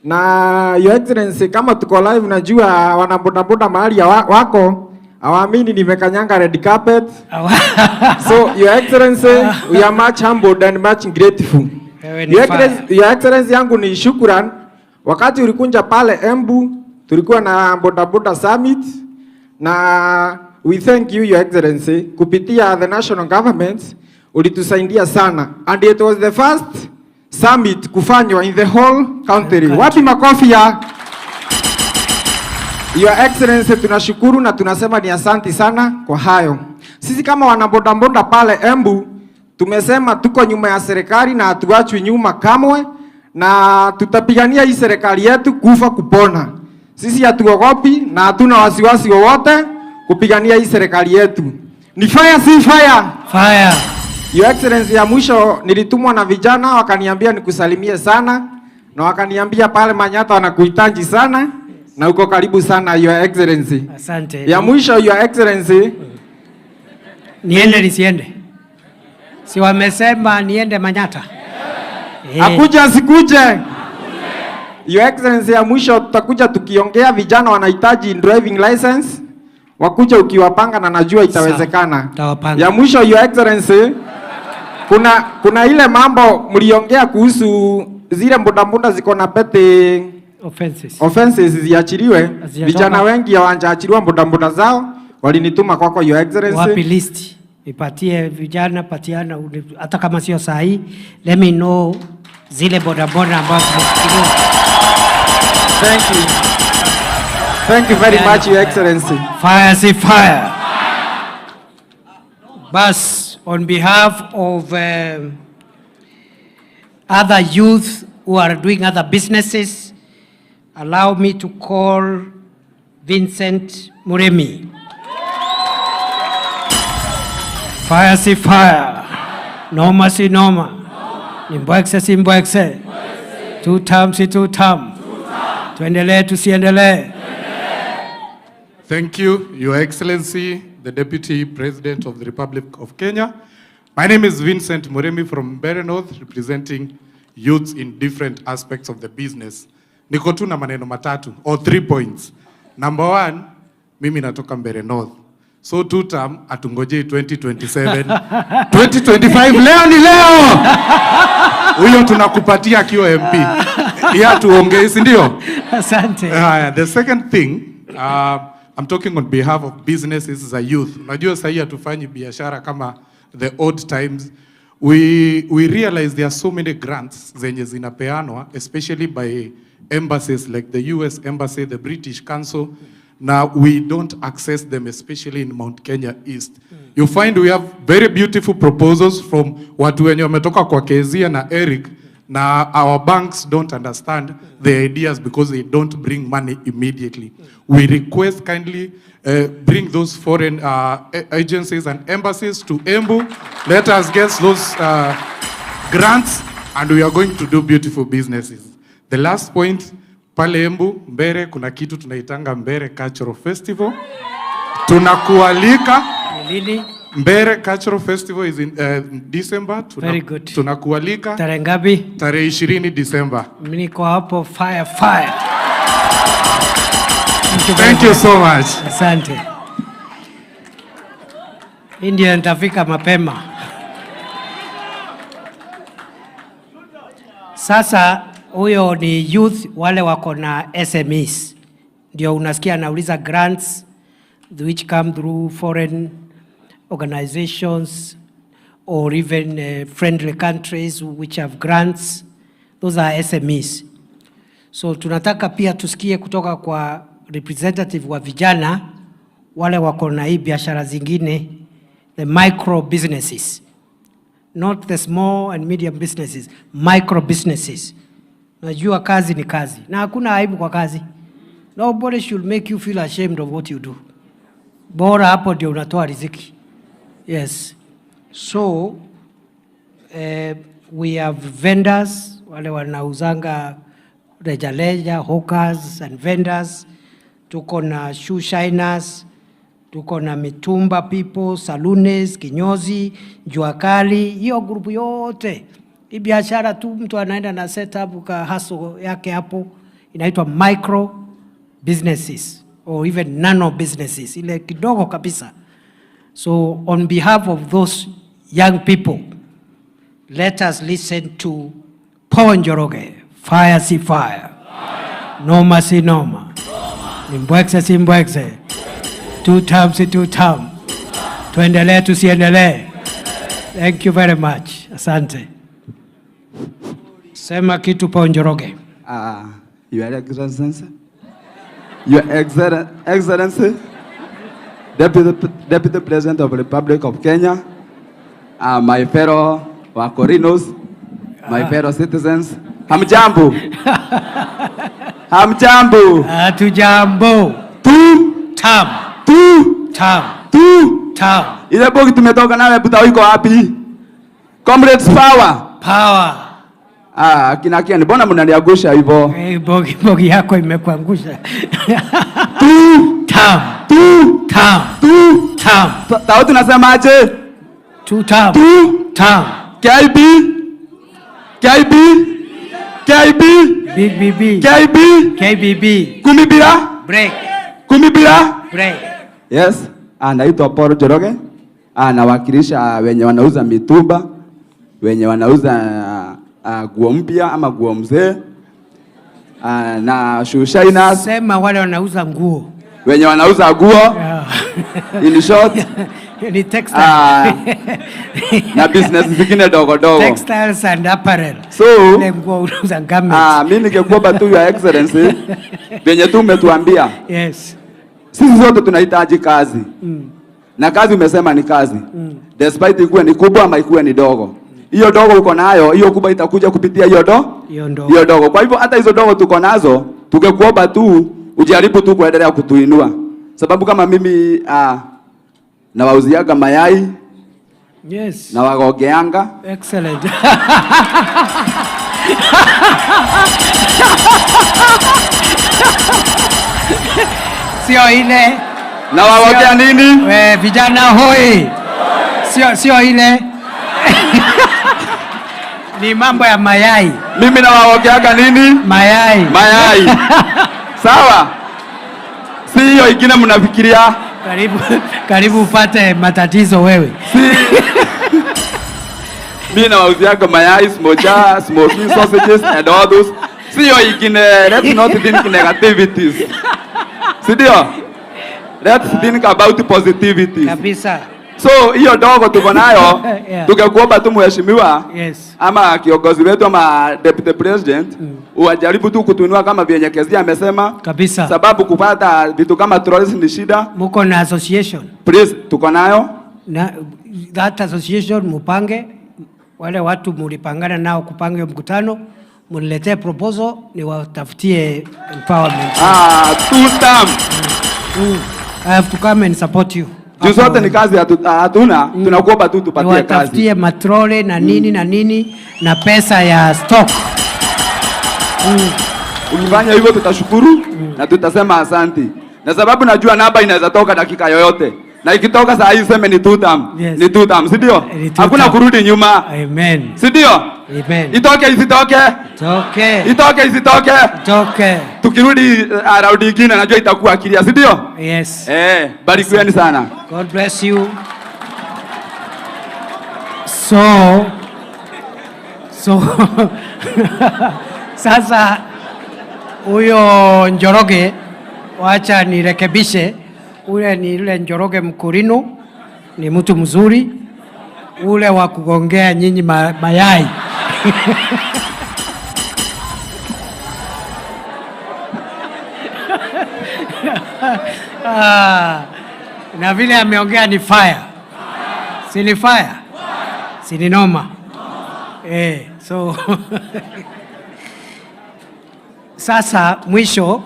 Na Your Excellency, kama tuko live najua wanabodaboda mahali ya wako, hawaamini nimekanyanga red carpet. So, Your Excellency, we are much humbled and much grateful. Your Excellency yangu ni shukuran. Wakati ulikunja pale Embu, tulikuwa na bodaboda summit, na we thank you, Your Excellency, kupitia the national government, ulitusaidia sana. And it was the first summit kufanywa in the whole country. Wapi makofi ya Your Excellency, tunashukuru na tunasema ni asanti sana kwa hayo. Sisi kama wanabodaboda pale Embu, tumesema tuko nyuma ya serikali na hatuachwi nyuma kamwe, na tutapigania hii serikali yetu kufa kupona. Sisi hatuogopi na hatuna wasiwasi wowote kupigania hii serikali yetu. Ni fire, si fire? Fire. Your Excellency, ya mwisho nilitumwa na vijana wakaniambia nikusalimie sana, na wakaniambia pale Manyata wanakuhitaji sana na uko karibu sana, Your Excellency. Asante. Ya mwisho, Your Excellency, niende nisiende? Si wamesema niende Manyata? Akuja sikuje? Your Excellency, ya mwisho tutakuja tukiongea, vijana wanahitaji driving license, wakuja ukiwapanga na najua itawezekana. Ya mwisho, Your Excellency, kuna ile mambo mliongea kuhusu zile bodaboda ziko na pete offenses ziachiliwe. Vijana wengi hawajaachiliwa bodaboda zao, walinituma kwako, Your Excellency. Wapi list? Ipatie vijana, patiana, hata kama sio sahi. Let me know zile bodaboda ambazo zimeshikiliwa. Thank you. Thank you very much, Your Excellency. Fire, see fire. Bas, on behalf of other youth who are doing other businesses, allow me to call Vincent Muremi. Fire, see fire. Noma, see noma. Nimbwekse, si mbwekse. Two term, si two term. Tuendelee, tusiendelee. Thank you, Your Excellency, the Deputy President of the Republic of Kenya. My name is Vincent Muremi from Mbeere North, representing youths in different aspects of the business. Niko tu na maneno matatu, or 3 points. Number 1, mimi natoka Mbeere North. So 2 term, atungoje 2027. 2025, leo ni leo! Huyo tunakupatia akiwa MP. Ya tuongee, si ndio? Asante. The second thing, I'm talking on behalf of businesses as a youth. Unajua sahi hatufanyi biashara kama the old times. We realize there are so many grants zenye zinapeanwa, especially by embassies like the US Embassy, the British Council. Now we don't access them, especially in Mount Kenya East. You find we have very beautiful proposals from watu wenye wametoka kwa Kezia na Eric. Now our banks don't understand the ideas because they don't bring money immediately. We request kindly bring those foreign agencies and embassies to Embu. Let us get those grants and we are going to do beautiful businesses. The last point, pale Embu, Mbeere, kuna kitu tunaitanga Mbeere Cultural Festival. Tunakualika. Lini? Mbeere Cultural Festival is in December. Very good. Tunakualika. Tarehe ngapi? Tarehe 20 December. Mimi niko hapo, fire fire. Thank you so much. Asante. India nitafika mapema. Sasa huyo ni youth wale wako na SMEs. Ndio unasikia anauliza grants which come through foreign organizations or even friendly countries which have grants. Those are SMEs. So tunataka pia tusikie kutoka kwa representative wa vijana wale wako na hii biashara zingine, the micro businesses, not the small and medium businesses, micro businesses. Najua kazi ni kazi na hakuna aibu kwa kazi. Nobody should make you feel ashamed of what you do. Bora hapo ndio unatoa riziki. Yes. So we have vendors wale wanauzanga reja, hawkers and vendors. Tuko na shoe shiners, tuko na mitumba people, saloons, kinyozi, jua kali, hiyo grupu yote. Hii biashara tu mtu anaenda na setup ka hustle yake hapo, inaitwa micro businesses or even nano businesses, ile kidogo kabisa. So on behalf of those young people, let us listen to Paul Njoroge, fire si fire, noma si noma, nimbwekse si mbwekse, two term si two term, tuendelee tusiendelee. Thank you very much. Asante. Sema kitu Paul Njoroge. Your Excellency, Your Excellency, Deputy President of the Republic of Kenya, my fellow Wakorinos, my fellow citizens, hamjambo. Hamjambo. Hatujambo. Tam. Ile bogi tumetoka nawe buta iko wapi? Comrades power. Kina Ken, mbona mnaniangusha hivyo? Bogi yako imekuangusha. Tam. Tao tunasemaje? Tam. KIB. KBB. Kumibira. Break. Yes. Naitwa Paul Njoroge. Nawakilisha wenye wanauza mitumba, wenye wanauza nguo mpya ama nguo mzee, na shoe shiners. Sema wale wanauza nguo. Wenye wanauza nguo. Yeah. In short. Ni textile. Na business zingine dogo. Textiles and apparel. So, ile nguo unauza garments. Mimi ningekuomba tu Your Excellency, venye tu umetuambia. Yes. Sisi zote tunahitaji kazi. Na kazi umesema ni kazi. Despite ikuwe ni kubwa ama ikuwe ni dogo. Hiyo dogo uko nayo, hiyo kubwa itakuja kupitia hiyo dogo. Kwa hivyo hata hizo dogo tuko nazo, tungekuomba tu ujaribu tu kuendelea kutuinua. Sababu kama mimi na wauziaga mayai. Yes. Na wagogeanga. Excellent. Sio ile. Na wawagea nini? Vijana hoi. Sio ile. Ni mambo ya mayai. Mimi na wawageaga nini? Mayai. Sawa. Si hiyo ingine mnafikiria. Karibu upate matatizo wewe. Mimi na wauziaga mayai, smoking sausages and all those. Si hiyo ingine, let's not think negativities. Sidio? Let's think about positivity. Kabisa. So hiyo dogo tuko nayo, Yeah. Tungekuomba tu mheshimiwa, Yes. ama kiongozi wetu ama deputy president, uwajaribu tu kutuinua kama vyenye Kezia amesema. Kabisa. Sababu kupata vitu kama trolleys ni shida. Muko na association? Please, tuko nayo. Na that association mupange, wale watu mulipangana nao kupanga mkutano, muniletee proposal ni watafutie empowerment. Two term. I have to come and support you. Jusote ni kazi hatuna, tunakuomba tu tupatie kazi. Watafutie matrole na nini na pesa ya stock. Ukifanya hivyo tutashukuru na tutasema asanti. Na sababu najua namba inaweza toka dakika yoyote. Na ikitoka saa hii sema ni two term. Yes. Ni two term, si ndio? Hakuna kurudi nyuma. Amen. Si ndio? Amen. Itoke isitoke. Itoke. Tukirudi round nyingine najua itakuwa kilia, si ndio? Yes. Barikiweni sana. God bless you. So sasa huyo Njoroge, wacha nirekebishe, ule ni yule Njoroge Mkurino, ni mtu mzuri ule wa kugongea nyinyi mayai. Na vile ameongea ni fire. Si ni fire? Si ni noma? So sasa mwisho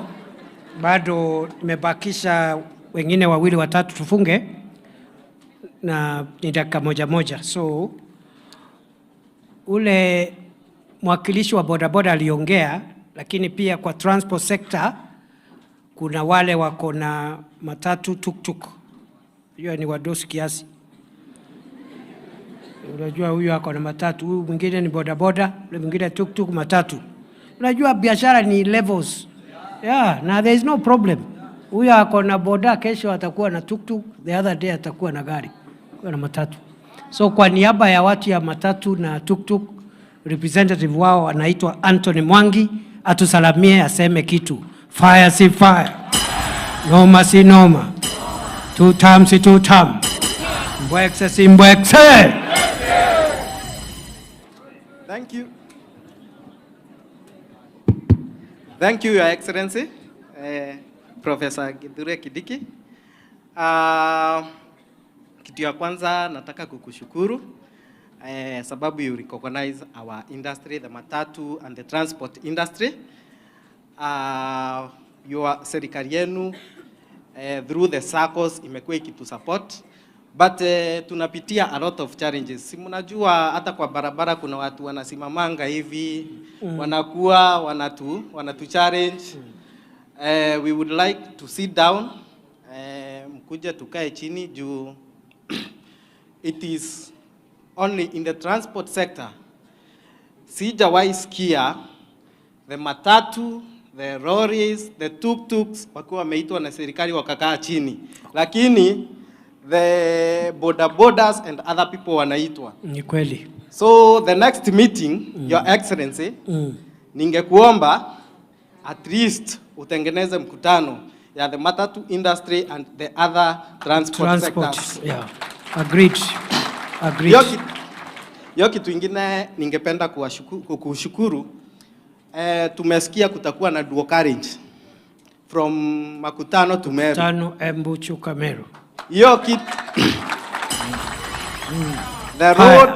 bado nimebakisha wengine wawili watatu tufunge na ni dakika moja. So ule mwakilishi wa bodaboda aliongea, lakini pia kwa transport sector kuna wale wako na matatu tuktuk. Hiyo ni wadosi kiasi. Unajua huyu ako na matatu, huyu mwingine ni bodaboda, yule mwingine tuktuk, matatu. Unajua biashara ni levels. Yeah, na there is no problem. Huyu ako na boda, kesho atakuwa na tuktuk, the other day atakuwa na gari, kwa na matatu. So kwa niaba ya watu ya matatu na tuktuk, representative wao anaitwa Anthony Mwangi, atusalamie aseme kitu. Fire si fire. Noma si noma. Two term si two term. Mbwekse si mbwekse. Thank you. Thank you, Your Excellency, Professor Kindiki. Kitu ya kwanza nataka kukushukuru sababu you recognize our industry, the matatu and the transport industry. Your serikali yenu through the circles imekuwa ikitu support, but tunapitia a lot of challenges. Si mnajua hata kwa barabara kuna watu wanasimamanga hivi, wanakuwa wanatu challenge. We would like to sit down, mkuja tukae chini juu it is only in the transport sector. Sijawahi sikia the matatu, the lorries, the tuk-tuks wakiwa wameitwa na serikali wakakaa chini, lakini the bodabodas and other people wanaitwa. Ni kweli. So the next meeting, Your Excellency, ningekuomba at least utengeneze mkutano ya the matatu industry and the other transport sectors. Yeah. Agreed. Yo kitu ingine ningependa kukushukuru. Tumesikia kutakuwa na dual carriage from Makutano to Meru. Makutano, Embu, Chuka, Meru. Yo kitu the road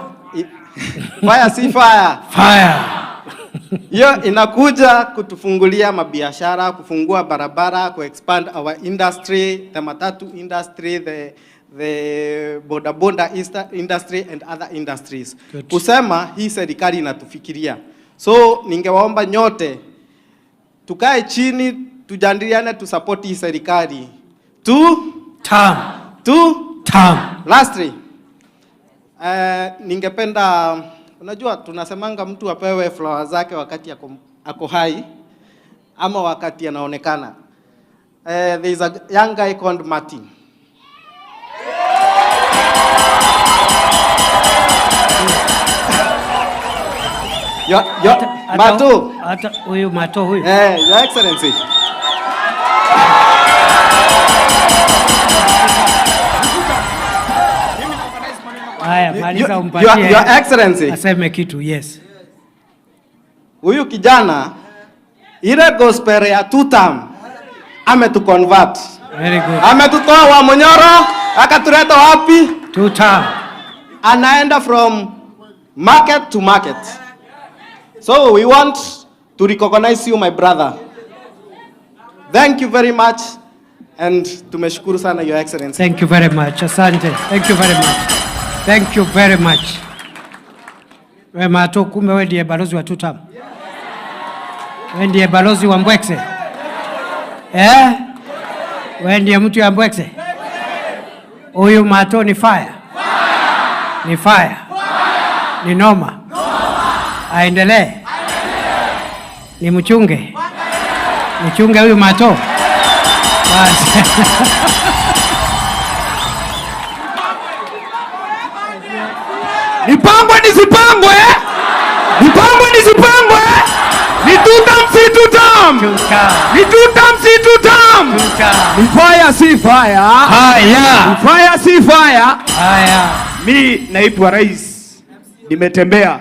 fire si fire. Fire. Yo inakuja kutufungulia mabiashara, kufungua barabara, expand our industry, the matatu industry, the bodaboda industry and other industries. Good. Kusema hii serikali inatufikiria. So ningewaomba nyote tukae chini tujadiliane tu support hii serikali. Lastly, ningependa, unajua tunasemanga mtu apewe flower zake wakati ako hai ama wakati anaonekana. There is a young guy called Martin. Mato. Huyu Mato huyu. Your Excellency. Haya, maliza umpatie. Your Excellency. Aseme kitu, yes. Huyu kijana ile gospel ya tutam ametuconvert. Very good. Ametutoa wa Munyoro akatuleta wapi? Tutam. Anaenda from market to market. So we want to recognize you, my brother. Thank you very much, and tumeshukuru sana, Your Excellency. Thank you very much. Asante. Thank you very much. Thank you very much. Wewe Mato, kumbe wewe ndiye balozi wa tutam. Wewe ndiye balozi wa Mbwekse. Wewe ndiye mtu ya Mbwekse. Huyu Mato ni fire. Ni fire. Ni noma. Aendelee. Ni mchunge. Mchunge huyu Mato. Basi. Nipangwe nisipangwe? Nipangwe nisipangwe? Ni tutam si tutam? Ni tutam si tutam? Ni fire si fire? Haya. Ni fire si fire? Haya. Mi naibu wa rais, nimetembea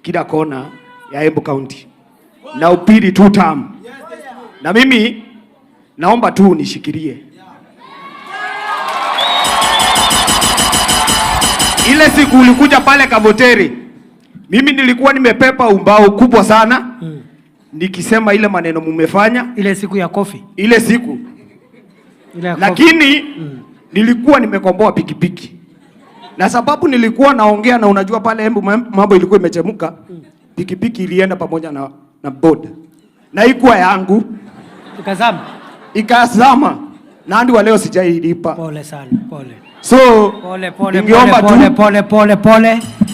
kila kona ya Embu County na upili 2 term, na mimi naomba tu nishikilie ile siku ulikuja pale Kavoteri, mimi nilikuwa nimepepa umbao kubwa sana nikisema ile maneno mumefanya ile siku ya kofi, ile siku ile lakini nilikuwa nimekomboa pikipiki na sababu nilikuwa naongea na unajua pale Embu mambo ilikuwa imechemuka, pikipiki ilienda pamoja na boda na ikuwa yangu ikazama na hadi wa leo sijailipa. Pole sana, pole. So pole.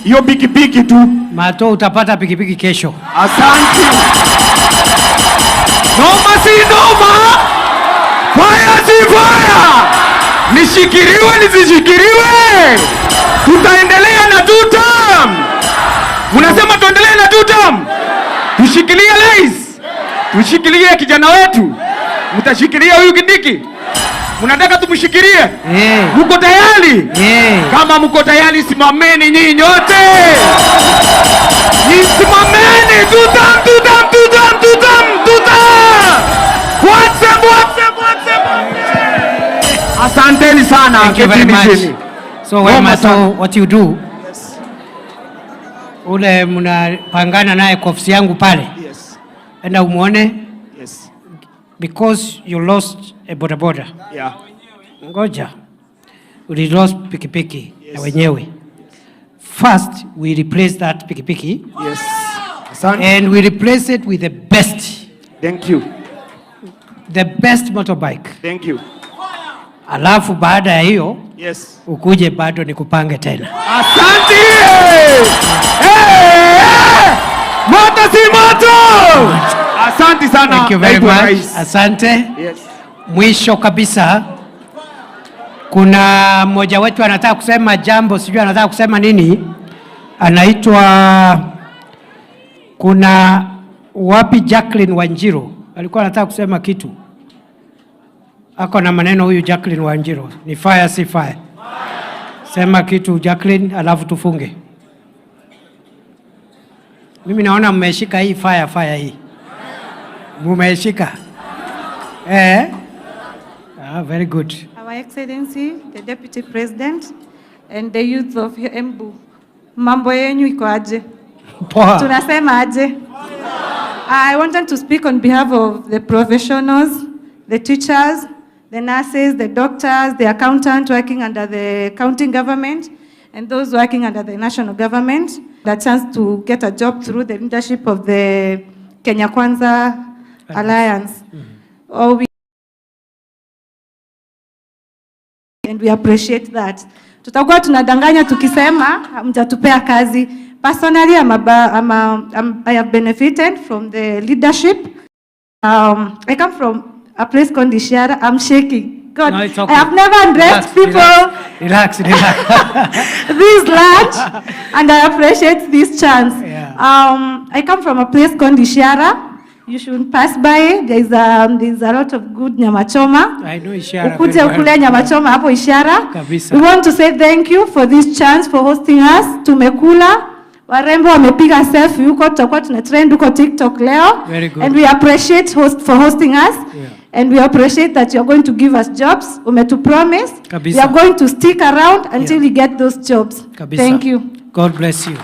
Hiyo pikipiki tu. Mato utapata pikipiki kesho. Asante. Noma si noma. Fire si fire. Nishikiriwe nisishikiriwe. Tutaendelea na 2 term. Unasema tuendelee na 2 term? Tushikilie rais. Tushikilie kijana wetu. Mtashikilia huyu Kindiki? Mnataka tumshikilie? Mko tayari? Kama mko tayari simameni nyinyi nyote. Simameni, tutam. WhatsApp. Asanteni sana. Thank you very much. So what you do? Yes. Ule mnapangana naye kwa ofisi yangu pale. Yes. Enda umuone. Yes. Because you lost a bodaboda. Yeah. Ngoja. We lost pikipiki na wenyewe. First, we replace that pikipiki. Yes. Asante. And we replace it with the best. Thank you. The best motorbike. Thank you. Alafu baada ya hiyo, yes, ukuje bado nikupange tena. Asante! Moto si moto! Asante sana. Thank you very much. Asante. Yes. Mwisho kabisa, kuna mmoja wetu anataka kusema jambo, sijui anataka kusema nini. Anaitwa kuna wapi Jacqueline Wanjiro. Alikuwa anataka kusema kitu. Ako na maneno huyu Jacqueline Wanjiro. Ni fire si fire. Sema kitu Jacqueline, alafu tufunge. Mimi naona mmeshika hii fire hii. Mmeshika. Very good. Our Excellency, the Deputy President and the youth of Embu. Mambo yenu iko aje? Poa. Tunasema aje? I wanted to speak on behalf of the professionals, the teachers, the nurses, the doctors, the accountants working under the county government, and those working under the national government. The chance to get a job through the leadership of the Kenya Kwanza Alliance. And we appreciate that. Tutakuwa tunadanganya tukisema mtatupea kazi. Personally, I have benefited from the leadership. I come from a place called Ishiara. I'm shaking. God, no, okay. I have never addressed people. Relax. This lunch, and I appreciate this chance. Yeah. I come from a place called Ishiara. You should pass by. There's a lot of good nyama choma. I know Ishiara. Ukuje ukule nyama choma hapo Ishiara. Kabisa. We want to say thank you for this chance for hosting us. Tumekula. Warembo wamepiga selfie huko, tutakuwa tuna trend huko TikTok leo. Very good. And we appreciate for hosting us. Yeah. And we appreciate that you're going to give us jobs. Umetu promise. Kabisa. We are going to stick around until we get those jobs. Kabisa. Thank you. God bless you.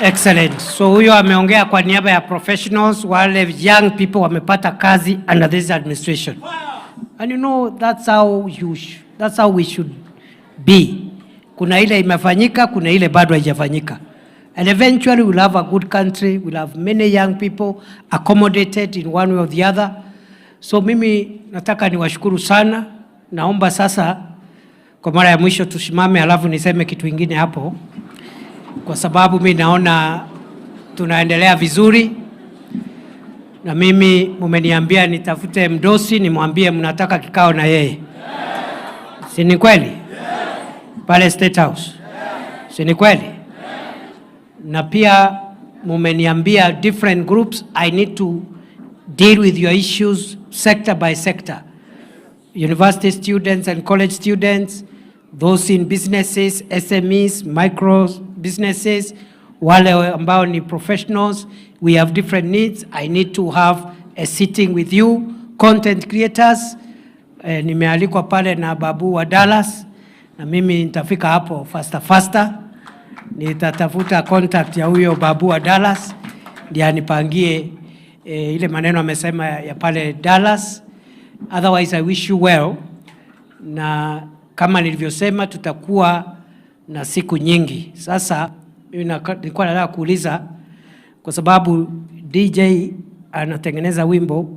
Excellent. So huyo ameongea kwa niaba ya professionals, wale young people wamepata kazi under this administration. And you know that's how we should be. Kuna ile imefanyika, kuna ile bado haijafanyika. And eventually we'll have a good country, we'll have many young people accommodated in one way or the other. So mimi nataka niwashukuru sana. Naomba sasa kwa mara ya mwisho tusimame, alafu niseme kitu kingine hapo. Kwa sababu mimi naona tunaendelea vizuri. Na mimi mumeniambia nitafute mdosi nimwambie mnataka kikao na yeye. Si ni kweli? Pale State House. Si ni kweli? Na pia mumeniambia different groups, I need to deal with your issues sector by sector. University students and college students, those in businesses, SMEs, micro businesses, wale ambao ni professionals. We have different needs. I need to have a sitting with you, content creators. Nimealikwa pale na Babu wa Dallas, na mimi nitafika hapo faster. Nitatafuta contact ya huyo Babu wa Dallas ndiye anipangie ile maneno amesema ya pale Dallas. Otherwise I wish you well, na kama nilivyosema tutakuwa na siku nyingi. Sasa mimi nilikuwa nataka kuuliza, kwa sababu DJ anatengeneza wimbo,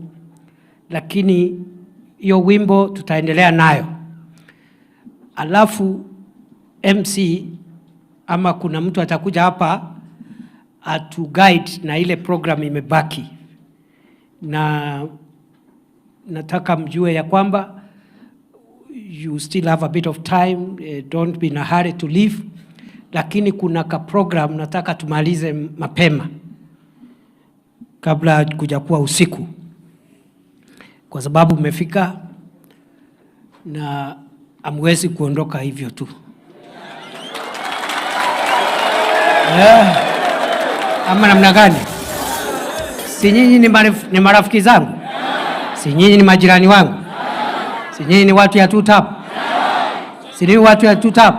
lakini hiyo wimbo tutaendelea nayo, alafu MC ama kuna mtu atakuja hapa atu guide na ile program imebaki, na nataka mjue ya kwamba you still have a bit of time, don't be in a hurry to leave, lakini kuna ka program nataka tumalize mapema kabla kuja kuwa usiku, kwa sababu umefika na amwezi kuondoka hivyo tu. Ama namna gani? Si nyinyi ni marafiki zangu? Si nyinyi ni majirani wangu? Si nyinyi ni watu ya tutam? Si ni watu ya tutam?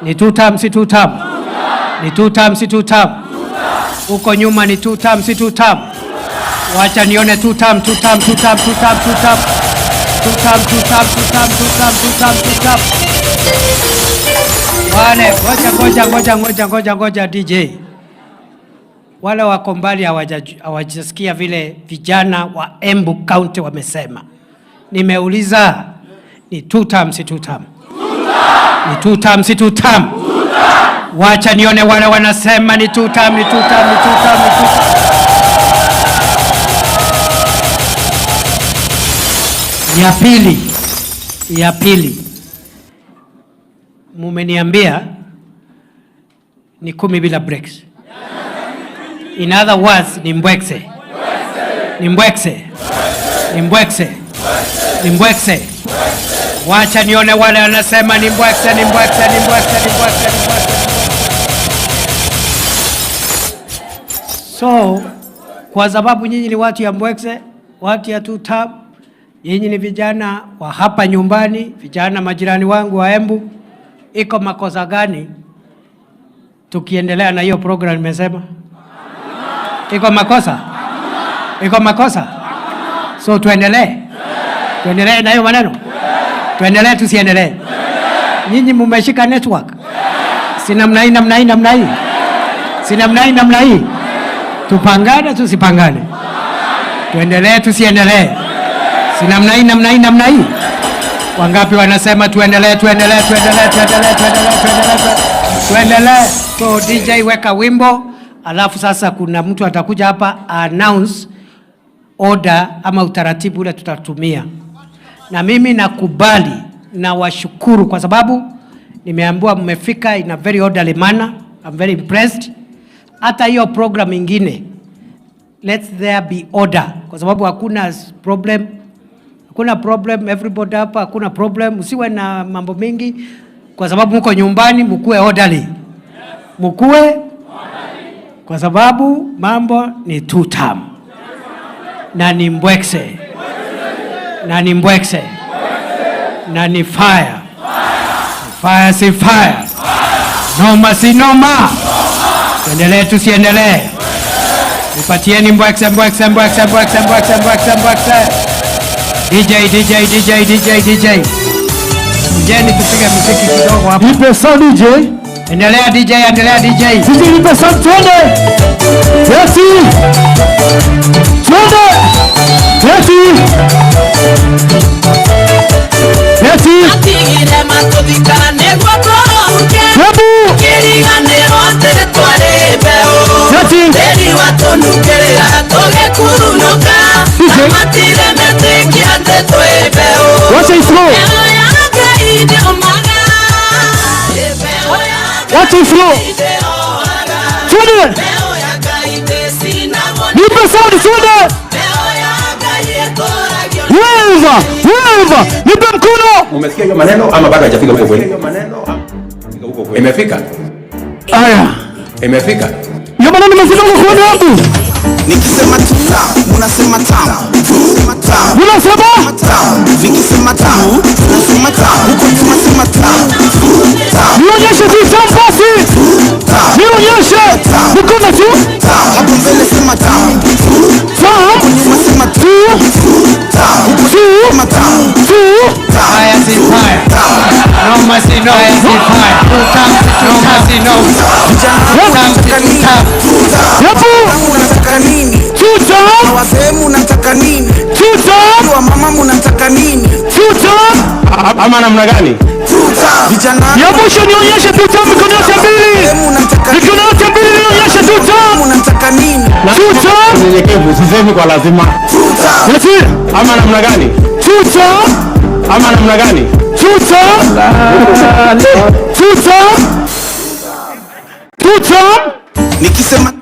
Ni tutam si tutam? Ni tutam si tutam? Uko nyuma ni tutam si tutam? Wacha nione tutam. Wale ngoja DJ. Wale wako mbali hawajasikia vile vijana wa Embu County wamesema. Nimeuliza ni tutam si tutam? Ni tutam si tutam? Wacha nione wale wanasema ni tutam. Ya pili. Mumeniambia ni 10 bila breaks. In other words, ni mbwekse. Wacha nione wale wanasema ni mbwekse. So, kwa sababu nyinyi ni watu ya mbwekse, watu ya tutam, nyinyi ni vijana wa hapa nyumbani, vijana majirani wangu wa Embu, iko makosa gani tukiendelea na hiyo program nimesema? Iko makosa? So tuendelee na hiyo maneno? Tuendelee tusiendelee? Nyinyi mumeshika network? Si namna hii? Tupangane tusipangane? Tuendelee tusiendelee? Si namna hii? Wangapi wanasema tuendelee? So DJ weka wimbo, alafu sasa kuna mtu atakuja hapa announce order ama utaratibu ule tutatumia. Na mimi nakubali na washukuru kwa sababu nimeambiwa mmefika in a very orderly manner. I'm very impressed. Hata hiyo program ingine, let there be order, kwa sababu hakuna problem, everybody hapa hakuna problem. Usiwe na mambo mengi, kwa sababu mko nyumbani, mkuwe orderly. Kwa sababu mambo ni tutam na ni mbwekse na ni fire si fire, noma si noma. Tuendelee tusiendelee? Nipatieni mbwekse. DJ. Njeni tupige muziki kidogo hapa. Nipe sound DJ. Endelea DJ. Sisi nipe sound twende. Yesi. Atigire matudikane gwakoroke. Kirigane ote twarebe. Deri watonukerera togekurunoka. Amatire metekia tetwebe. Wacha iflo. Wacha iflo. Twende. Nipe sound twende. Weza. wave. Nipe mkono. Umesikia hiyo maneno ama bado hajafika huko kweli? Imefika. Aya. Imefika. Hiyo maneno imefika huko kweli hapo. Nikisema tuta, unasema tamu. Unasema tamu. Nikisema tamu, unasema tamu. Uko tunasema tamu. Nionyeshe tu tamu basi. Nionyeshe. Mkono tu. Hapo mbele sema tamu. Tamu. Nyuma sema tamu. Sema tamu. Haya si fire. No mercy, no mercy, fire. No mercy, no. Unataka nini? Tuta. Wazee mnataka nini? Tuta. Wa mama mnataka nini? Tuta. Ama namna gani? Vijana. Ya mwisho nionyeshe tuta mikono yote mbili. Mikono yote mbili nionyeshe tuta. Mnataka nini? Tuta. Nyenyekevu, sisemi kwa lazima. Tuta. Ama namna gani? Tuta. Ama namna gani? Tuta. Tuta. Tuta. Nikisema